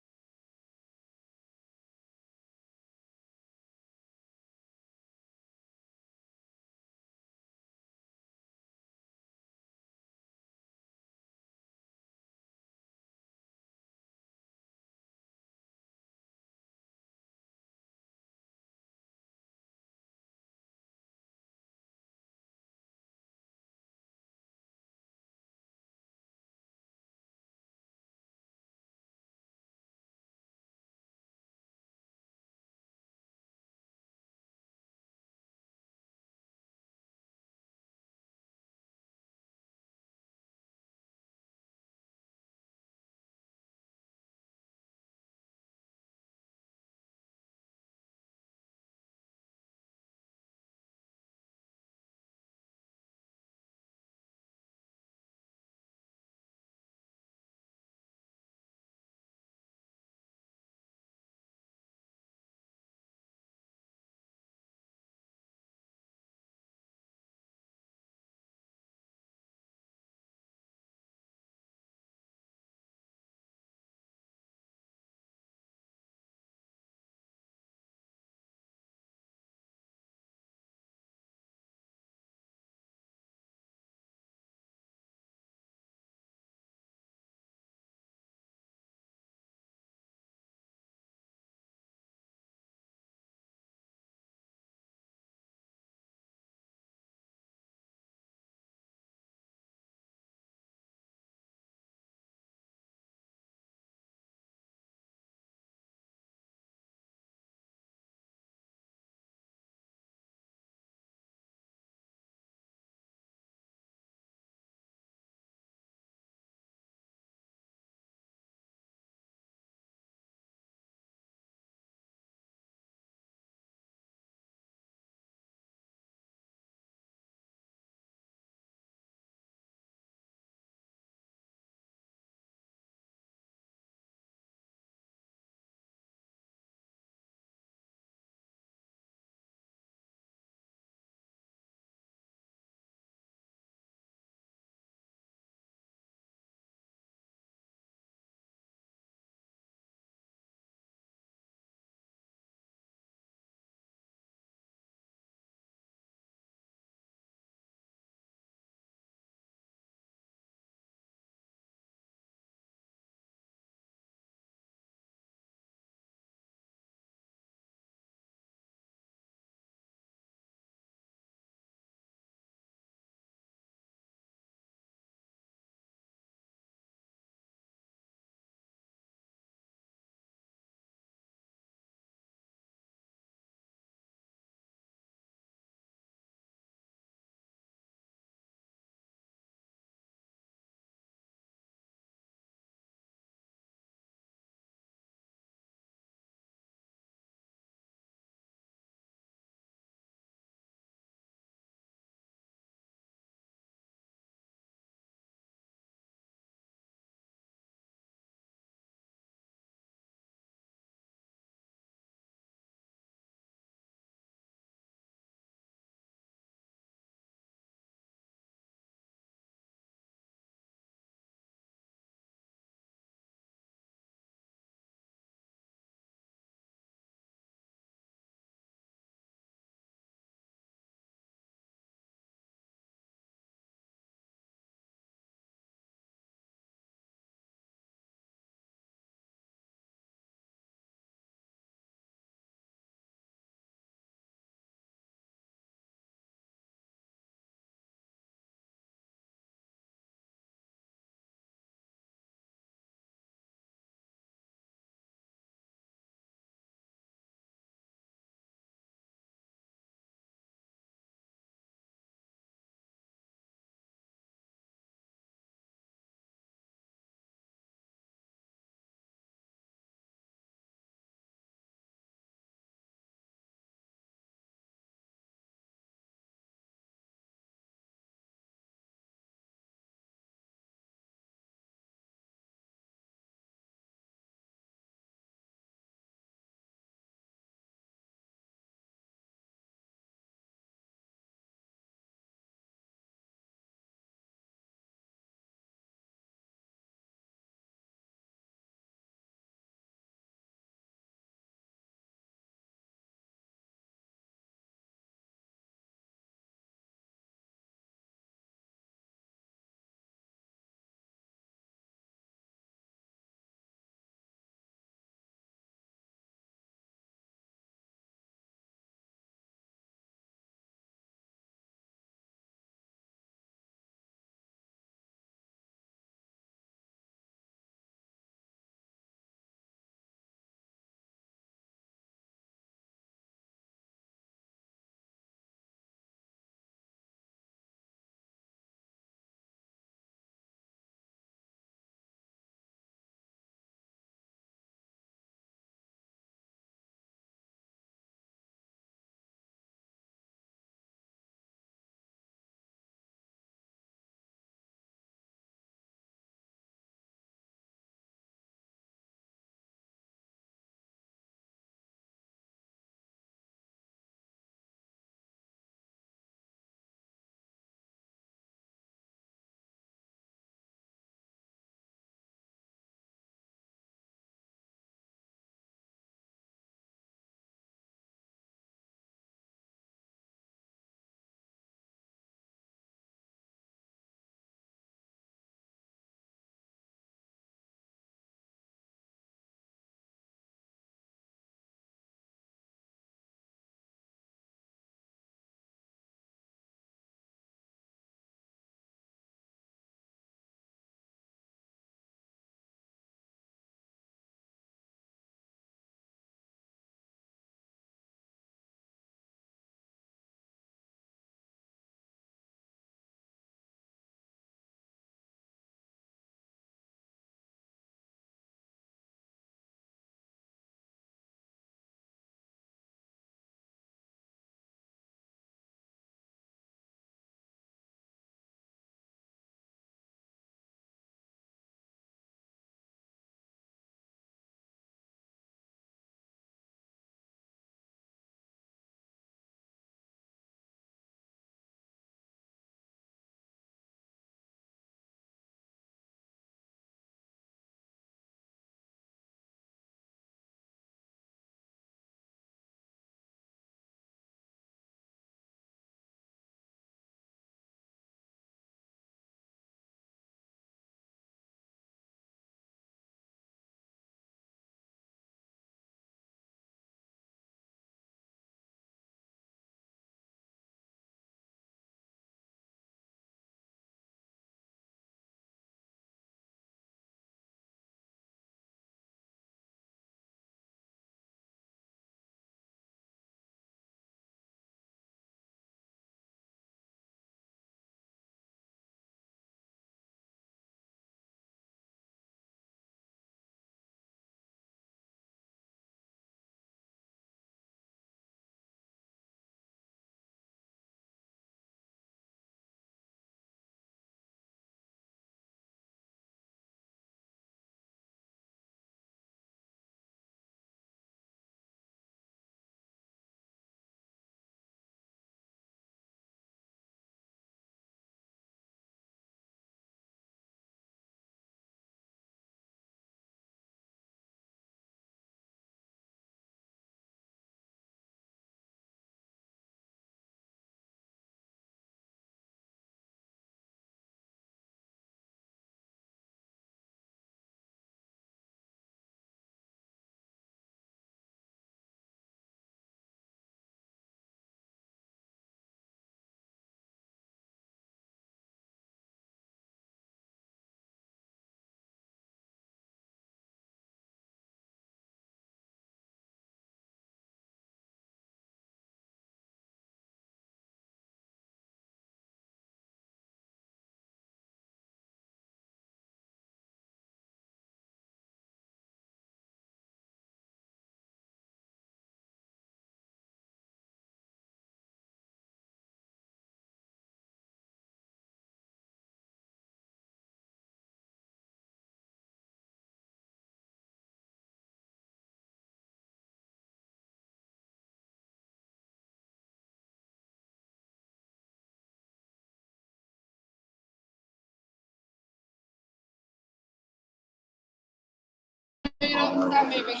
So you're not start moving.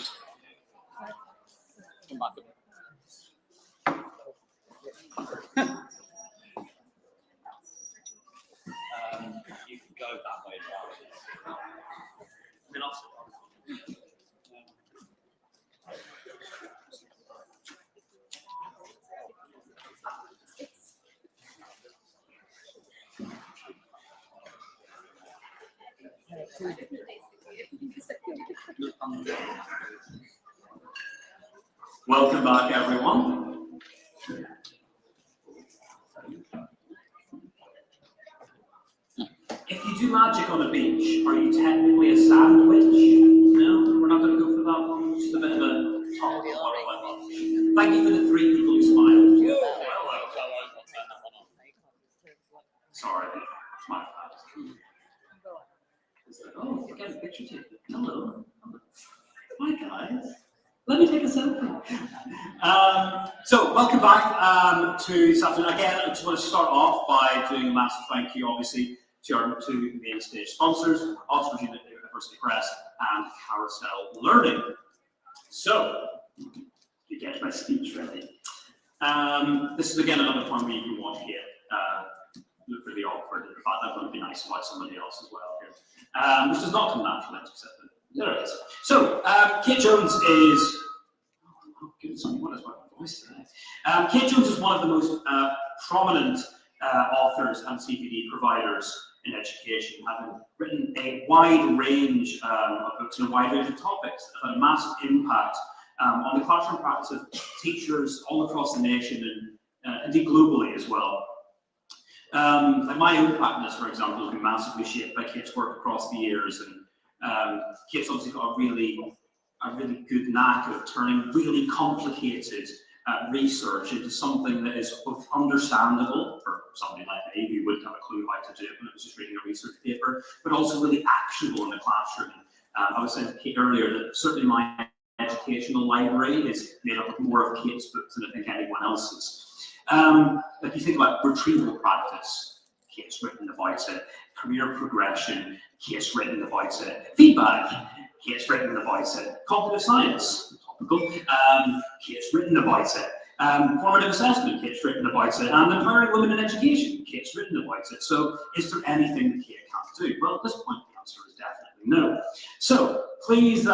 Come back.
You can go that way down. Then I'll Welcome back, everyone. If you do magic on a beach, are you technically a sandwich? No, we're not going to go for that one. Just a bit of a top one. Thank you for the 3 people who smiled. Sorry, it's my bad. Oh, you get a picture taken. Hello. Hi, guys. Let me take a selfie. So, welcome back to Saturday. Again, I just want to start off by doing a massive thank you, obviously, to our 2 main stage sponsors, Oxford University Press and Carousel Learning. So, you get my speech ready. This is again another point where you can watch here. Look really awkward. In fact, that would be nice about somebody else as well here. Which does not come naturally, as we said. There it is. So, Kate Jones is. Oh, goodness me, what is my voice today? Kate Jones is one of the most prominent authors and CPD providers in education, having written a wide range of books and a wide range of topics that have had a massive impact on the classroom practice of teachers all across the nation and indeed globally as well. Like my own practice, for example, has been massively shaped by Kate's work across the years, and Kate's obviously got a really good knack of turning really complicated research into something that is both understandable for somebody like me who wouldn't have a clue how to do it when it was just reading a research paper, but also really actionable in the classroom. I was saying to Kate earlier that certainly my educational library is made up of more of Kate's books than I think anyone else's. Like you think about retrieval practice, Kate's written about it. Career progression, Kate's written about it. Feedback, Kate's written about it. Cognitive science, topical, Kate's written about it. Formative assessment, Kate's written about it. And empowering women in education, Kate's written about it. So is there anything that Kate can't do? Well, at this point, the answer is definitely no. So please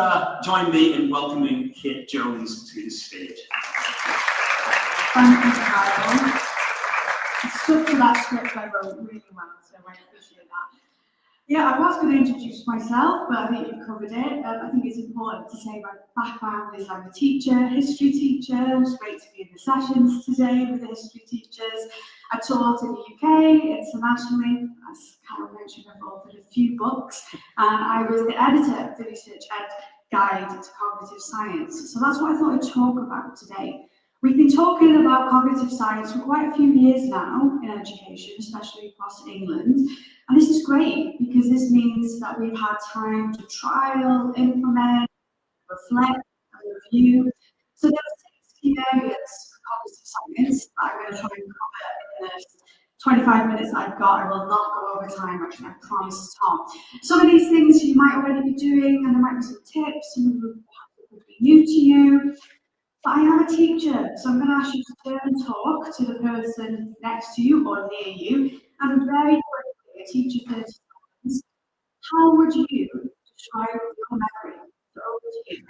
join me in welcoming Kate Jones to the stage.
Thank you, Carol. You stuck to that script I wrote really well, so I appreciate that. Yeah, I was going to introduce myself, but I think you've covered it. I think it's important to say my background is I'm a teacher, history teacher. It's great to be in the sessions today with the history teachers. I taught in the UK, internationally. As Carol mentioned, I've authored a few books, and I was the editor of the Research Ed Guide to Cognitive Science. So that's what I thought I'd talk about today. We've been talking about cognitive science for quite a few years now in education, especially across England. And this is great because this means that we've had time to trial, implement, reflect, and review. So there are 6 key areas of cognitive science that I'm going to try and cover in the 25 minutes I've got. I will not go over time, actually, I promise Tom. Some of these things you might already be doing, and there might be some tips, some of them would be new to you. But I am a teacher, so I'm going to ask you to turn and talk to the person next to you or near you, and very quickly, a teacher 30 seconds, how would you describe your memory? So over to you.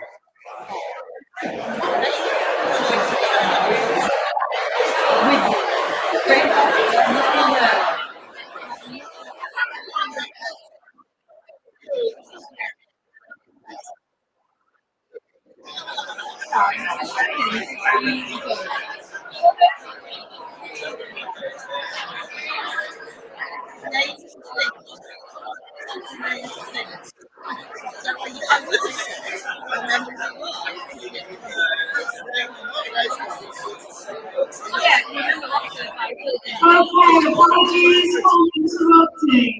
Okay, apologies for interrupting.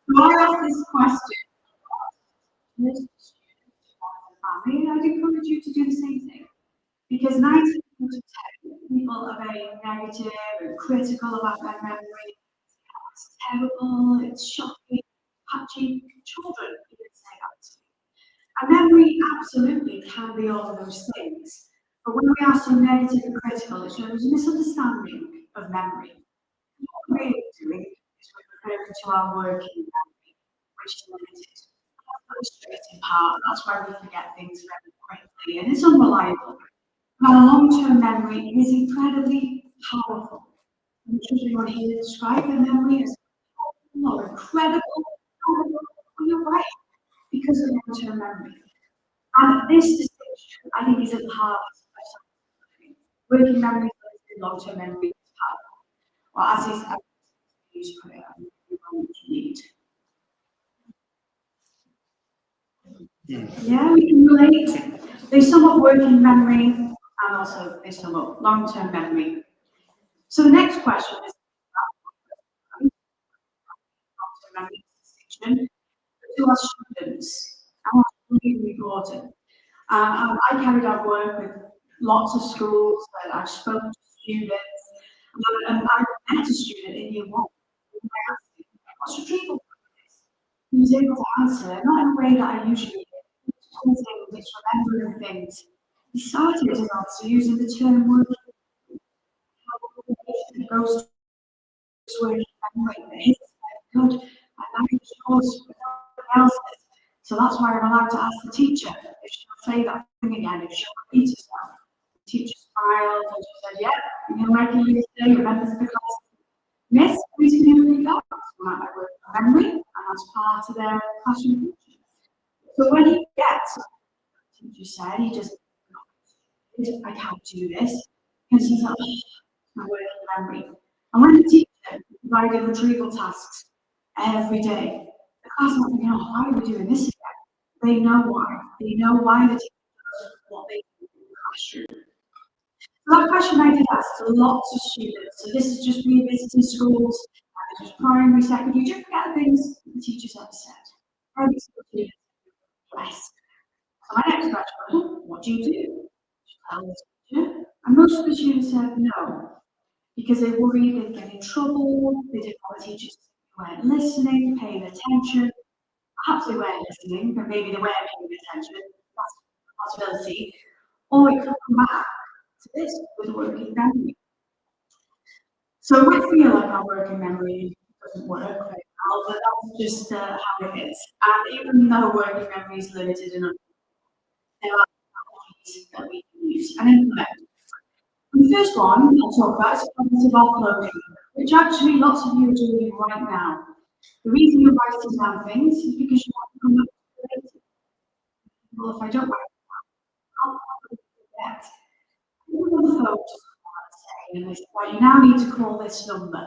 So I asked this question. Family, I'd encourage you to do the same thing. Because 9 out of 10 people are very negative and critical about their memory. It's terrible, it's shocking, patchy. Children can be all of those things. But when we are so negative and critical, it shows a misunderstanding of memory. What we're really doing is we're referring to our working memory, which is limited. That's the frustrating part. That's why we forget things very quickly, and it's unreliable. But our long-term memory is incredibly powerful. I'm sure everyone here describe their memory as powerful or incredible. Well, you're right, because of long-term memory. And this distinction, I think, is at the heart of science. Working memory versus long-term memory is powerful. Or as is used for it, you need. Yeah, we can relate. They sum up working memory and also they sum up long-term memory. So the next question is long-term memory distinction to our students. And that's really important. I carried out work with lots of schools, and I've spoken to students, and I met a student in year 1. And I asked him, what's retrieval practice? He was able to answer, not in a way that I usually do, just remembering things. He started his answer using the term working. It goes to working memory, but his is very good, and that is yours, but nobody else's. So that's why I'm allowed to ask the teacher if she'll say that thing again, if she'll repeat herself. The teacher smiled and she said, yeah, you're making you today, remembers the class. Miss, please can you repeat that? That's my work memory, and that's part of their classroom teaching. So when he gets, the teacher said, he just, I can't do this. And he's like, oh, my working memory. And when the teacher provided retrieval tasks every day, the class might be, oh, why are we doing this again? They know why. They know why the teacher does what they do in the classroom. So that question I did ask to lots of students. So this is just me visiting schools, just primary, secondary, just forget things the teachers ever said. Primary school students, blessed. So my next question was, what do you do? Tell the teacher. And most of the students said no, because they worried they'd get in trouble, they didn't want the teachers weren't listening, paying attention. Perhaps they weren't listening, but maybe they weren't paying attention. That's a possibility. Or it could come back to this with working memory. So we feel like our working memory doesn't work very well, but that's just how it is. And even though working memory is limited enough, there are strategies that we can use and implement. And the first one I'll talk about is cognitive offloading, which actually lots of you are doing right now. The reason you're writing down things is because you want to come up with it later. Well, if I don't write it down, I'll probably forget. You're on the phone to someone saying, and they say, right, you now need to call this number.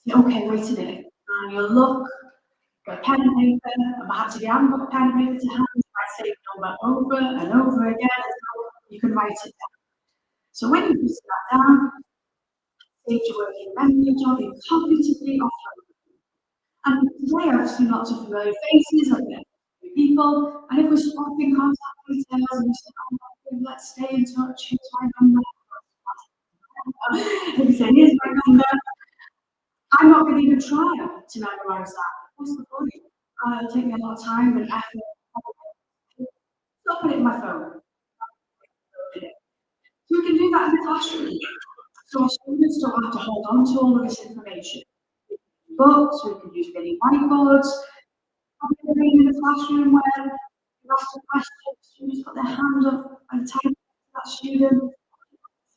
Say, okay, wait a minute. And you'll look, get a pen and paper, and perhaps if you haven't got a pen and paper to hand, you might say the number over and over again until you can write it down. So when you put that down, save your working memory job, you cognitively offload. And today I've seen lots of familiar faces, I've met people, and if we're swapping contact details and we say, oh, let's stay in touch, here's my number. If you say, here's my number, I'm not going to even try to memorize that. What's the point? It'll take me a lot of time and effort. So I'll put it in my phone. So we can do that in the classroom. So our students don't have to hold on to all of this information. Books, we can use mini whiteboards. In the classroom where you ask a question, students put their hand up and type to that student.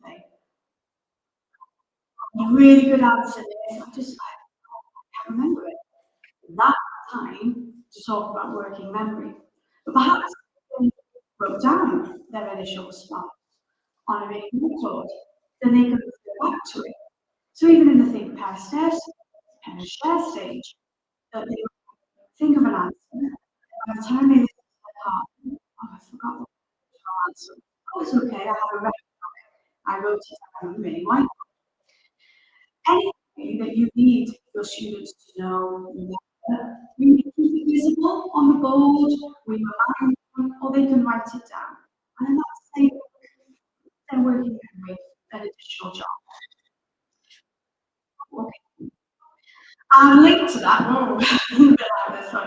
Say, a really good answer is, I can't remember it. That's time to talk about working memory. But perhaps they wrote down their initial response on a mini whiteboard, then they can go back to it. So even in the think, pair, stare, and share stage, that they think of an answer, and by the time they listen to their partner, oh, I forgot what the answer. Oh, it's okay, I have a record of it. I wrote it down really white. Anything that you need your students to know, remember, we can keep it visible on the board, we remind them, or they can write it down. And then that's their working memory, an additional job. Okay. And linked to that,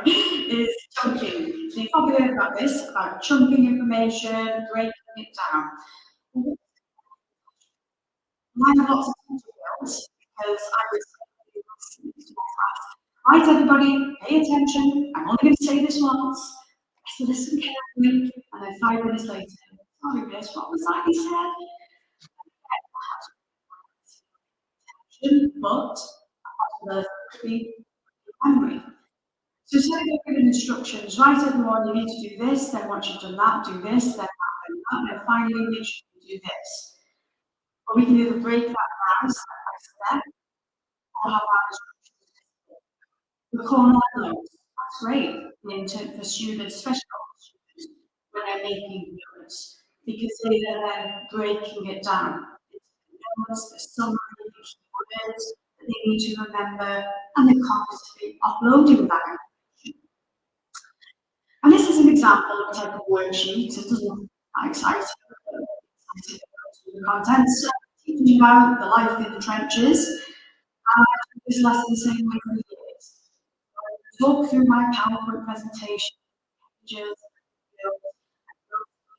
is chunking. So you've probably heard about this, about chunking information, breaking it down. I have lots of teacher skills because I was listening to my class. Right, everybody, pay attention. I'm only going to say this once. Just listen carefully, and then 5 minutes later, sorry, miss, what was that you said? But the memory. So instead of giving instructions, right, everyone, you need to do this, then once you've done that, do this, then that, and then finally make sure you do this. Or we can either break that down step by step, or have our instructions. The corner notes, that's great for students, especially students, when they're making notes, because they are then breaking it down. Notes, the summary, the key words that they need to remember, and they're constantly uploading that. And this is an example of a type of worksheet. It doesn't look that exciting, the contents, teaching you about the life in the trenches. And I took this lesson the same way for years. I talk through my PowerPoint presentation, pages,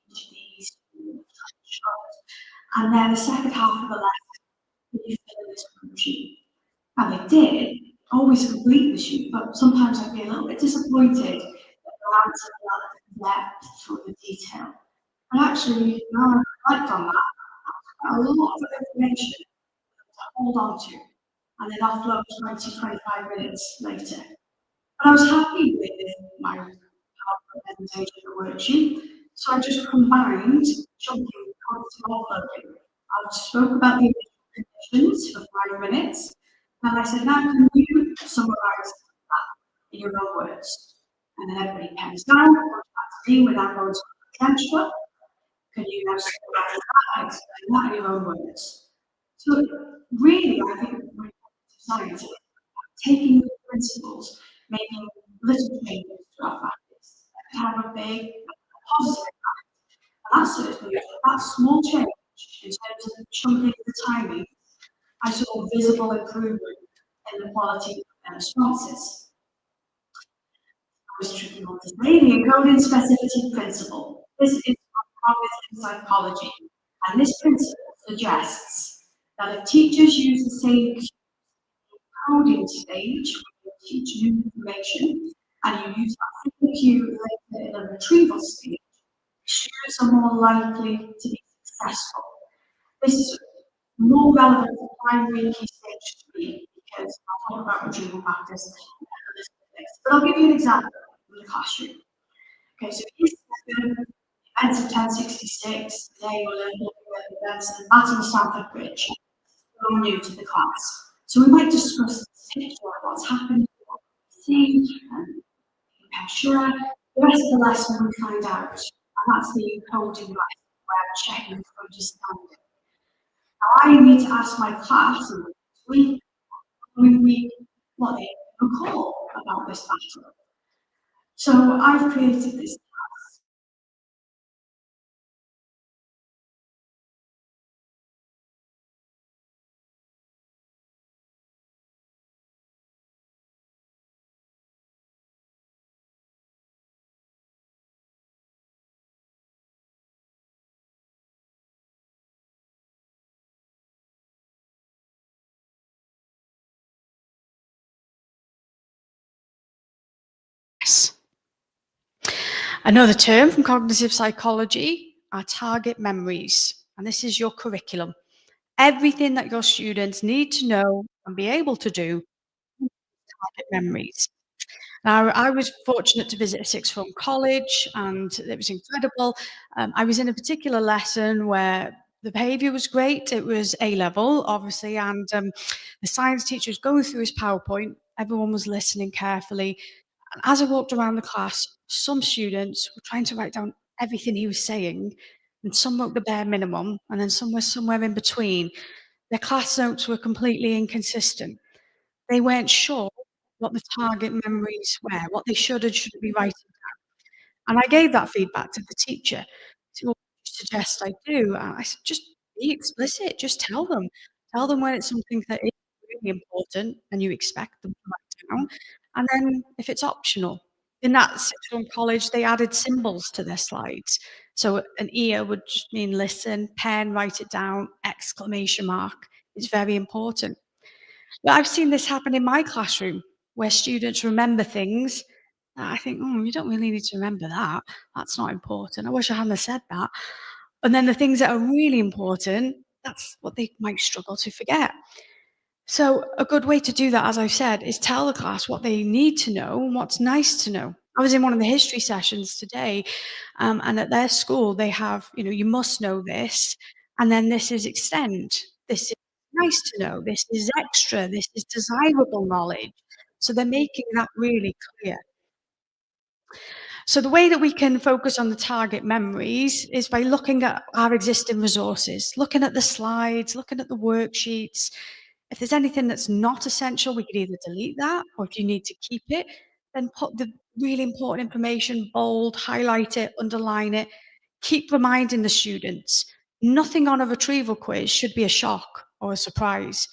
these, and then the second half of the lesson, you fill in this worksheet. And they did always complete the sheet, but sometimes I'd be a little bit disappointed that the answer lacked depth for the detail. And actually, now I reflect on that, a lot of information to hold on to, and then upload 20-25 minutes later. And I was happy with my PowerPoint presentation or worksheet, so I just combined chunking cognitive uploading. I spoke about the conditions for 5 minutes, and I said, now can you summarize that in your own words? And then everybody pens down, goes back to me without going to the transfer. Can you now summarize that and explain that in your own words? So really, I think when science is taking the principles, making little changes to our practice that can have a big positive impact. And that's certainly that small change in terms of chunking the timing, I saw visible improvement in the quality of their responses. I was tricky one to say, the encoding specificity principle. This is cognitive psychology, and this principle suggests that if teachers use the same coding stage when you teach new information, and you use that same cue later in a retrieval stage, students are more likely to be successful. This is more relevant for primary and key stage 3 because I'll talk about retrieval practice a little bit next. But I'll give you an example from the classroom. Okay, so here's the events of 1066. Today we're looking at the events of the Battle of Stamford Bridge. We're new to the class. So we might discuss the picture of what's happened, what we see, and compare. The rest of the lesson we find out. And that's the encoding lesson where I'm checking for understanding. Now I need to ask my class what they recall about this battle. So I've created this task.
Another term from cognitive psychology are target memories, and this is your curriculum. Everything that your students need to know and be able to do, target memories. Now, I was fortunate to visit a sixth form college, and it was incredible. I was in a particular lesson where the behaviour was great. It was A-level, obviously, and the science teacher was going through his PowerPoint. Everyone was listening carefully. And as I walked around the class, some students were trying to write down everything he was saying, and some wrote the bare minimum, and then some were somewhere in between. Their class notes were completely inconsistent. They weren't sure what the target memories were, what they should and shouldn't be writing down. And I gave that feedback to the teacher. She said, "What do you suggest I do?" And I said, "Just be explicit, just tell them. Tell them when it's something that is really important and you expect them to write down. And then if it's optional, In that sixth form college, they added symbols to their slides. So an ear would just mean listen, pen, write it down, exclamation mark. It's very important. But I've seen this happen in my classroom where students remember things that I think, oh, you don't really need to remember that. That's not important. I wish I hadn't have said that. And then the things that are really important, that's what they might struggle to forget. So a good way to do that, as I've said, is tell the class what they need to know and what's nice to know. I was in one of the history sessions today, and at their school, they have, you must know this, and then this is extend. This is nice to know. This is extra. This is desirable knowledge. So they're making that really clear. So the way that we can focus on the target memories is by looking at our existing resources, looking at the slides, looking at the worksheets. If there's anything that's not essential, we could either delete that, or if you need to keep it, then put the really important information, bold, highlight it, underline it. Keep reminding the students. Nothing on a retrieval quiz should be a shock or a surprise,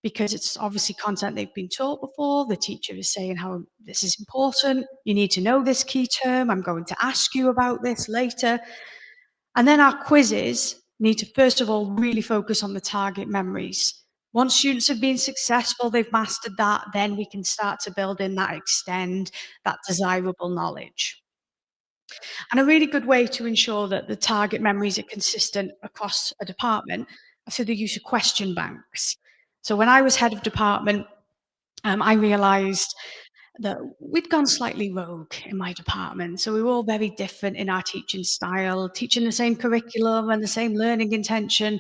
because it's obviously content they've been taught before. The teacher is saying how this is important. You need to know this key term. I'm going to ask you about this later. And then our quizzes need to, first of all, really focus on the target memories. Once students have been successful, they've mastered that, then we can start to build in that extend, that desirable knowledge. And a really good way to ensure that the target memories are consistent across a department are through the use of question banks. So when I was head of department, I realised that we'd gone slightly rogue in my department. So we were all very different in our teaching style, teaching the same curriculum and the same learning intention,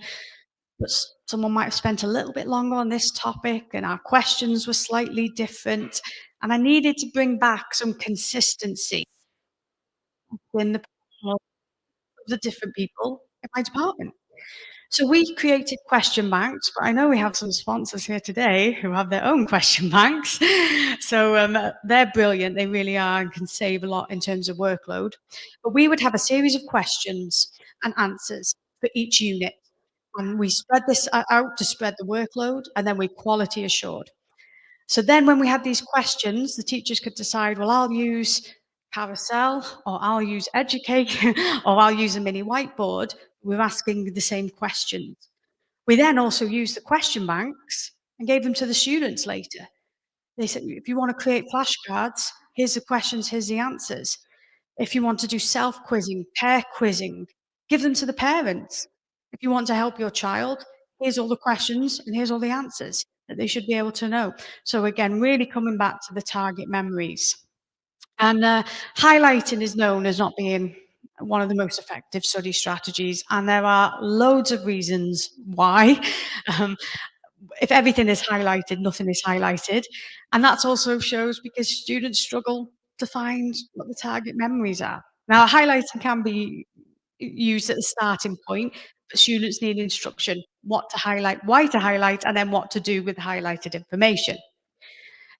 but someone might have spent a little bit longer on this topic and our questions were slightly different. And I needed to bring back some consistency in the different people in my department. So we created question banks, but I know we have some sponsors here today who have their own question banks. So they're brilliant. They really are, and can save a lot in terms of workload. But we would have a series of questions and answers for each unit. And we spread this out to spread the workload, and then we quality assured. So then when we had these questions, the teachers could decide, well, I'll use Carousel, or I'll use Educate, or I'll use a mini whiteboard. We're asking the same questions. We then also used the question banks and gave them to the students later. They said, if you want to create flashcards, here's the questions, here's the answers. If you want to do self-quizzing, pair quizzing, give them to the parents. If you want to help your child, here's all the questions and here's all the answers that they should be able to know. So again, really coming back to the target memories. And highlighting is known as not being one of the most effective study strategies, and there are loads of reasons why. If everything is highlighted, nothing is highlighted. And that also shows because students struggle to find what the target memories are. Now, highlighting can be used at the starting point, but students need instruction, what to highlight, why to highlight, and then what to do with highlighted information.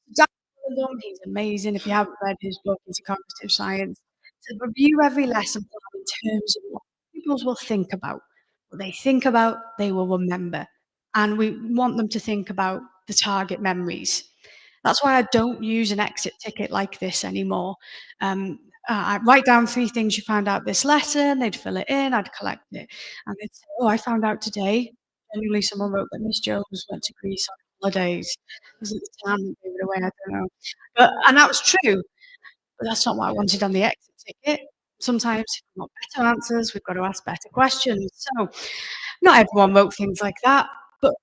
He's amazing. If you haven't read his book, it's a cognitive science. To review every lesson plan in terms of what pupils will think about. What they think about, they will remember. And we want them to think about the target memories. That's why I don't use an exit ticket like this anymore. I write down 3 things you found out this lesson, they'd fill it in, I'd collect it. And they'd say, oh, I found out today. Generally, someone wrote that Miss Jones went to Greece on holidays. Was it the time they gave it away? I don't know. And that was true. But that's not what I wanted on the exit ticket. Sometimes if we want better answers, we've got to ask better questions. So not everyone wrote things like that, but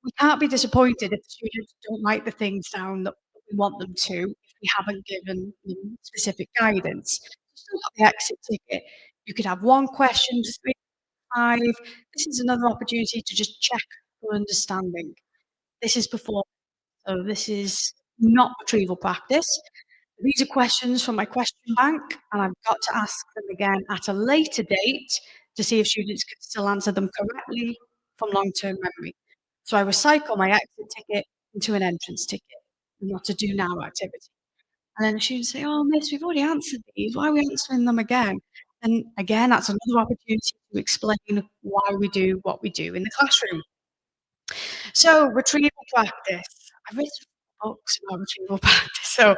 we can't be disappointed if the students don't write the things down that we want them to if we haven't given them specific guidance. Still got the exit ticket. You could have 1 question, 3, 5. This is another opportunity to just check for understanding. This is performance. So this is not retrieval practice. These are questions from my question bank, and I've got to ask them again at a later date to see if students can still answer them correctly from long-term memory. So I recycle my exit ticket into an entrance ticket, not a do now activity. And then the students say, oh, miss, we've already answered these. Why are we answering them again? And again, that's another opportunity to explain why we do what we do in the classroom. So retrieval practice. I've written books about retrieval practice. So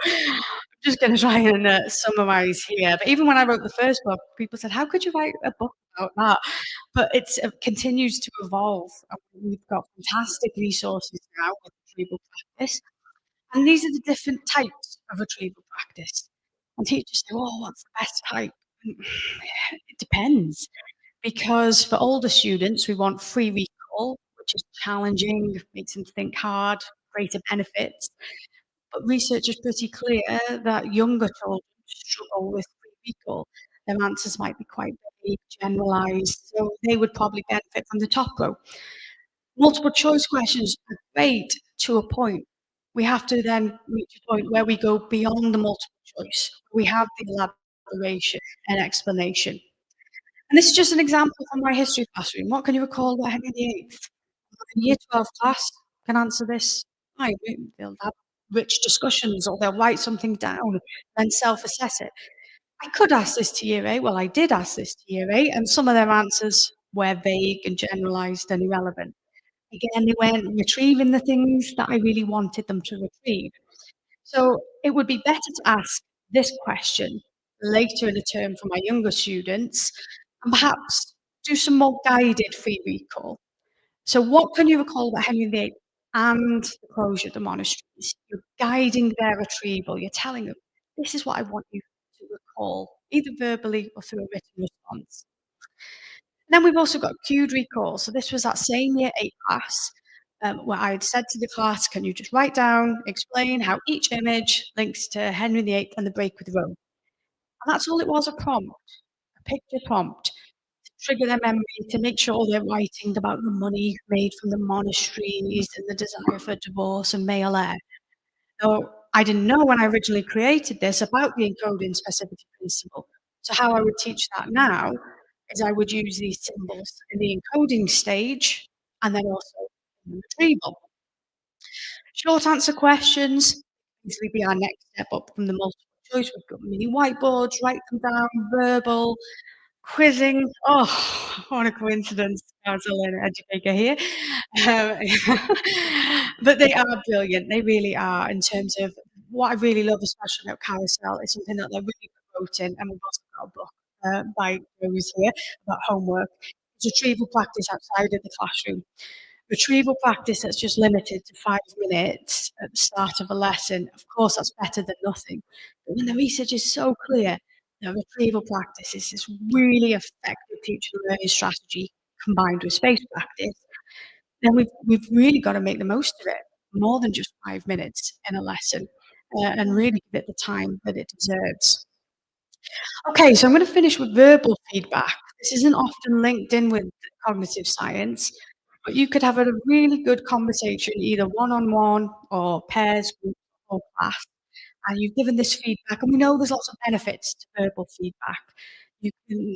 just going to try and summarize here. But even when I wrote the first book, people said, "How could you write a book about that?" But it continues to evolve. We've got fantastic resources now with retrieval practice, and these are the different types of retrieval practice. And teachers say, "Oh, what's the best type?" It depends, because for older students, we want free recall, which is challenging, makes them think hard, greater benefits. But research is pretty clear that younger children struggle with free recall. Their answers might be quite vague, generalized, so they would probably benefit from the top row. Multiple choice questions are great to a point. We have to then reach a point where we go beyond the multiple choice. We have the elaboration and explanation. And this is just an example from my history classroom. What can you recall about Henry VIII? A year 12 class can answer this. They'll have rich discussions, or they'll write something down and self-assess it. I could ask this to year 8. Well, I did ask this to year 8, and some of their answers were vague and generalized and irrelevant. Again, they weren't retrieving the things that I really wanted them to retrieve. So it would be better to ask this question later in the term for my younger students, and perhaps do some more guided free recall. So what can you recall about Henry VIII and the closure of the monasteries? You're guiding their retrieval. You're telling them, this is what I want you to recall, either verbally or through a written response. And then we've also got cued recall. So this was that same year 8 class where I had said to the class, can you just write down, explain how each image links to Henry VIII and the break with Rome? And that's all it was, a prompt, a picture prompt, to trigger their memory, to make sure they're writing about the money made from the monasteries and the desire for divorce and male heir. Now, I didn't know when I originally created this about the encoding specificity principle. So how I would teach that now is I would use these symbols in the encoding stage and then also in the retrieval. Short answer questions usually be our next step up from the multiple choice. We've got mini whiteboards, write them down, verbal, quizzing. Oh, what a coincidence. As a learner educator here. But they are brilliant. They really are, in terms of what I really love, especially about Carousel, is something that they're really promoting. And we've also got a book by Rose here about homework. It's retrieval practice outside of the classroom. Retrieval practice that's just limited to 5 minutes at the start of a lesson, of course, that's better than nothing. But when the research is so clear, the retrieval practice is this really effective teacher learning strategy combined with space practice, then we've really got to make the most of it, more than just 5 minutes in a lesson, and really give it the time that it deserves. Okay, so I'm going to finish with verbal feedback. This isn't often linked in with cognitive science, but you could have a really good conversation, either one-on-one or pairs, group, or class, and you've given this feedback, and we know there's lots of benefits to verbal feedback. You can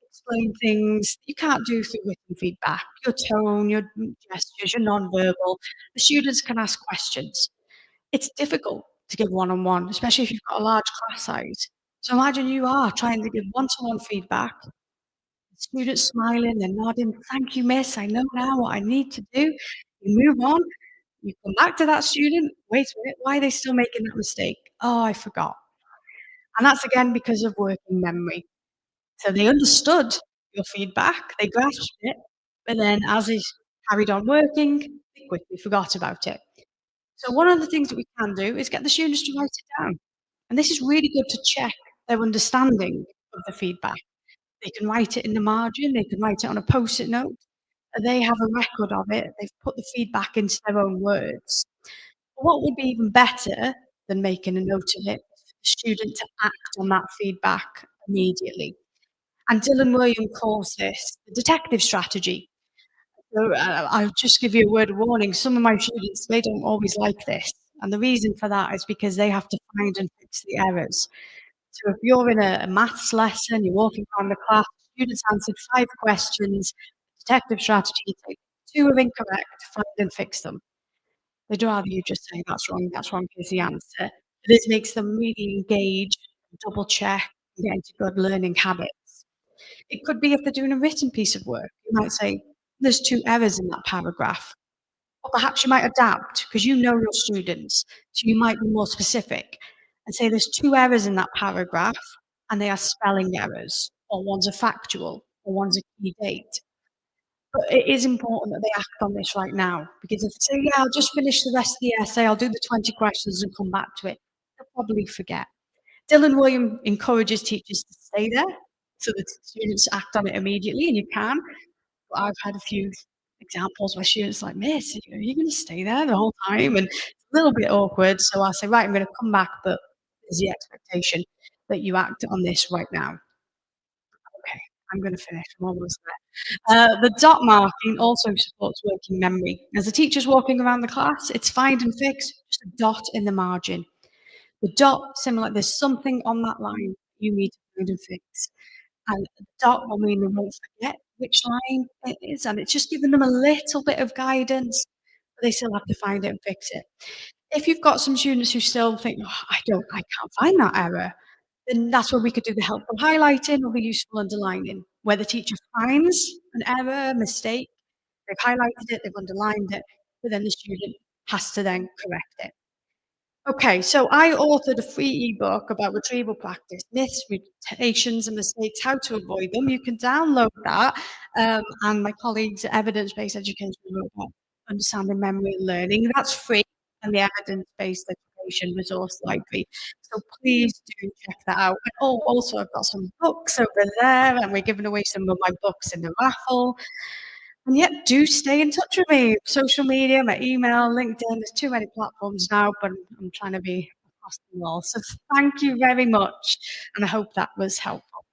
explain things you can't do through written feedback, your tone, your gestures, your non-verbal. The students can ask questions. It's difficult to give one-on-one, especially if you've got a large class size. So imagine you are trying to give one-to-one feedback. The students smiling, they're nodding, thank you, miss, I know now what I need to do. You move on, you come back to that student, wait a minute, why are they still making that mistake? Oh, I forgot. And that's again because of working memory. So they understood your feedback, they grasped it, but then as they carried on working, they quickly forgot about it. So one of the things that we can do is get the students to write it down. And this is really good to check their understanding of the feedback. They can write it in the margin, they can write it on a post-it note. They have a record of it, they've put the feedback into their own words. But what would be even better than making a note of it is for the student to act on that feedback immediately. And Dylan William calls this the detective strategy. So I'll just give you a word of warning. Some of my students, they don't always like this. And the reason for that is because they have to find and fix the errors. So if you're in a maths lesson, you're walking around the class, students answered 5 questions, detective strategy, take 2 are incorrect, find and fix them. They'd rather you just say, that's wrong, here's the answer. This makes them really engage, double check, and get into good learning habits. It could be if they're doing a written piece of work, you might say, there's 2 errors in that paragraph. Or perhaps you might adapt because you know your students, so you might be more specific. and say there's 2 errors in that paragraph and they are spelling errors, or one's a factual, or one's a key date. But it is important that they act on this right now, because if they say, yeah, I'll just finish the rest of the essay, I'll do the 20 questions and come back to it, they'll probably forget. Dylan William encourages teachers to stay there so that students act on it immediately, and you can. But I've had a few examples where students are like, Miss, are you going to stay there the whole time? And it's a little bit awkward. So I say, right, I'm going to come back, but there's the expectation that you act on this right now. Okay, I'm going to finish. I'm almost there. The dot marking also supports working memory. As the teacher's walking around the class, it's find and fix, just a dot in the margin. The dot, similar, there's something on that line you need to find and fix. And the dot will mean they won't forget which line it is, and it's just giving them a little bit of guidance, but they still have to find it and fix it. If you've got some students who still think, oh, I can't find that error, then that's where we could do the helpful highlighting or the useful underlining, where the teacher finds an error, mistake, they've highlighted it, they've underlined it, but then the student has to then correct it. Okay, so I authored a free ebook about retrieval practice, myths, mutations, and mistakes, how to avoid them. You can download that, and my colleagues at Evidence-Based Education wrote about understanding memory and learning. That's free in the Evidence-Based Education Resource Library. So please do check that out. And oh, also I've got some books over there, and we're giving away some of my books in the raffle. And yet, do stay in touch with me. Social media, my email, LinkedIn, there's too many platforms now, but I'm trying to be across them all. So thank you very much, and I hope that was helpful.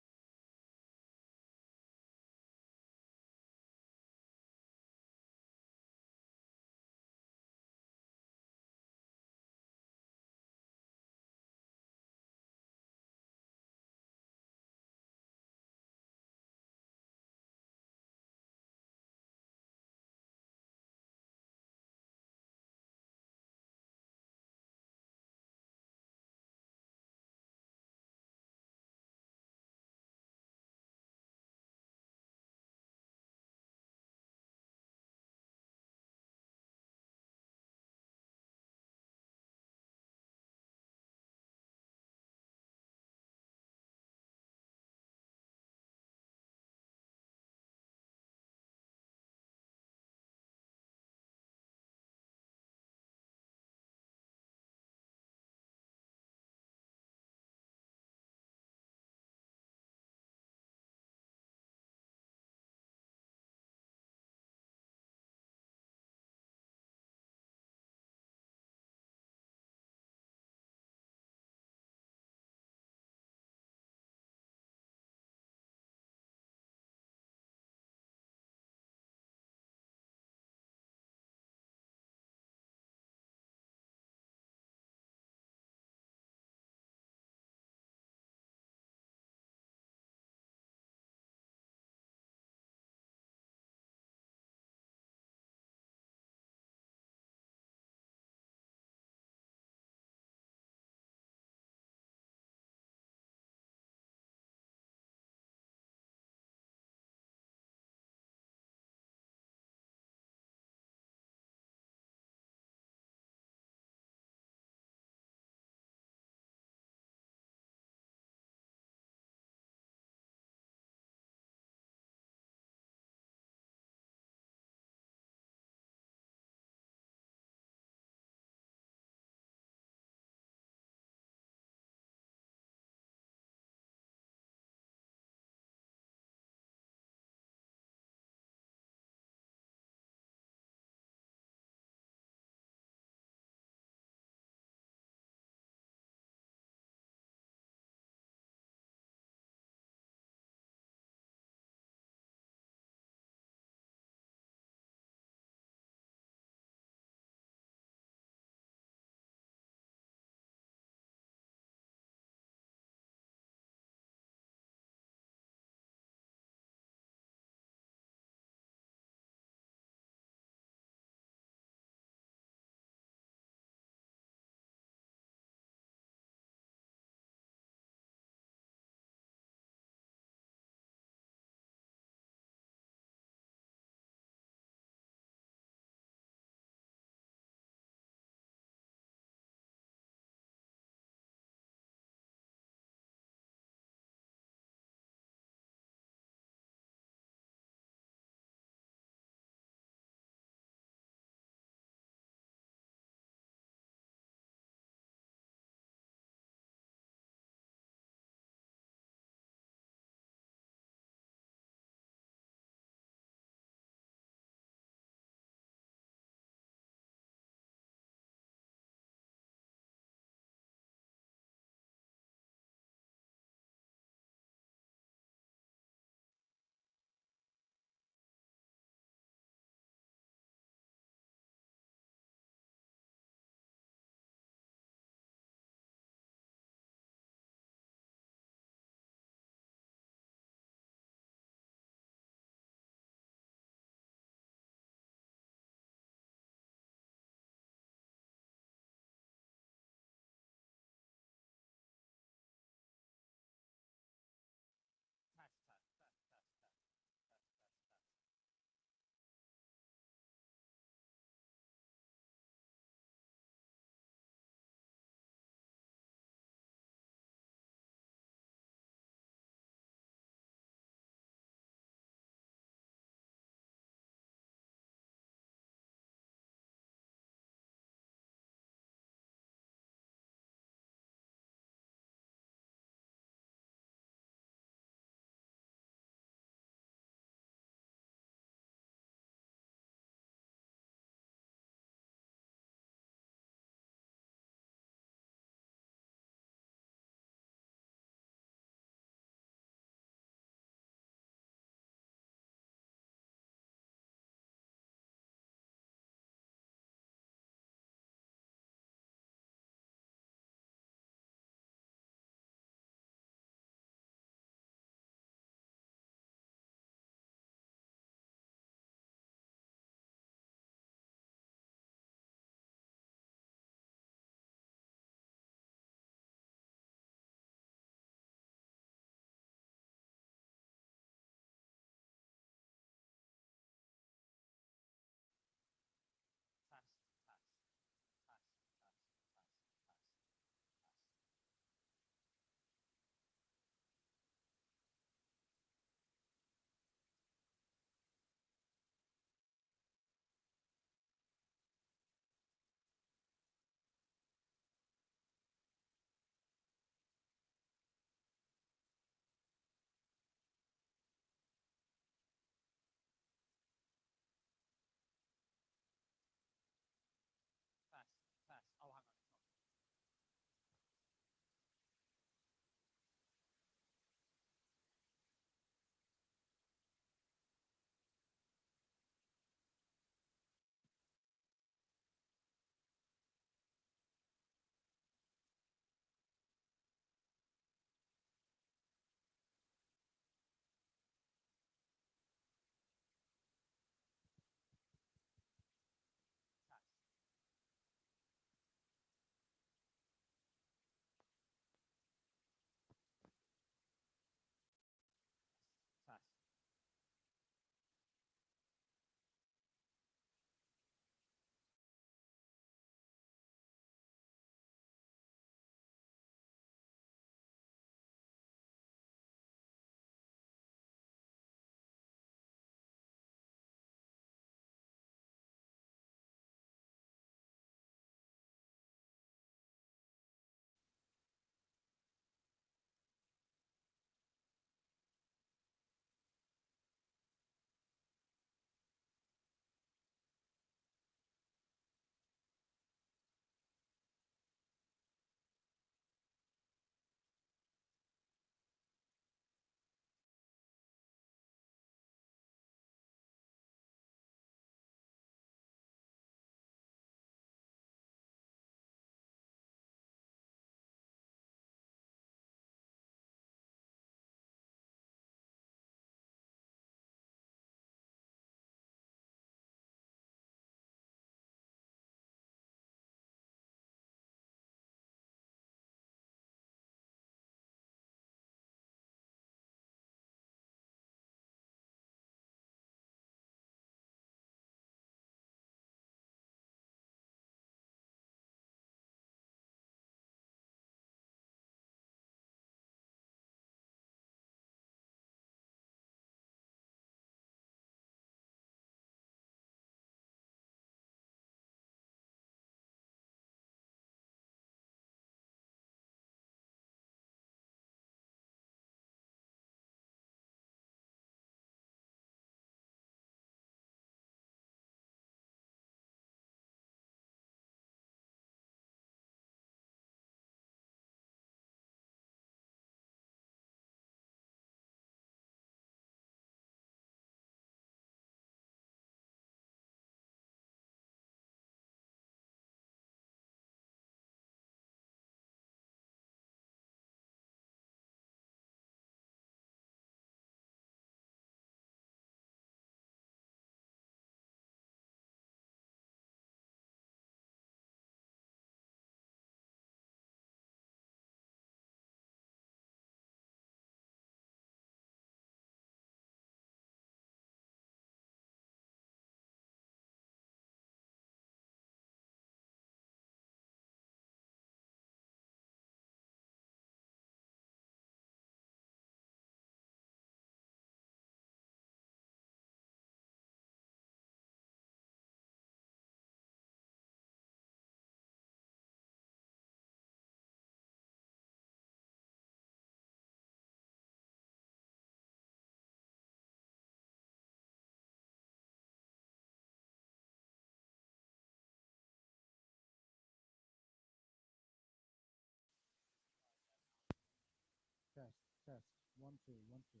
Test. 1, 2, 1, 2.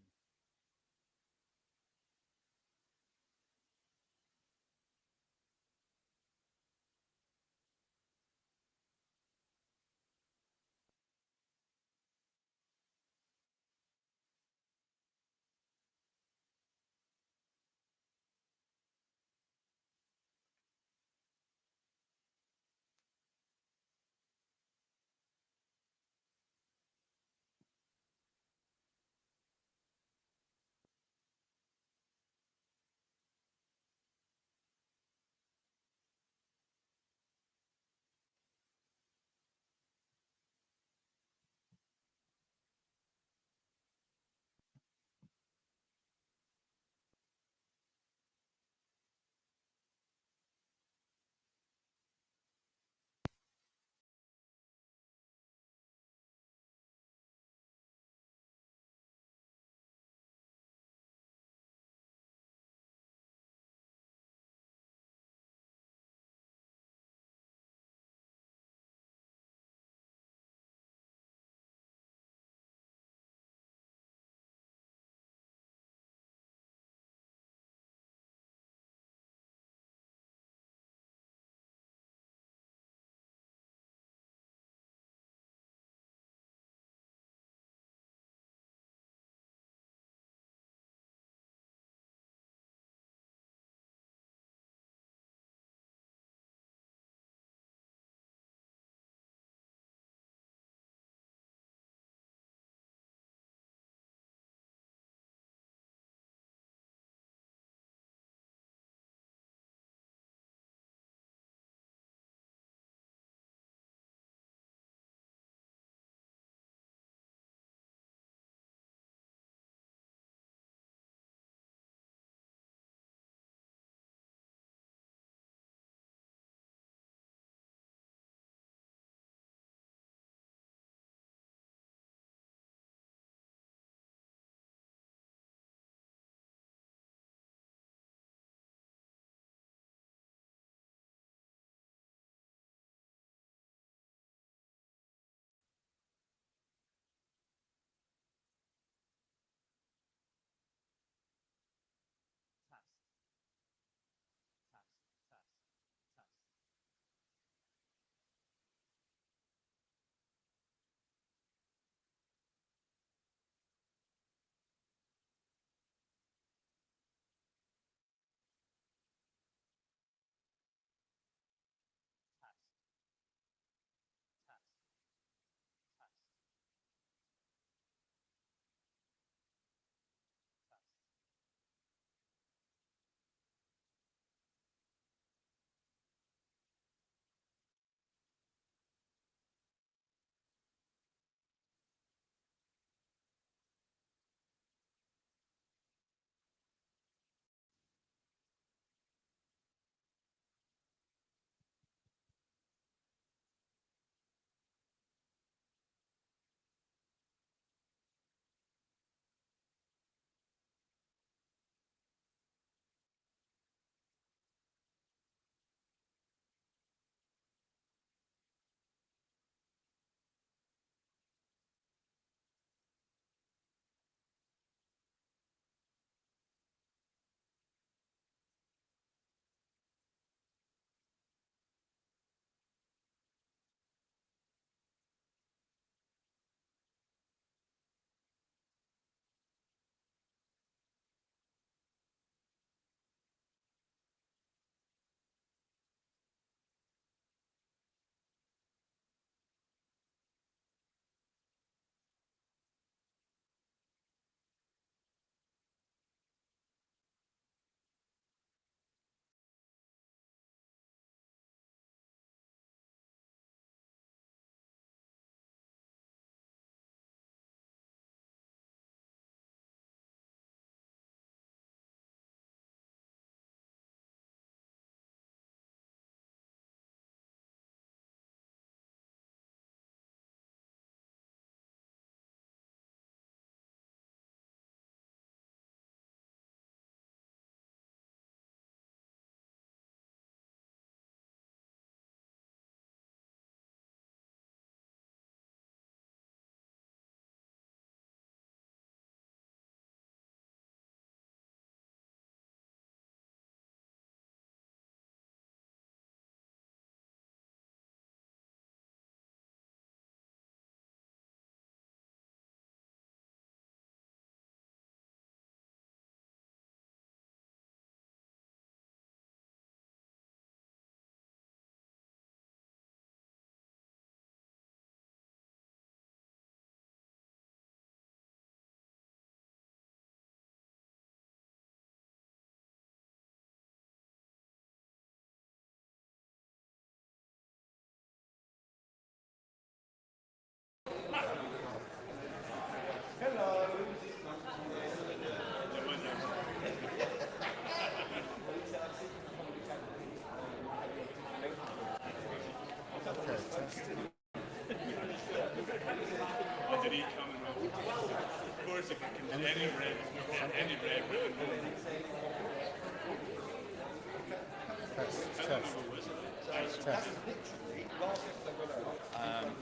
Test.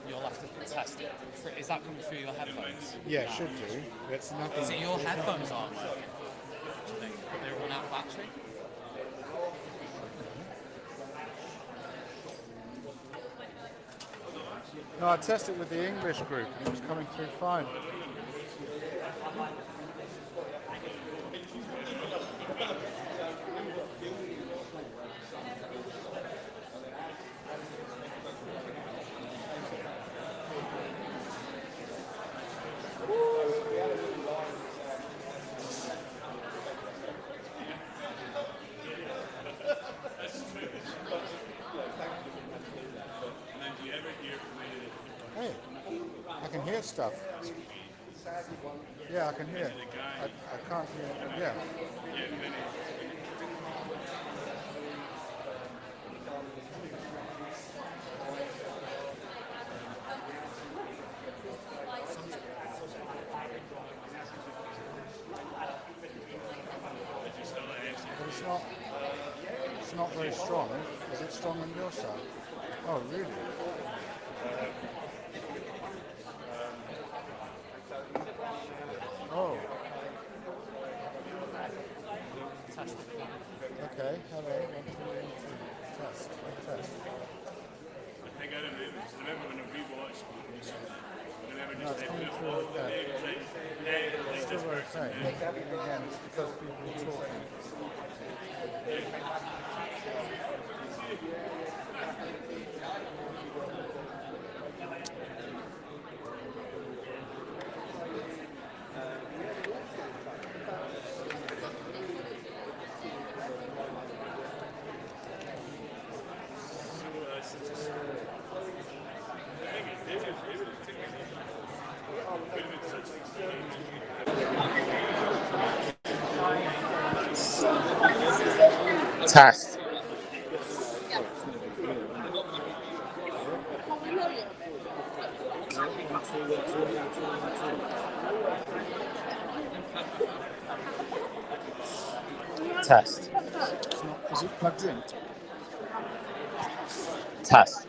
You'll have to test it. Is that coming through your headphones?
Yeah, it should do. It's nothing.
Is it your headphones aren't working? They run out of battery?
No, I tested with the English group and it was coming through fine. Hey, I can hear stuff. Yeah, I can hear. I can't hear. Yeah. But it's not very strong. Is it strong on your side? Oh, really? Oh. Okay, hello. 1, 2, 3. Test.
I think I remember when we watched
No, it's coming through okay. It's still very faint. Again, it's because people are talking.
Test. Test.
Is it plugged in?
Test.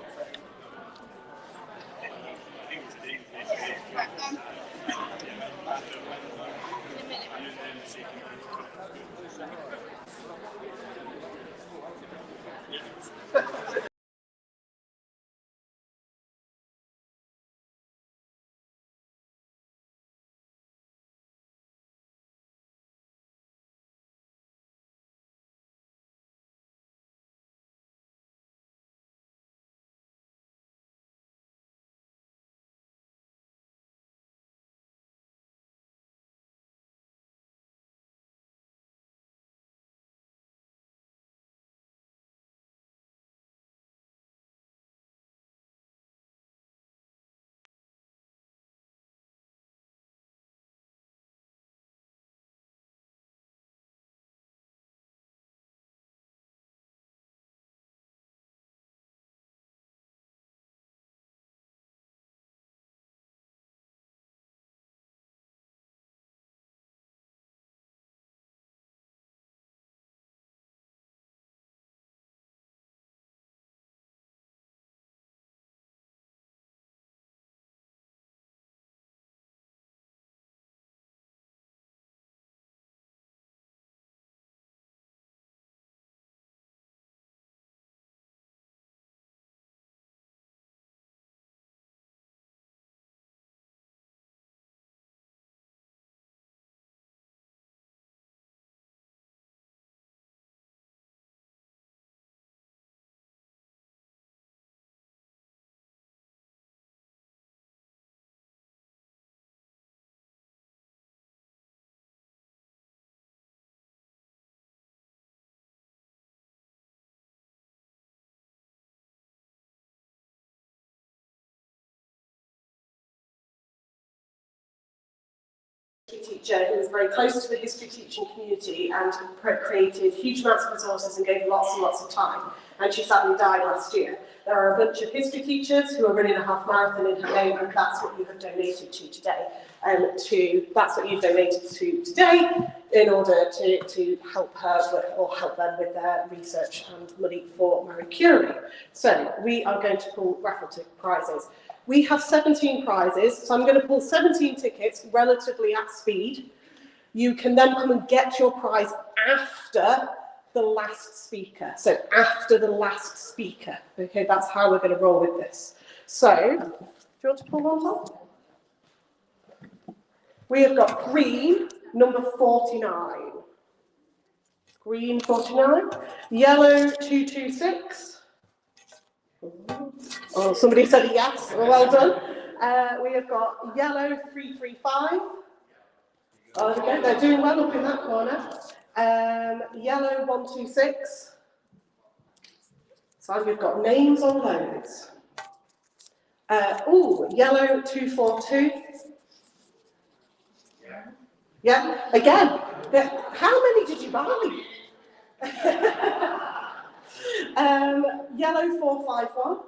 Teacher who was very close to the history teaching community and created huge amounts of resources and gave lots and lots of time. And she sadly died last year. There are a bunch of history teachers who are running a half marathon in her name, and that's what you have donated to today. That's what you've donated to today in order to help her or help them with their research and money for Marie Curie. So we are going to pull raffle ticket prizes. We have 17 prizes, so I'm going to pull 17 tickets relatively at speed. You can then come and get your prize after the last speaker. So after the last speaker. Okay, that's how we're going to roll with this. So, do you want to pull one top? We have got green, number 49. Green 49. Yellow 226. Oh, somebody said yes. Well done. We have got yellow 335. Oh, there we go. They're doing well up in that corner. Yellow 126. So we've got names on loads. Yellow 242. Yeah, again. How many did you buy? Yellow 451.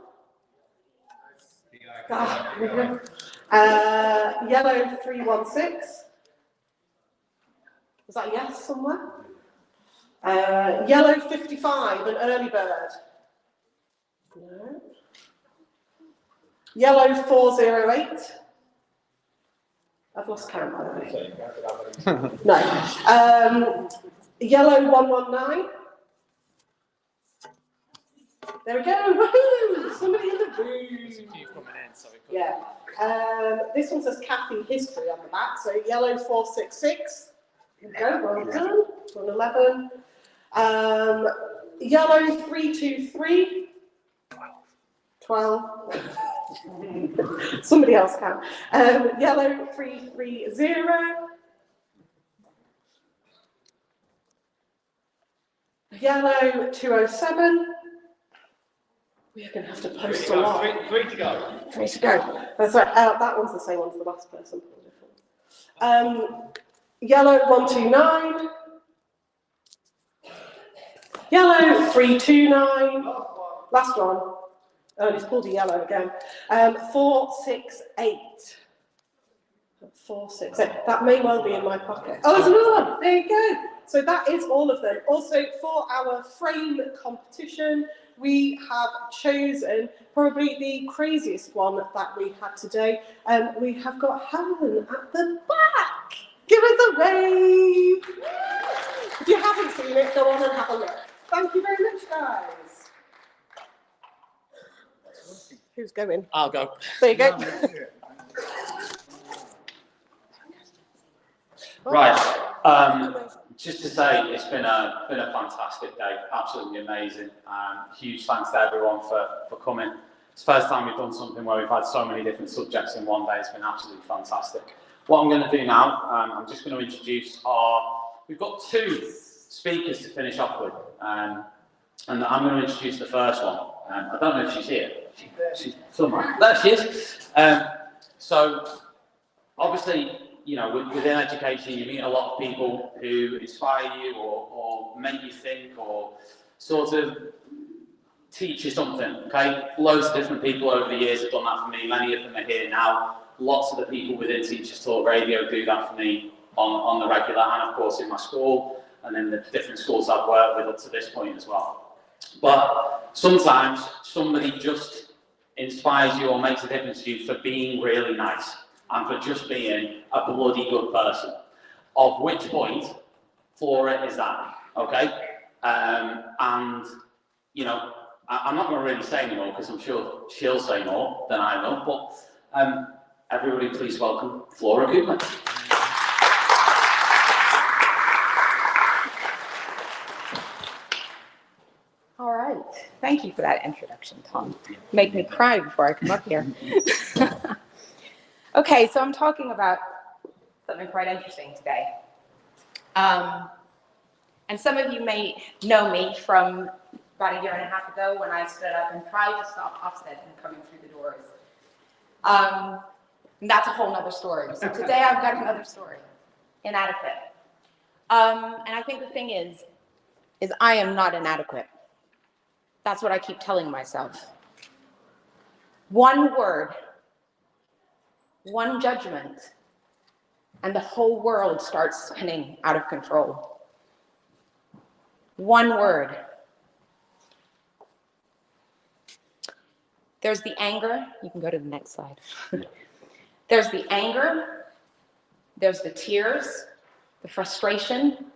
Yellow 316. Was that a yes somewhere? Yellow 55, an early bird. No. Yellow 408. I've lost count, by the way. No. Yellow 119. There we go. Woohoo! Somebody in the room. Yeah. This one says Kathy History on the back. So yellow 466. There we go. Well done. 111. Yellow 323. 12. Somebody else can. Yellow 330. Yellow 207. We are going to have to post a lot.
Three to go.
Three to go. That's right. That one's the same one as the last person. Yellow 129. Yellow 329. Last one. Oh, it's pulled a yellow again. 468. 468. That may well be in my pocket. Oh, there's another one. There you go. So that is all of them. Also, for our frame competition, we have chosen probably the craziest one that we had today. We have got Helen at the back. Give us a wave. If you haven't seen it, go on and have a look. Thank you very much, guys. Who's going?
I'll go.
There you go.
Right. Just to say, it's been a fantastic day, absolutely amazing. Huge thanks to everyone for coming. It's the first time we've done something where we've had so many different subjects in one day. It's been absolutely fantastic. What I'm going to do now, I'm just going to introduce we've got two speakers to finish off with, and I'm going to introduce the first one. I don't know if she's here. She's somewhere. There she is. So, obviously, you know, within education, you meet a lot of people who inspire you or make you think or sort of teach you something, okay? Loads of different people over the years have done that for me. Many of them are here now. Lots of the people within Teachers Talk Radio do that for me on the regular, and of course in my school, and in the different schools I've worked with up to this point as well. But sometimes somebody just inspires you or makes a difference to you for being really nice and for just being a bloody good person. Of which point, Flora is that, okay? And, you know, I'm not going to really say anymore because I'm sure she'll say more than I will, but everybody please welcome Flora Cooper.
All right. Thank you for that introduction, Tom. Make me cry before I come up here. Okay, so I'm talking about something quite interesting today. And some of you may know me from about a year and a half ago when I stood up and tried to stop Ofsted from coming through the doors. And that's a whole nother story. So today I've got another story, inadequate. And I think the thing is I am not inadequate. That's what I keep telling myself. One word, one judgment, and the whole world starts spinning out of control. One word. There's the anger. You can go to the next slide. There's the anger. There's the tears, the frustration,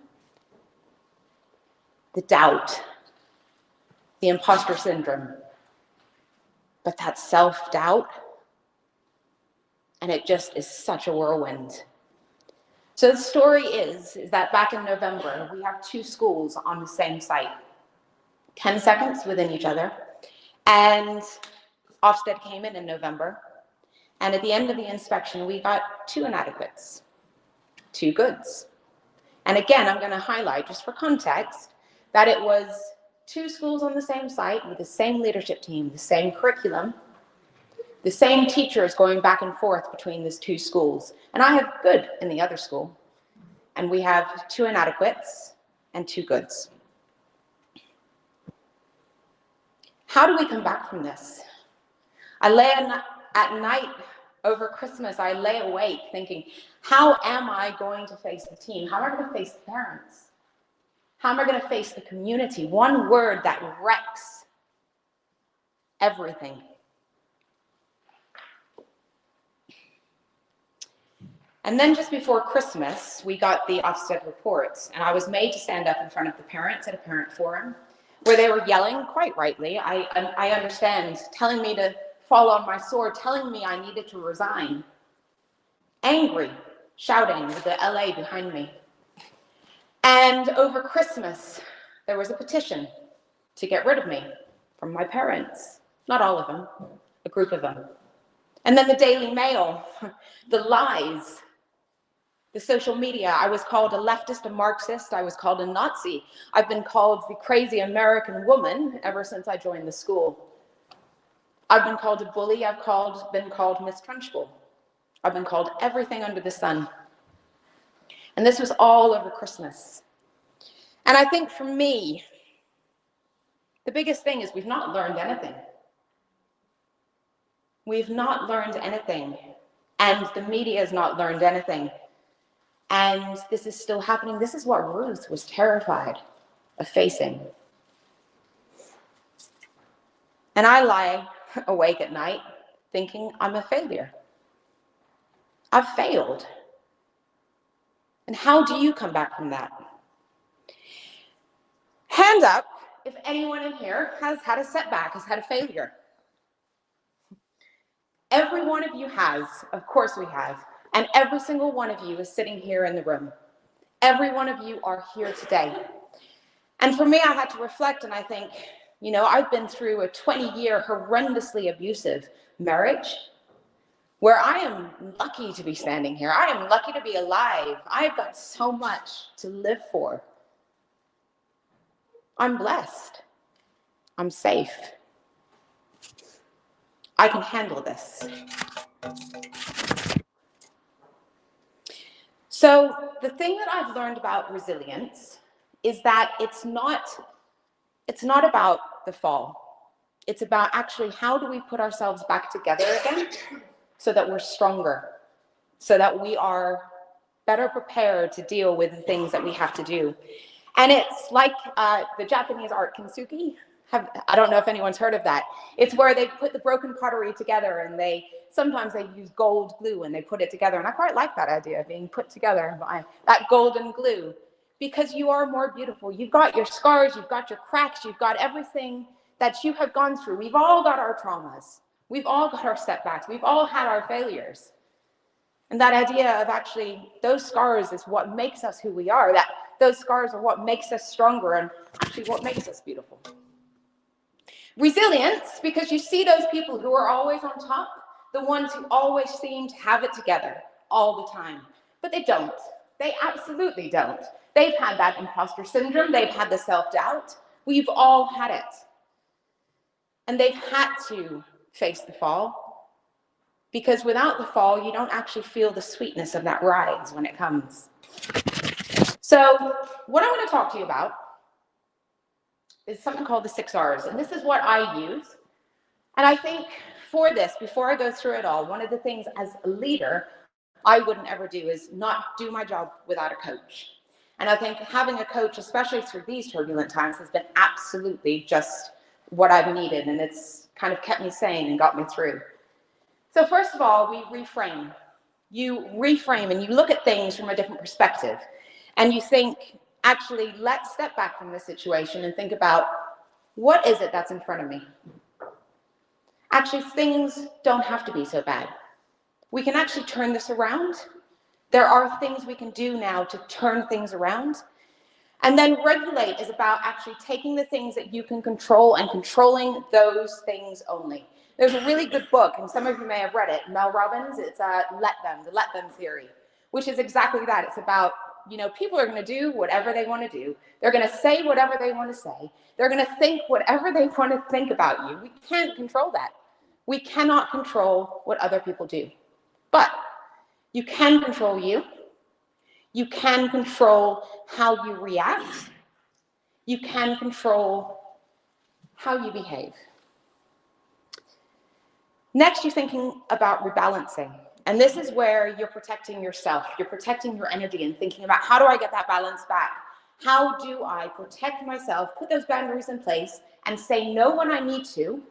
the doubt, the imposter syndrome. But that self-doubt, and it just is such a whirlwind. So the story is that back in November, we have 2 schools on the same site, 10 seconds within each other. And Ofsted came in November. And at the end of the inspection, we got 2 inadequates, 2 goods. And again, I'm going to highlight, just for context, that it was 2 schools on the same site with the same leadership team, the same curriculum, the same teachers going back and forth between these 2 schools. And I have good in the other school. And we have 2 inadequates and 2 goods. How do we come back from this? I lay at night over Christmas, I lay awake thinking, how am I going to face the team? How am I going to face the parents? How am I going to face the community? One word that wrecks everything. And then just before Christmas, we got the Ofsted reports, and I was made to stand up in front of the parents at a parent forum where they were yelling, quite rightly, I understand, telling me to fall on my sword, telling me I needed to resign. Angry, shouting with the LA behind me. And over Christmas, there was a petition to get rid of me from my parents. Not all of them, a group of them. And then the Daily Mail, the lies, the social media. I was called a leftist, a Marxist. I was called a Nazi. I've been called the crazy American woman ever since I joined the school. I've been called a bully. I've been called Miss Trunchbull. I've been called everything under the sun. And this was all over Christmas. And I think for me, the biggest thing is we've not learned anything. We've not learned anything. And the media has not learned anything. And this is still happening. This is what Ruth was terrified of facing. And I lie awake at night thinking I'm a failure. I've failed. And how do you come back from that? Hand up if anyone in here has had a setback, has had a failure. Every one of you has, of course we have. And every single one of you is sitting here in the room. Every one of you are here today. And for me, I had to reflect and I think, you know, I've been through a 20-year horrendously abusive marriage where I am lucky to be standing here. I am lucky to be alive. I've got so much to live for. I'm blessed. I'm safe. I can handle this. So the thing that I've learned about resilience is that it's not about the fall. It's about actually how do we put ourselves back together again so that we're stronger, so that we are better prepared to deal with the things that we have to do. And it's like the Japanese art kintsugi. I don't know if anyone's heard of that. It's where they put the broken pottery together and sometimes they use gold glue and they put it together. And I quite like that idea of being put together by that golden glue because you are more beautiful. You've got your scars, you've got your cracks, you've got everything that you have gone through. We've all got our traumas. We've all got our setbacks. We've all had our failures. And that idea of actually those scars is what makes us who we are, that those scars are what makes us stronger and actually what makes us beautiful. Resilience, because you see those people who are always on top, the ones who always seem to have it together all the time, but they don't. They absolutely don't. They've had that imposter syndrome. They've had the self-doubt. We've all had it. And they've had to face the fall because without the fall, you don't actually feel the sweetness of that rise when it comes. So what I'm going to talk to you about is something called the 6 R's. And this is what I use. And I think for this, before I go through it all, one of the things as a leader I wouldn't ever do is not do my job without a coach. And I think having a coach, especially through these turbulent times, has been absolutely just what I've needed. And it's kind of kept me sane and got me through. So first of all, we reframe. You reframe and you look at things from a different perspective. And you think, actually, let's step back from this situation and think about, what is it that's in front of me? Actually, things don't have to be so bad. We can actually turn this around. There are things we can do now to turn things around. And then regulate is about actually taking the things that you can control and controlling those things only. There's a really good book, and some of you may have read it, Mel Robbins. It's the Let Them theory, which is exactly that. It's about, people are going to do whatever they want to do. They're going to say whatever they want to say. They're going to think whatever they want to think about you. We can't control that. We cannot control what other people do. But you can control you. You can control how you react. You can control how you behave. Next, you're thinking about rebalancing. And this is where you're protecting yourself. You're protecting your energy and thinking about, how do I get that balance back? How do I protect myself, put those boundaries in place, and say no when I need to,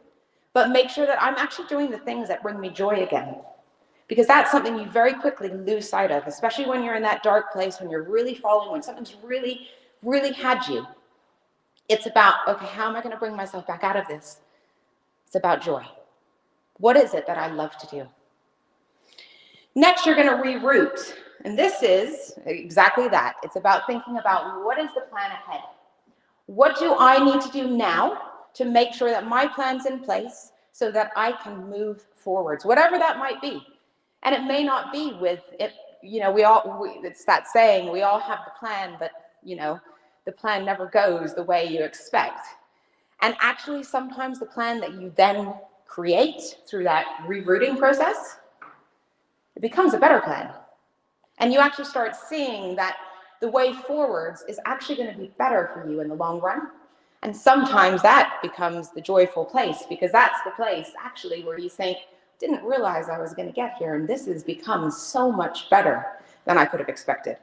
but make sure that I'm actually doing the things that bring me joy again? Because that's something you very quickly lose sight of, especially when you're in that dark place, when you're really falling, when something's really, really had you. It's about, okay, how am I going to bring myself back out of this? It's about joy. What is it that I love to do? Next, you're going to reroute. And this is exactly that. It's about thinking about, what is the plan ahead? What do I need to do now to make sure that my plan's in place so that I can move forwards, whatever that might be. And it may not be with it, it's that saying, we all have the plan, but the plan never goes the way you expect. And actually, sometimes the plan that you then create through that rerouting process, it becomes a better plan. And you actually start seeing that the way forwards is actually going to be better for you in the long run. And sometimes that becomes the joyful place, because that's the place actually where you think, didn't realize I was going to get here, and this has become so much better than I could have expected.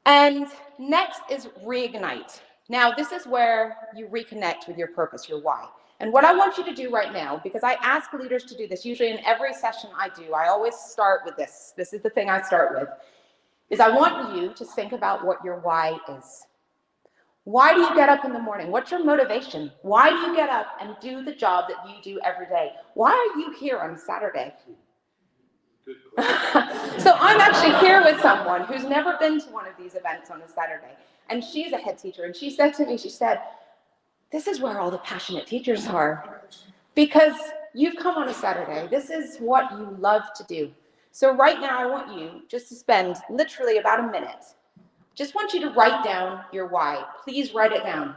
And next is reignite. Now, this is where you reconnect with your purpose, your why. And what I want you to do right now, because I ask leaders to do this, usually in every session I do, I always start with this. This is the thing I start with, is I want you to think about what your why is. Why do you get up in the morning? What's your motivation? Why do you get up and do the job that you do every day? Why are you here on Saturday? So I'm actually here with someone who's never been to one of these events on a Saturday. And she's a head teacher. And she said to me, she said, this is where all the passionate teachers are. Because you've come on a Saturday. This is what you love to do. So right now I want you just to spend literally about a minute. Just want you to write down your why. Please write it down.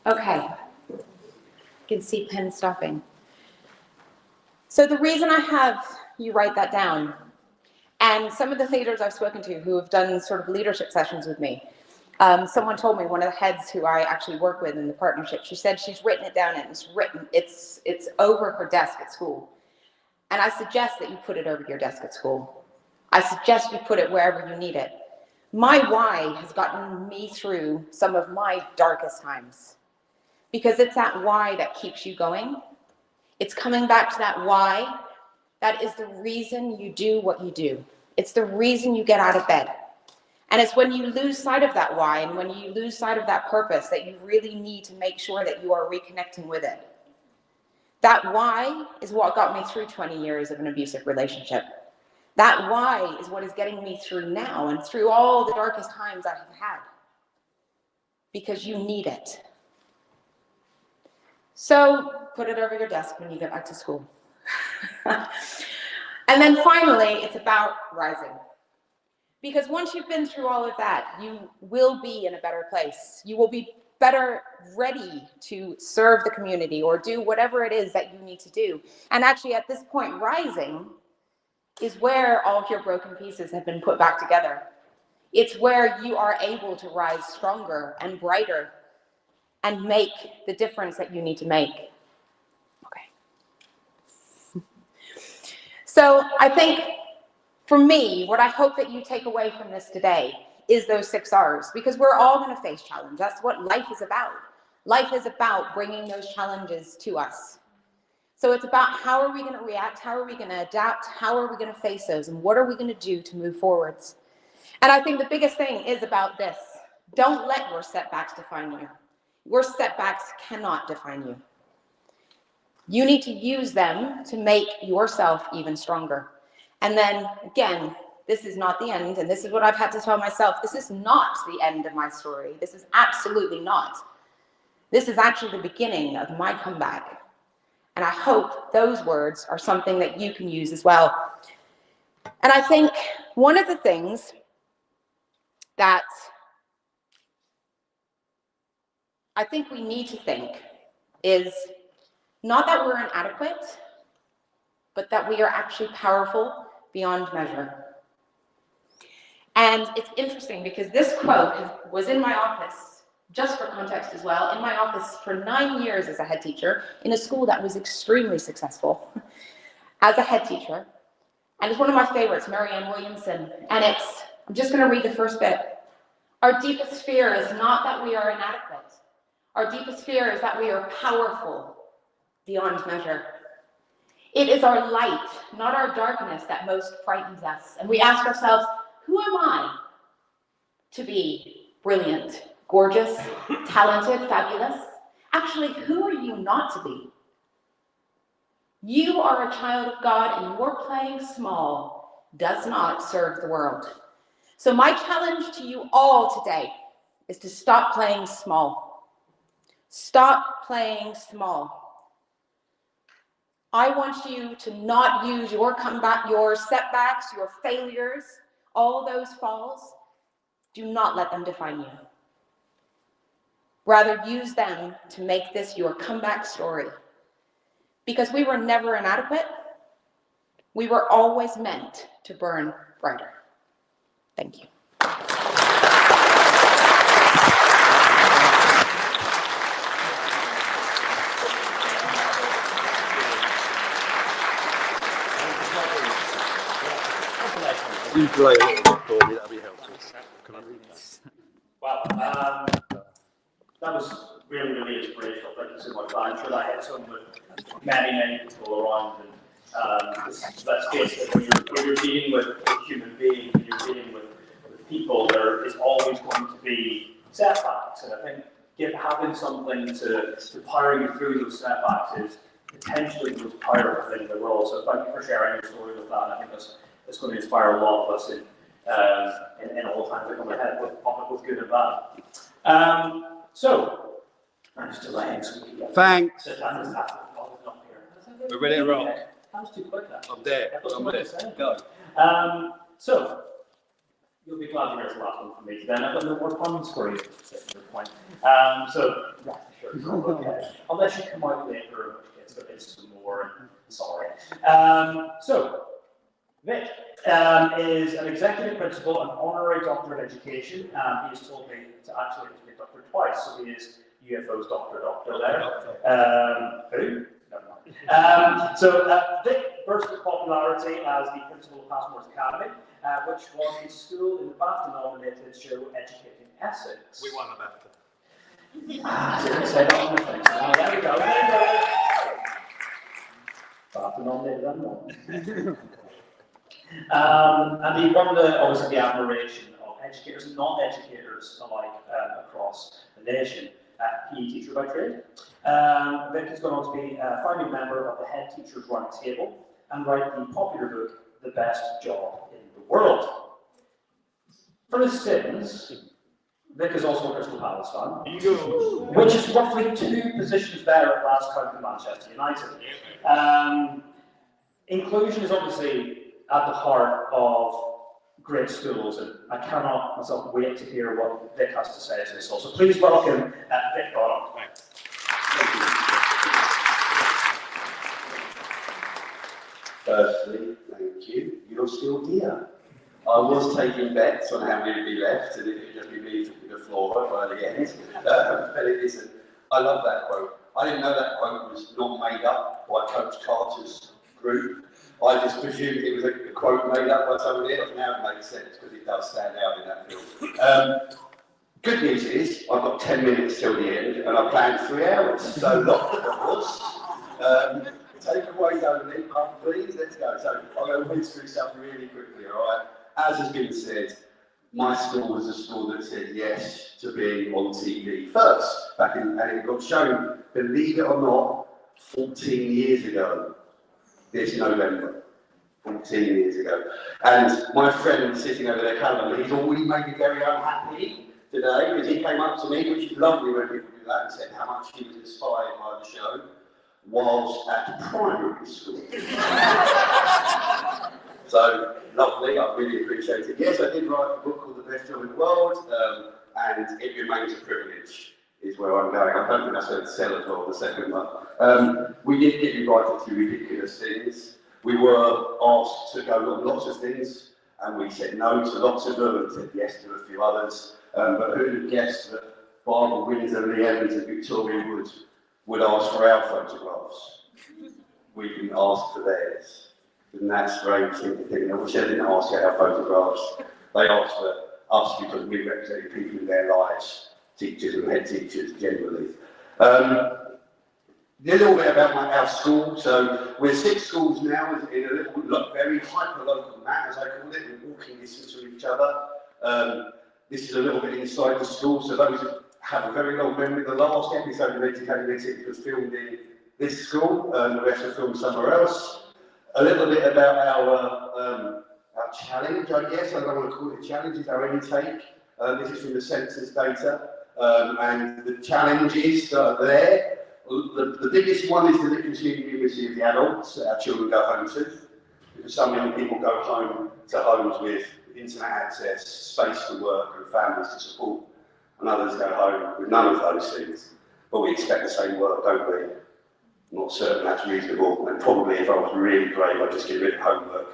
Okay, you can see pen stopping. So the reason I have you write that down, and some of the leaders I've spoken to who have done sort of leadership sessions with me, someone told me, one of the heads who I actually work with in the partnership, she said she's written it down and it's over her desk at school. And I suggest that you put it over your desk at school. I suggest you put it wherever you need it. My why has gotten me through some of my darkest times, because it's that why that keeps you going. It's coming back to that why. That is the reason you do what you do. It's the reason you get out of bed. And it's when you lose sight of that why and when you lose sight of that purpose that you really need to make sure that you are reconnecting with it. That why is what got me through 20 years of an abusive relationship. That why is what is getting me through now and through all the darkest times I have had. Because you need it. So put it over your desk when you get back to school. And then finally, it's about rising. Because once you've been through all of that, you will be in a better place. You will be better ready to serve the community or do whatever it is that you need to do. And actually at this point, rising is where all of your broken pieces have been put back together. It's where you are able to rise stronger and brighter and make the difference that you need to make. Okay. So I think for me, what I hope that you take away from this today is those 6 R's, because we're all going to face challenge. That's what life is about. Life is about bringing those challenges to us. So it's about how are we going to react? How are we going to adapt? How are we going to face those? And what are we going to do to move forwards? And I think the biggest thing is about this. Don't let your setbacks define you. Your setbacks cannot define you. You need to use them to make yourself even stronger. And then again, this is not the end, and this is what I've had to tell myself. This is not the end of my story. This is absolutely not. This is actually the beginning of my comeback. And I hope those words are something that you can use as well. And I think one of the things that I think we need to think is not that we're inadequate, but that we are actually powerful beyond measure. And it's interesting because this quote was in my office, just for context as well, in my office for 9 years as a head teacher in a school that was extremely successful as a head teacher. And it's one of my favorites, Marianne Williamson. And I'm just going to read the first bit. Our deepest fear is not that we are inadequate. Our deepest fear is that we are powerful beyond measure. It is our light, not our darkness, that most frightens us. And we ask ourselves, who am I to be brilliant, gorgeous, talented, fabulous? Actually, who are you not to be? You are a child of God, and your playing small does not serve the world. So my challenge to you all today is to stop playing small. Stop playing small. I want you to not use your comeback, your setbacks, your failures, all those falls. Do not let them define you. Rather, use them to make this your comeback story. Because we were never inadequate. We were always meant to burn brighter. Thank you.
You play a little bit for me, that'll be helpful.
Well, that was really, really inspirational. Thank you so much. I'm sure that hit some with many, many people around. And let's face it, when you're dealing with human beings, when you're dealing with people, there is always going to be setbacks. And I think having something to power you through those setbacks is potentially the most powerful thing in the world. So thank you for sharing your story with that. And I think it's going to inspire a lot of us in all times that come ahead, with good and bad. So, I'm just delaying so we can get
Thanks.
Not here.
We're ready to roll.
That was too quick.
I'm there. I'm there. Go.
So, you'll be glad to hear the last one from me today. I've got no more puns for you at your point. So, yeah, sure. Okay. Unless you come out later, in which case there is some more. Sorry. So, Vic is an executive principal and honorary doctor of education. He has told me to actually be a doctor twice, so he is UFO's doctor there. Who? never mind. Vic burst to popularity as the principal of Passmore's Academy, which was a school in the BAFTA-nominated show Educating Essex.
We won the BAFTA.
Didn't say that on the thing. Oh, there we go. BAFTA-nominated and won. And he won obviously the admiration of educators and non-educators alike across the nation. PE teacher by trade. Vic has gone on to be a founding member of the Head Teachers Round Table and write the popular book, The Best Job in the World. For his sins, Vic is also a Crystal Palace fan, which is roughly 2 positions there at last count for Manchester United. Inclusion is obviously at the heart of great schools, and I cannot myself wait to hear what Vic has to say to this. So please welcome Vic Bottom.
Firstly, thank you. You're still here. I was taking bets on how many would be left, and if it would just be me talking the floor by the end, but it isn't. I love that quote. I didn't know that quote was not made up by Coach Carter's group. I just presumed it was a quote made up by somebody else. Now it makes sense because it does stand out in that film. Good news is I've got 10 minutes till the end and I planned 3 hours. So lock the doors. Take away only, please, let's go. So I'm going to whiz through stuff really quickly, all right? As has been said, my school was a school that said yes to being on TV first, and it got shown, believe it or not, 14 years ago. This November, 14 years ago. And my friend sitting over there, Callum, he's already made me very unhappy today because he came up to me, which is lovely when people do that, and said how much he was inspired by the show whilst at primary school. So, lovely, I really appreciate it. Yes, I did write a book called The Best Job in the World, and it remains a privilege, is where I'm going. I don't think that's going to sell as well, the second one. We did get invited to ridiculous things. We were asked to go on lots of things, and we said no to lots of them and said yes to a few others. But who would guess that Barbara Windsor, Lee Evans and Victoria would ask for our photographs? We didn't ask for theirs. And that's strange thing to think. I wish they didn't ask for our photographs. They asked for us because we represented people in their lives, teachers and head teachers generally. A little bit about our school. So we're 6 schools now in a little, very hyper-local map, as I call it, in walking distance from each other. This is a little bit inside the school, so those who have a very long memory, the last episode of Educating Essex was filmed in this school, the rest were filmed somewhere else. A little bit about our challenge, I guess. I don't want to call it a challenge, it's our intake. This is from the census data, and the challenges that are there. The biggest one is the literacy and numeracy of the adults that our children go home to. Because some young people go home to homes with internet access, space to work and families to support, and others go home with none of those things. But we expect the same work, don't we? I'm not certain that's reasonable, and probably if I was really brave, I'd just get rid of homework.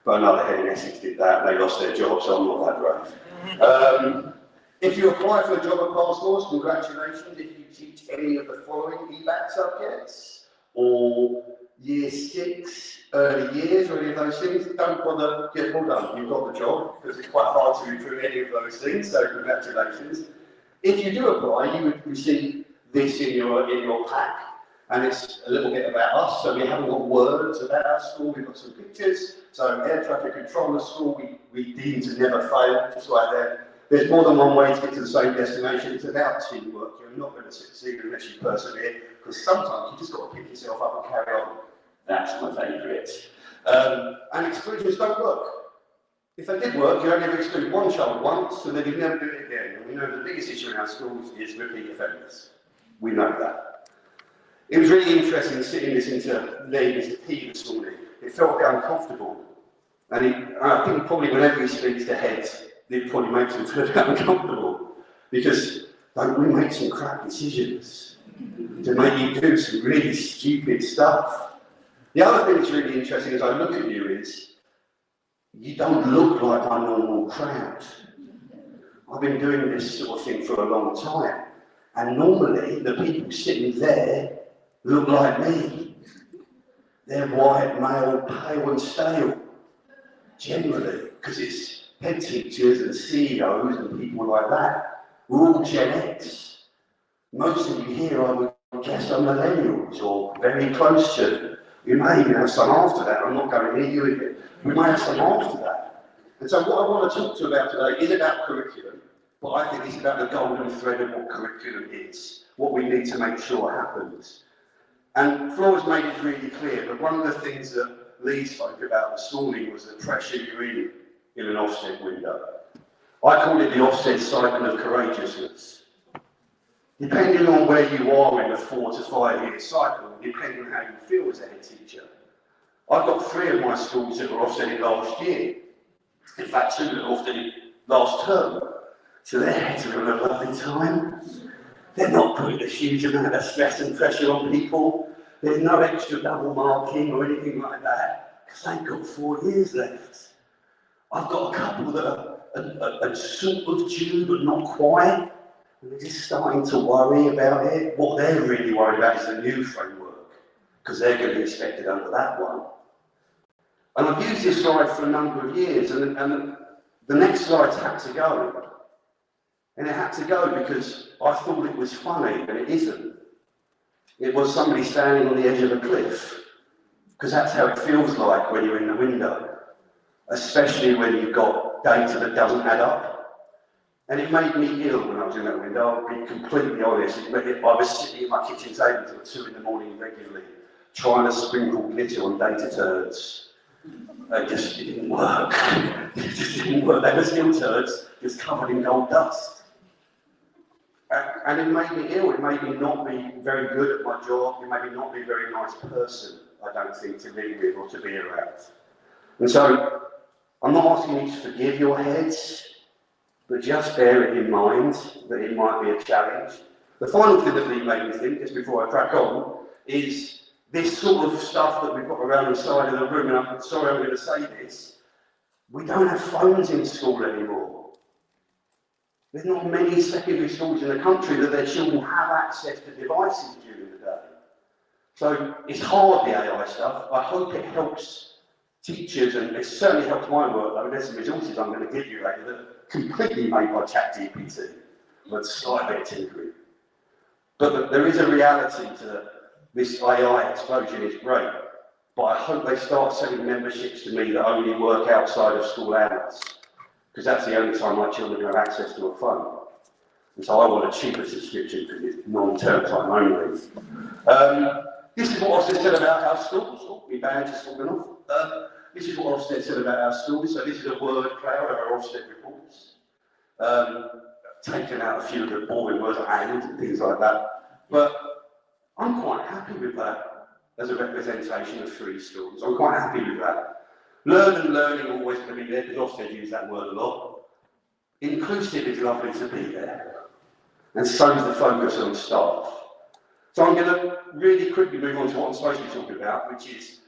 But another head in Essex did that, and they lost their job, so I'm not that brave. If you apply for a job at Passmore, congratulations. If you teach any of the following EBAC subjects, or Year 6, early years, or any of those things, don't bother, get well done, you've got the job, because it's quite hard to improve any of those things, so congratulations. If you do apply, you would receive this in your pack, and it's a little bit about us, so we haven't got words about our school, we've got some pictures. So air traffic controller school, we deem to never fail, just like that. There's more than one way to get to the same destination. It's about teamwork. You're not going to succeed unless you persevere, because sometimes you just got to pick yourself up and carry on. That's my favourite. And exclusions don't work. If they did work, you only ever exclude one child once, and then you never do it again. And we know the biggest issue in our schools is repeat offenders. We know that. It was really interesting sitting listening to Lee, Mr. P this morning. It felt uncomfortable. And I think probably whenever he speaks to heads, it probably makes them feel uncomfortable, because don't we make some crap decisions to make you do some really stupid stuff? The other thing that's really interesting as I look at you is, you don't look like my normal crowd. I've been doing this sort of thing for a long time, and normally the people sitting there look like me. they're white, male, pale and stale, generally, because it's head teachers and CEOs and people like that. We're all Gen X. Most of you here, I would guess, are millennials or very close to. You may even have some after that. I'm not going near you again. We may have some after that. And so what I want to talk to you about today is about curriculum, but I think it's about the golden thread of what curriculum is, what we need to make sure happens. And Flora's made it really clear, but one of the things that Lee spoke about this morning was the pressure you're in an Ofsted window. I call it the Ofsted cycle of courageousness. Depending on where you are in the 4 to 5 year cycle, depending on how you feel as a head teacher. I've got 3 of my schools that were Ofsted last year. In fact, 2 that were Ofsted last term. So their heads are having a lovely time. They're not putting a huge amount of stress and pressure on people. There's no extra double marking or anything like that, because they've got 4 years left. I've got a couple that are sort of due, but not quite. And they're just starting to worry about it. What they're really worried about is the new framework, because they're going to be expected under that one. And I've used this slide for a number of years, and the next slide's had to go. And it had to go because I thought it was funny, but it isn't. It was somebody standing on the edge of a cliff, because that's how it feels like when you're in the window, especially when you've got data that doesn't add up. And it made me ill when I was in that window, I'll be completely honest. I was sitting at my kitchen table until 2 in the morning regularly, trying to sprinkle glitter on data turds. It didn't work. It just didn't work. They were still turds, just covered in gold dust. And it made me ill. It made me not be very good at my job. It made me not be a very nice person, I don't think, to live with or to be around. And so, I'm not asking you to forgive your heads, but just bear it in mind that it might be a challenge. The final thing that made me think, just before I crack on, is this sort of stuff that we've got around the side of the room, and I'm sorry I'm going to say this, we don't have phones in school anymore. There's not many secondary schools in the country that their children have access to devices during the day. So it's hard, the AI stuff. I hope it helps teachers, and it certainly helps my workload. There's some resources I'm going to give you later that are completely made by ChatGPT, but slight bit of tinkering. But there is a reality to this AI explosion. Is great, but I hope they start selling memberships to me that only work outside of school hours, because that's the only time my children have access to a phone. And so I want a cheaper subscription because it's non-term time only. This is what Ofsted said about our schools. Oh, my badge is falling off. This is what Ofsted said about our schools. So this is a word cloud of our Ofsted reports. Taken out a few of the boring words and things like that. But I'm quite happy with that as a representation of 3 schools. I'm quite happy with that. Learn and learning always going to be there, because Ofsted use that word a lot. Inclusive is lovely to be there. And so is the focus on staff. So I'm going to really quickly move on to what I'm supposed to be talking about, which is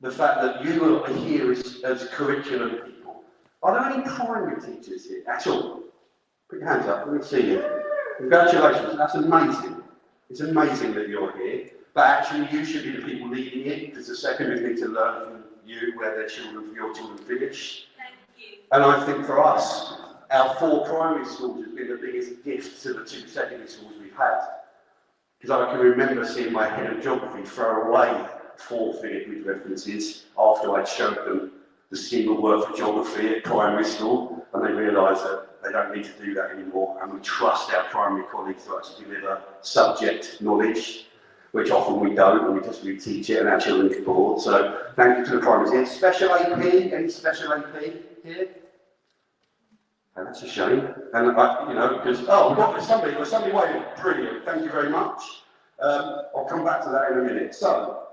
the fact that you are here as curriculum people. Are there any primary teachers here at all? Put your hands up, let me see you. Congratulations, that's amazing. It's amazing that you're here, but actually you should be the people leading it, because the secondaries need to learn from you where your children finish. Thank you. And I think for us, our 4 primary schools has been the biggest gift to the 2 secondary schools we've had. Because I can remember seeing my head of geography throw away 4 figured references after I'd showed them the single word for geography at primary school, and they realised that they don't need to do that anymore, and we trust our primary colleagues to actually deliver subject knowledge, which often we don't, and we just reteach it and our children get bored. So thank you to the primaries here. Special AP, any special AP here? And that's a shame. And because we've got somebody waiting. Brilliant. Thank you very much. I'll come back to that in a minute. So,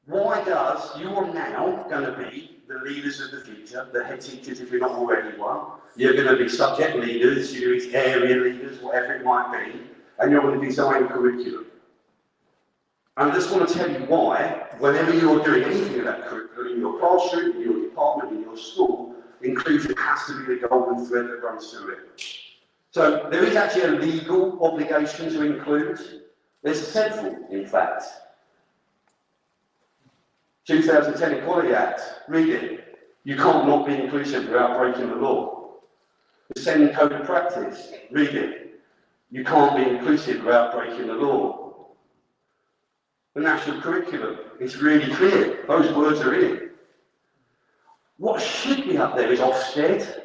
why does you are now going to be the leaders of the future, the head teachers if you're not already one. You're going to be subject leaders, you're area leaders, whatever it might be, and you're going to design curriculum. And I just want to tell you why, whenever you're doing anything of that curriculum, in your classroom, in your department, in your school, inclusion has to be the golden thread that runs through it. So there is actually a legal obligation to include. There's several, in fact. 2010 Equality Act, read it. You can't not be inclusive without breaking the law. The Sending Code of Practice, read it. You can't be inclusive without breaking the law. The National Curriculum, it's really clear. Those words are in it. What should be up there is Ofsted,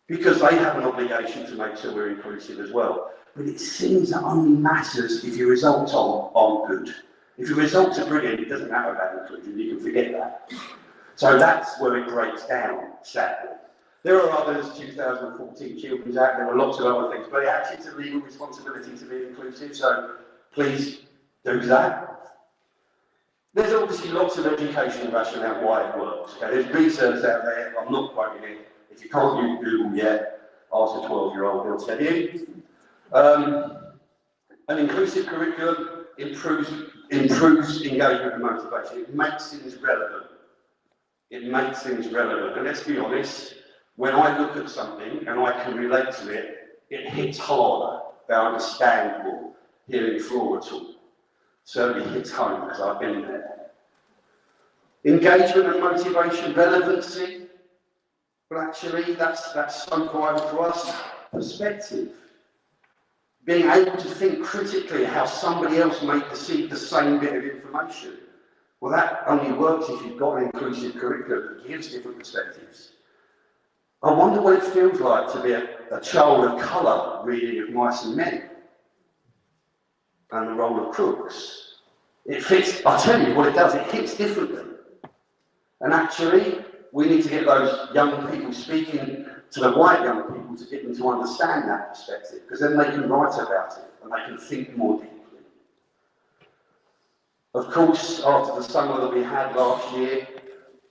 because they have an obligation to make sure we're inclusive as well. But it seems that only matters if your results aren't good. If your results are brilliant, it doesn't matter about inclusion, you can forget that. So that's where it breaks down, sadly. There are others, 2014 Children's Act, there are lots of other things, but actually it's a legal responsibility to be inclusive, so please do that. There's obviously lots of educational rationale why it works. Okay? There's research out there, I'm not quoting it. If you can't use Google yet, ask a 12-year-old, they'll tell you. An inclusive curriculum improves engagement and motivation. It makes things relevant. It makes things relevant. And let's be honest, when I look at something and I can relate to it, it hits harder. I understand more. Hearing Flora talk certainly hits home because I've been there. Engagement and motivation, relevancy. Well, actually, that's so vital for us. Perspective. Being able to think critically how somebody else may perceive the same bit of information. Well, that only works if you've got an inclusive curriculum that gives different perspectives. I wonder what it feels like to be a child of colour reading of Mice and Men and the role of crooks. It fits, I'll tell you what it does, it hits differently. And actually, we need to get those young people speaking to the white young people to get them to understand that perspective, because then they can write about it and they can think more deeply. Of course, after the summer that we had last year,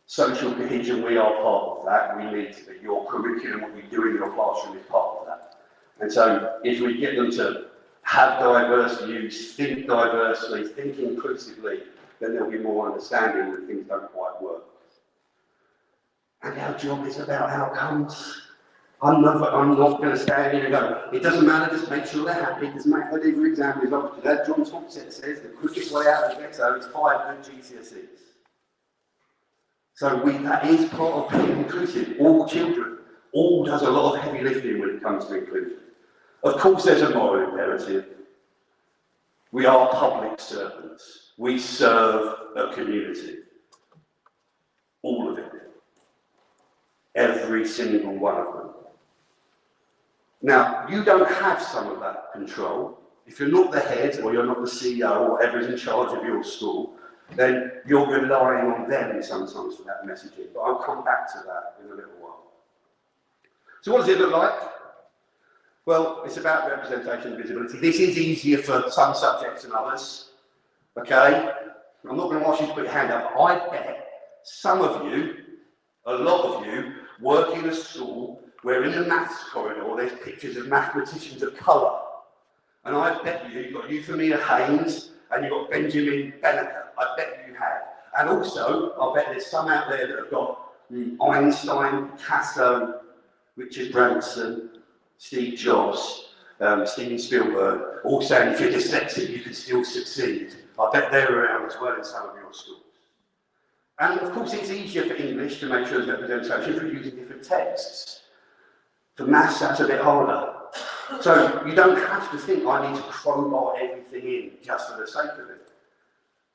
social cohesion, we are part of that. We need to be. Your curriculum, what you do in your classroom is part of that. And so if we get them to have diverse views, think diversely, think inclusively, then there'll be more understanding that things don't quite work. And our job is about outcomes. I'm not going to stand here and go, it doesn't matter, just make sure they're happy, it doesn't matter if they do exam results. Because as John Thompson says, the quickest way out of the ghetto is 5 good GCSEs. So that is part of being inclusive. All children, all does a lot of heavy lifting when it comes to inclusion. Of course there's a moral imperative. We are public servants. We serve a community. All of it. Every single one of them. Now, you don't have some of that control. If you're not the head or you're not the CEO or whatever is in charge of your school, then you're relying on them sometimes for that messaging. But I'll come back to that in a little while. So what does it look like? Well, it's about representation and visibility. This is easier for some subjects than others. Okay? I'm not going to ask you to put your hand up, but I bet some of you, a lot of you, work in a school where in the maths corridor there's pictures of mathematicians of colour. And I bet you've got Euphemia Haynes and you've got Benjamin Banneker. I bet you have. And also, I bet there's some out there that have got Einstein, Picasso, Richard Branson, Steve Jobs, Steven Spielberg, all saying if you're dyslexic you can still succeed. I bet they're around as well in some of your schools. And of course it's easier for English to make sure there's representation if you're using different texts. For maths that's a bit harder. So you don't have to think I need to crowbar everything in just for the sake of it.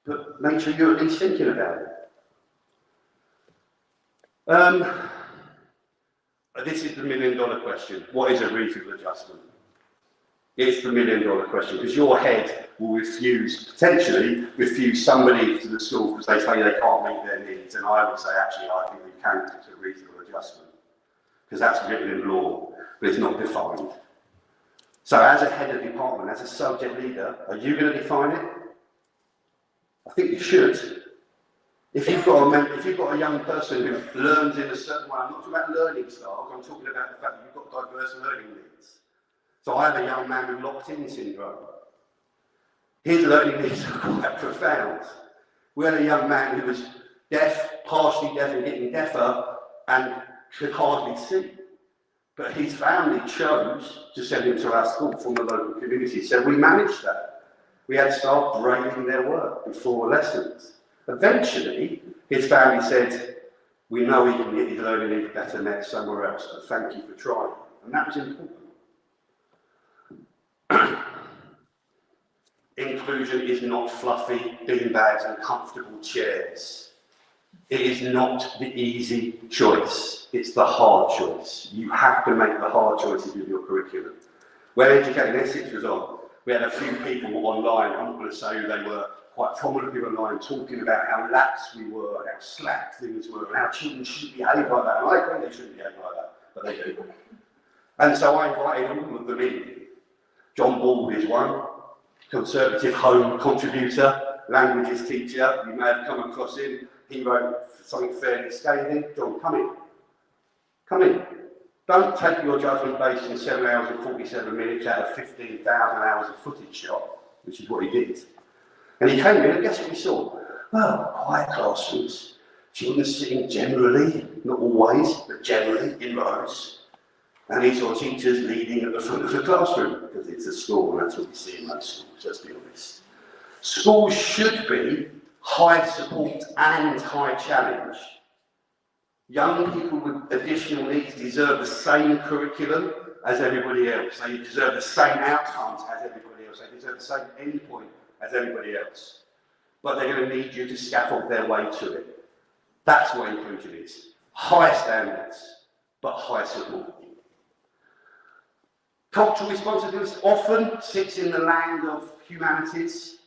But make sure you're at least thinking about it. This is the $1 million question. What is a reasonable adjustment? It's the $1 million question, because your head will potentially refuse somebody to the school because they say they can't meet their needs. And I would say, actually, I think we can do a reasonable adjustment, because that's written in law, but it's not defined. So as a head of department, as a subject leader, are you going to define it? I think you should. If you've got a young person who learns in a certain way, I'm not talking about learning styles, I'm talking about the fact that you've got diverse learning needs. So I have a young man with locked-in syndrome. His learning needs are quite profound. We had a young man who was deaf, partially deaf and getting deafer, and could hardly see. But his family chose to send him to our school from the local community. So we managed that. We had staff grading their work before lessons. Eventually, his family said, we know he can get his learning needs better met somewhere else, but thank you for trying. And that was important. Inclusion is not fluffy beanbags and comfortable chairs. It is not the easy choice. It's the hard choice. You have to make the hard choices with your curriculum. When Educating Essex was on, we had a few people online, I'm not going to say who they were, quite prominent people online, talking about how lax we were, how slack things were, and how children shouldn't behave like that. And I think they shouldn't behave like that, but they do. And so I invited all of them in. John Bald is one, Conservative Home contributor, languages teacher. You may have come across him. He wrote something fairly scathing. John, come in. Come in. Don't take your judgment based on 7 hours and 47 minutes out of 15,000 hours of footage shot, which is what he did. And he came in and guess what we saw? Well, quiet classrooms. Children sitting generally, not always, but generally in rows. And he saw teachers leading at the front of the classroom, because it's a school and that's what we see in most schools, let's be honest. Schools should be high support and high challenge. Young people with additional needs deserve the same curriculum as everybody else. They deserve the same outcomes as everybody else. They deserve the same endpoint as everybody else. But they're going to need you to scaffold their way to it. That's what inclusion is. High standards, but high support. Cultural responsibility often sits in the land of humanities.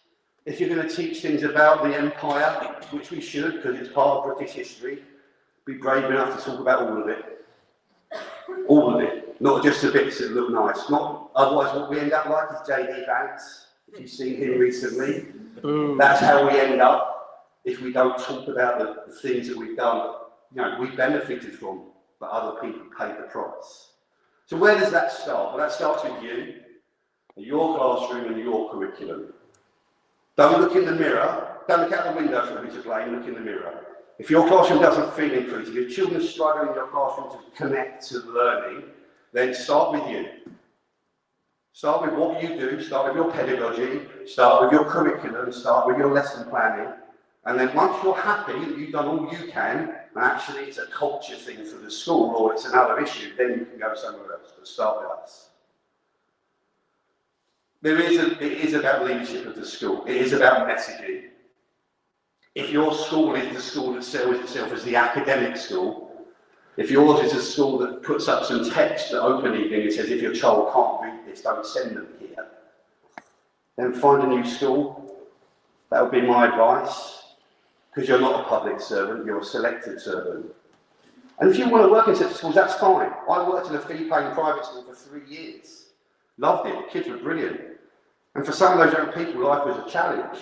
If you're going to teach things about the empire, which we should, because it's part of British history, be brave enough to talk about all of it. All of it, not just the bits that look nice. Not otherwise, what we end up like is J.D. Vance. If you've seen him recently, that's how we end up if we don't talk about the things that we've done. You know, we benefited from, but other people paid the price. So where does that start? Well, that starts with you, your classroom, and your curriculum. Don't look in the mirror. Don't look out the window for who to blame. Look in the mirror. If your classroom doesn't feel inclusive, if children are struggling in your classroom to connect to learning, then start with you. Start with what you do, start with your pedagogy, start with your curriculum, start with your lesson planning. And then once you're happy that you've done all you can, and actually it's a culture thing for the school or it's another issue, then you can go somewhere else. But start with us. It is about leadership of the school. It is about messaging. If your school is the school that sells itself as the academic school, if yours is a school that puts up some text at open evening and says if your child can't read this, don't send them here, then find a new school. That would be my advice, because you're not a public servant, you're a selected servant. And if you want to work in such schools, that's fine. I worked in a fee-paying private school for 3 years. Loved it, the kids were brilliant. And for some of those young people, life was a challenge.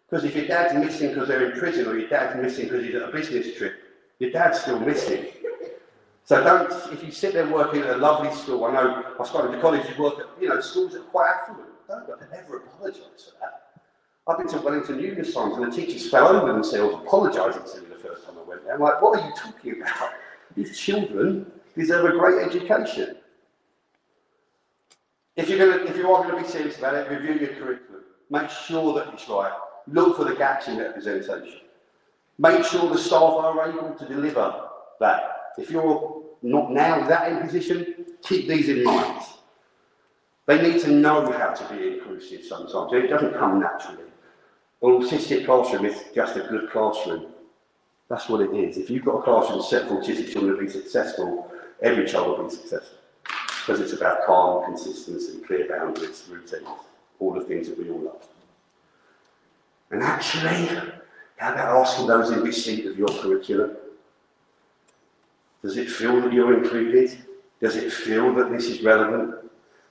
Because if your dad's missing because they're in prison, or your dad's missing because he's at a business trip, your dad's still missing. So don't, if you sit there working at a lovely school, I know I've spoken to colleagues who work at, schools that are quite affluent, don't ever apologise for that. I've been to Wellington numerous times and the teachers fell over themselves apologising to me the first time I went there. I'm like, what are you talking about? These children deserve a great education. If you are going to be serious about it, review your curriculum. Make sure that it's right. Look for the gaps in representation. Make sure the staff are able to deliver that. If you're not now that in position, keep these in mind. They need to know how to be inclusive sometimes. It doesn't come naturally. An autistic classroom is just a good classroom. That's what it is. If you've got a classroom set for autistic children to be successful, every child will be successful. Because it's about calm, consistency, clear boundaries, routines, all the things that we all love. And actually, how about asking those in receipt of your curriculum? Does it feel that you're included? Does it feel that this is relevant?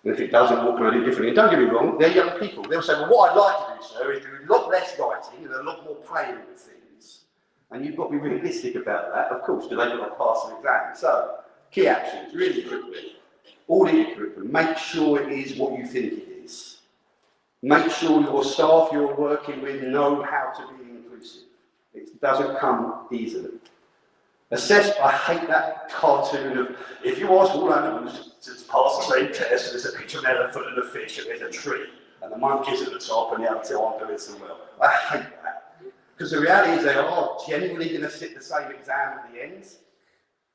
And if it doesn't, what can I do differently? And don't get me wrong, they're young people. They'll say, well, what I'd like to do, sir, is do a lot less writing and a lot more playing with things. And you've got to be realistic about that, of course, because they've got to pass an exam. So, key actions, really quickly. Audit your curriculum. Make sure it is what you think it is. Make sure your staff you're working with know how to be inclusive. It doesn't come easily. Assess, I hate that cartoon of, if you ask all animals to pass the same test, there's a picture of an elephant and a fish and there's a tree, and the monkey's at the top and the other two aren't doing so well. I hate that. Because the reality is they are generally going to sit the same exam at the end.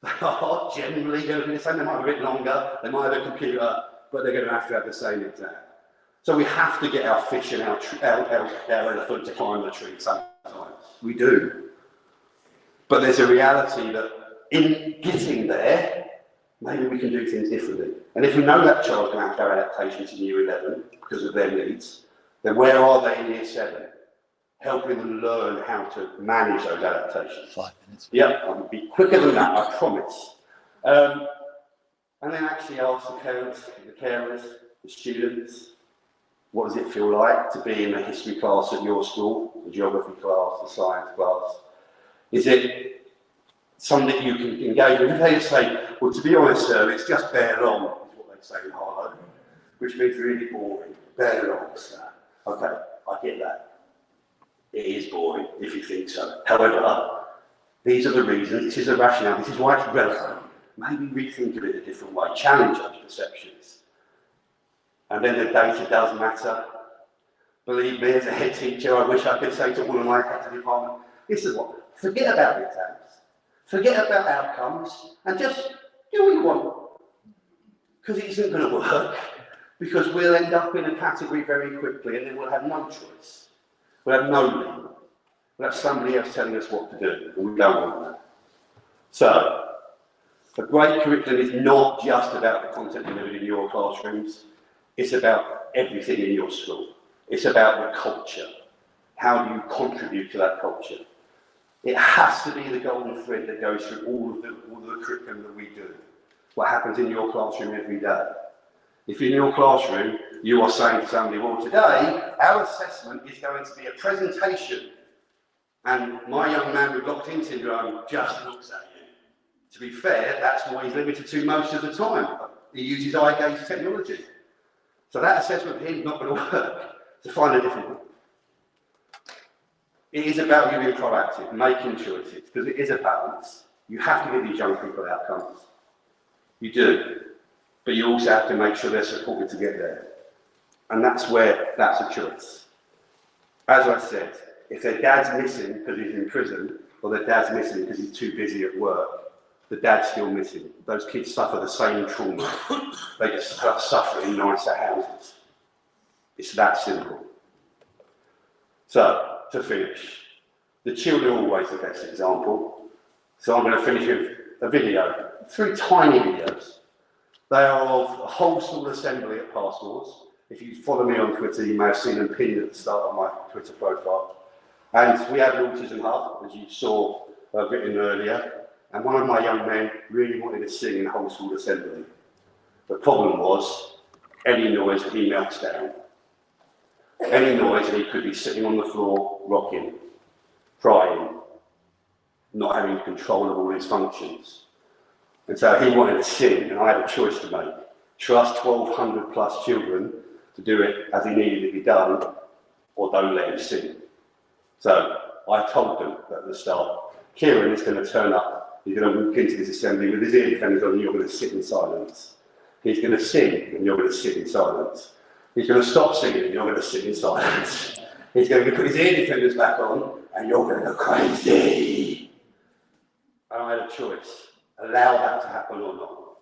They are generally going to be the same. They might have a bit longer, they might have a computer, but they're going to have the same exam. So we have to get our fish and our elephant to climb the tree sometimes. We do. But there's a reality that in getting there, maybe we can do things differently. And if we know that child's going to have their adaptation to year 11 because of their needs, then where are they in year 7? Helping them learn how to manage those adaptations.
5 minutes.
Yeah, I'll be quicker than that, I promise. And then actually ask the parents, the carers, the students, what does it feel like to be in a history class at your school, the geography class, the science class? Is it something you can engage with? If they say, well, to be honest, sir, it's just bare long, is what they say in Harlow, which means really boring. Bare long, sir. Okay, I get that. It is boring, if you think so. However, these are the reasons, this is the rationale, this is why it's relevant. Maybe rethink of it a different way, challenge those perceptions. And then the data does matter. Believe me, as a head teacher, I wish I could say to all of my academic department, listen, what? Forget about the exams, forget about outcomes, and just do what you want. Because it isn't going to work, because we'll end up in a category very quickly, and then we'll have no choice. We'll have no lead. We'll have somebody else telling us what to do, and we don't want that. So, a great curriculum is not just about the content delivered in your classrooms, it's about everything in your school. It's about the culture. How do you contribute to that culture? It has to be the golden thread that goes through all of the curriculum that we do. What happens in your classroom every day. If in your classroom you are saying to somebody, well, today our assessment is going to be a presentation, and my young man with locked-in syndrome just looks at you. To be fair, that's what he's limited to most of the time. He uses eye gaze technology. So that assessment for him is not going to work. To find a different one. It is about you being proactive, making choices, because it is a balance. You have to give these young people outcomes. You do. But you also have to make sure they're supported to get there. And that's where that's a choice. As I said, if their dad's missing because he's in prison, or their dad's missing because he's too busy at work, the dad's still missing. Those kids suffer the same trauma. They just suffer in nicer houses. It's that simple. So, to finish, the children are always the best example. So I'm going to finish with a video, 3 tiny videos. They are of a whole school assembly at Parsons. If you follow me on Twitter, you may have seen them pinned at the start of my Twitter profile. And we have an autism hub, as you saw written earlier. And one of my young men really wanted to sing in the whole school assembly. The problem was, any noise and he melts down. Any noise and he could be sitting on the floor, rocking, crying, not having control of all his functions. And so he wanted to sing, and I had a choice to make. Trust 1,200 plus children to do it as he needed to be done, or don't let him sing. So I told them at the start, Kieran is going to turn up, he's going to walk into this assembly with his ear defenders on, and you're going to sit in silence. He's going to sing, and you're going to sit in silence. He's going to stop singing, and you're going to sit in silence. He's going to put his ear defenders back on, and you're going to go crazy. And I had a choice. Allow that to happen or not.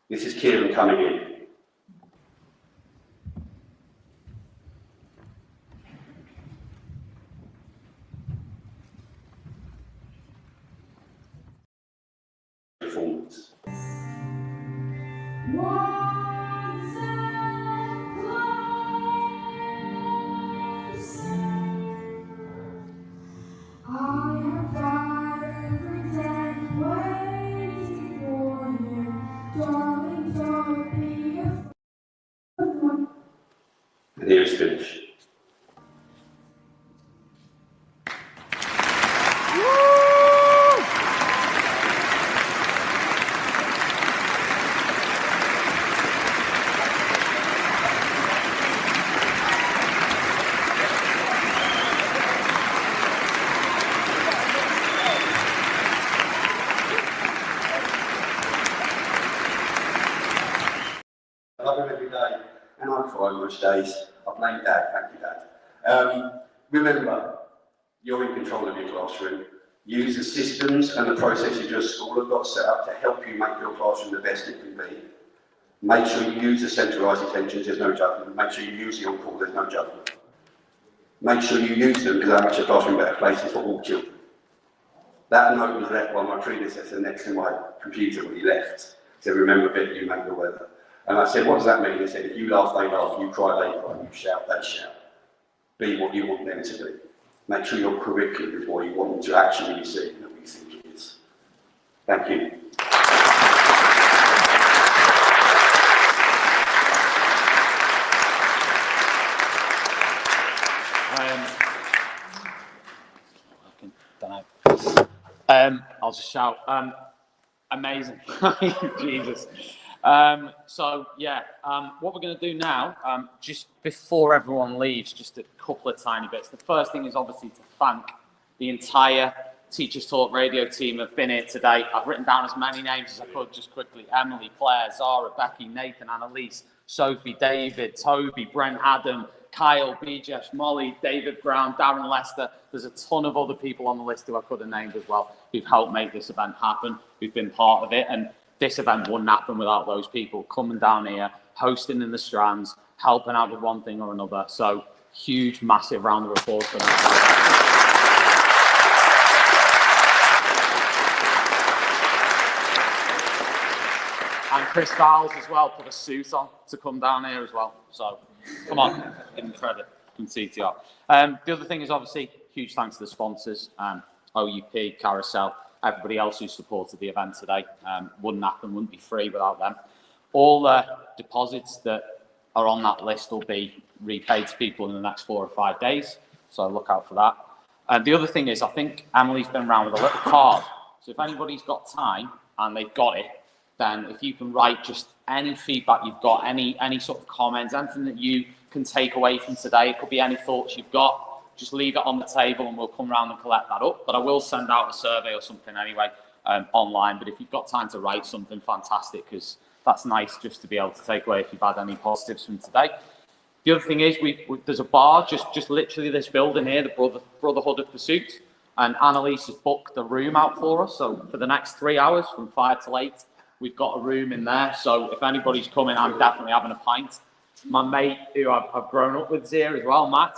This is Kieran coming in. Performance. And here's finish. I love him every day, and I cry most days. I blame Dad, thank you, Dad. Remember, you're in control of your classroom. Use the systems and the processes your school have got set up to help you make your classroom the best it can be. Make sure you use the centralised attentions, there's no judgment. Make sure you use the on-call, there's no judgment. Make sure you use them because that makes your classroom better places for all children. That note was left by my predecessor next to my computer when he left. He said, remember Vic, you make the weather. And I said, what does that mean? He said, if you laugh, they laugh, you cry, they cry, you shout, they shout. Be what you want them to be. Make sure your curriculum is what you want them to actually see and what you think it is. Thank you.
I'll just shout. Amazing. Jesus. So yeah, what we're going to do now, just before everyone leaves, just a couple of tiny bits. The first thing is obviously to thank the entire Teachers Talk Radio team have been here today. I've written down as many names as I could just quickly. Emily, Claire, Zara, Becky, Nathan, Annalise, Sophie, David, Toby, Brent, Adam, Kyle, Bijesh, Molly, David Brown, Darren Lester. There's a ton of other people on the list who I could have named as well who've helped make this event happen, who've been part of it. And this event wouldn't happen without those people coming down here, hosting in the Strands, helping out with one thing or another. So huge, massive round of applause for that. And Chris Giles as well put a suit on to come down here as well. So come on, give him credit from CTR. The other thing is obviously huge thanks to the sponsors, OUP, Carousel, everybody else who supported the event today. Wouldn't happen, wouldn't be free without them. All the deposits that are on that list will be repaid to people in the next 4 or 5 days. So look out for that. And the other thing is, I think Emily's been around with a little card. So if anybody's got time and they've got it, then if you can write just any feedback you've got, any sort of comments, anything that you can take away from today, it could be any thoughts you've got, just leave it on the table and we'll come around and collect that up. But I will send out a survey or something anyway online. But if you've got time to write something, fantastic, because that's nice just to be able to take away if you've had any positives from today. The other thing is, there's a bar just literally this building here, the Brotherhood of Pursuit, and Annalise has booked the room out for us. So for the next 3 hours, from 5 till 8, we've got a room in there. So if anybody's coming, I'm definitely having a pint. My mate, who I've grown up with here as well, Matt,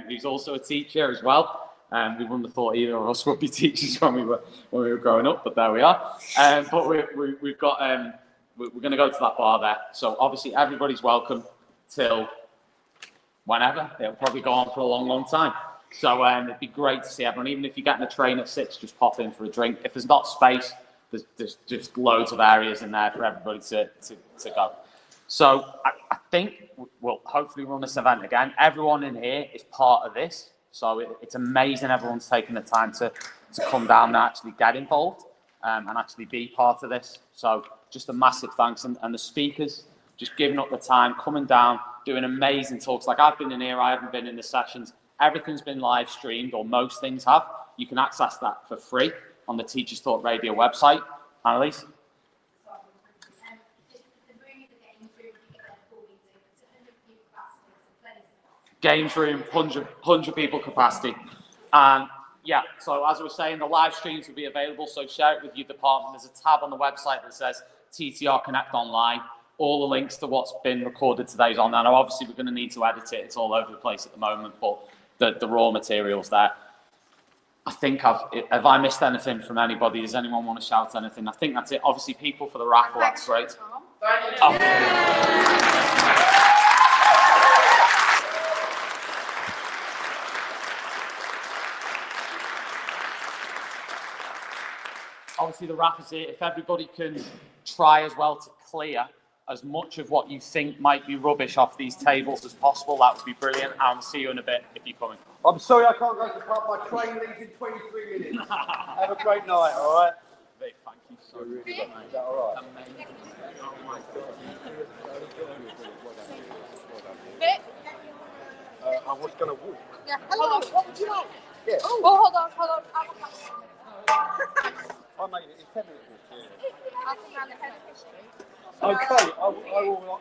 who's also a teacher as well. We wouldn't have thought either of us would be teachers when we were growing up, but there we are. But we've got we're going to go to that bar there. So obviously everybody's welcome till whenever. It'll probably go on for a long, long time. So it'd be great to see everyone. Even if you're getting a train at 6, just pop in for a drink. If there's not space, there's just loads of areas in there for everybody to go. So I think we'll hopefully run this event again. Everyone in here is part of this. So it's amazing everyone's taking the time to come down and actually get involved and actually be part of this. So just a massive thanks. And the speakers just giving up the time, coming down, doing amazing talks. Like I've been in here, I haven't been in the sessions. Everything's been live streamed, or most things have. You can access that for free on the Teachers Talk Radio website. Annalise? Games room, 100 people capacity. And yeah, so as I was saying, the live streams will be available, so share it with your department. There's a tab on the website that says TTR Connect Online. All the links to what's been recorded today is on there. Now, obviously, we're going to need to edit it. It's all over the place at the moment, but the raw material's there. I think have I missed anything from anybody? Does anyone want to shout anything? I think that's it. Obviously, people for the raffle, that's great. Oh. Obviously, the raffle's here. If everybody can try as well to clear as much of what you think might be rubbish off these tables as possible, that would be brilliant. I'll see you in a bit if you're coming.
I'm sorry I can't go to the pub. My train leaves in 23 minutes. Have a great night, all right?
Vic, thank you so much.
Is that all right?
Amazing.
Vic?
I was going to walk.
Yeah. Hello. What would you like?
Yeah.
Oh, hold on.
I made it in 10 minutes.
I'll come round and finish.
Okay, I will.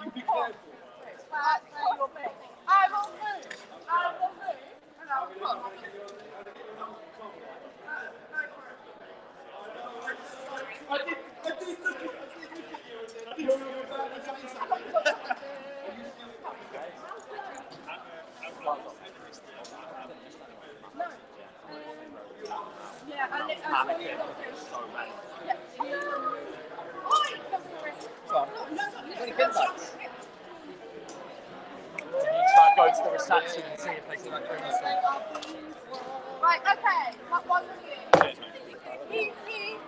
You be careful.
I will move. Yeah, I'll show you the
Try and go to the reception and see if they can like bring us in.
Right, okay, that one for you.
Cheers, mate.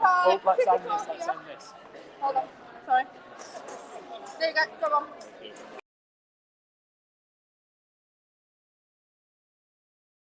Oh,
let's end this, let's end this.
Hold on, sorry. There you go, go on.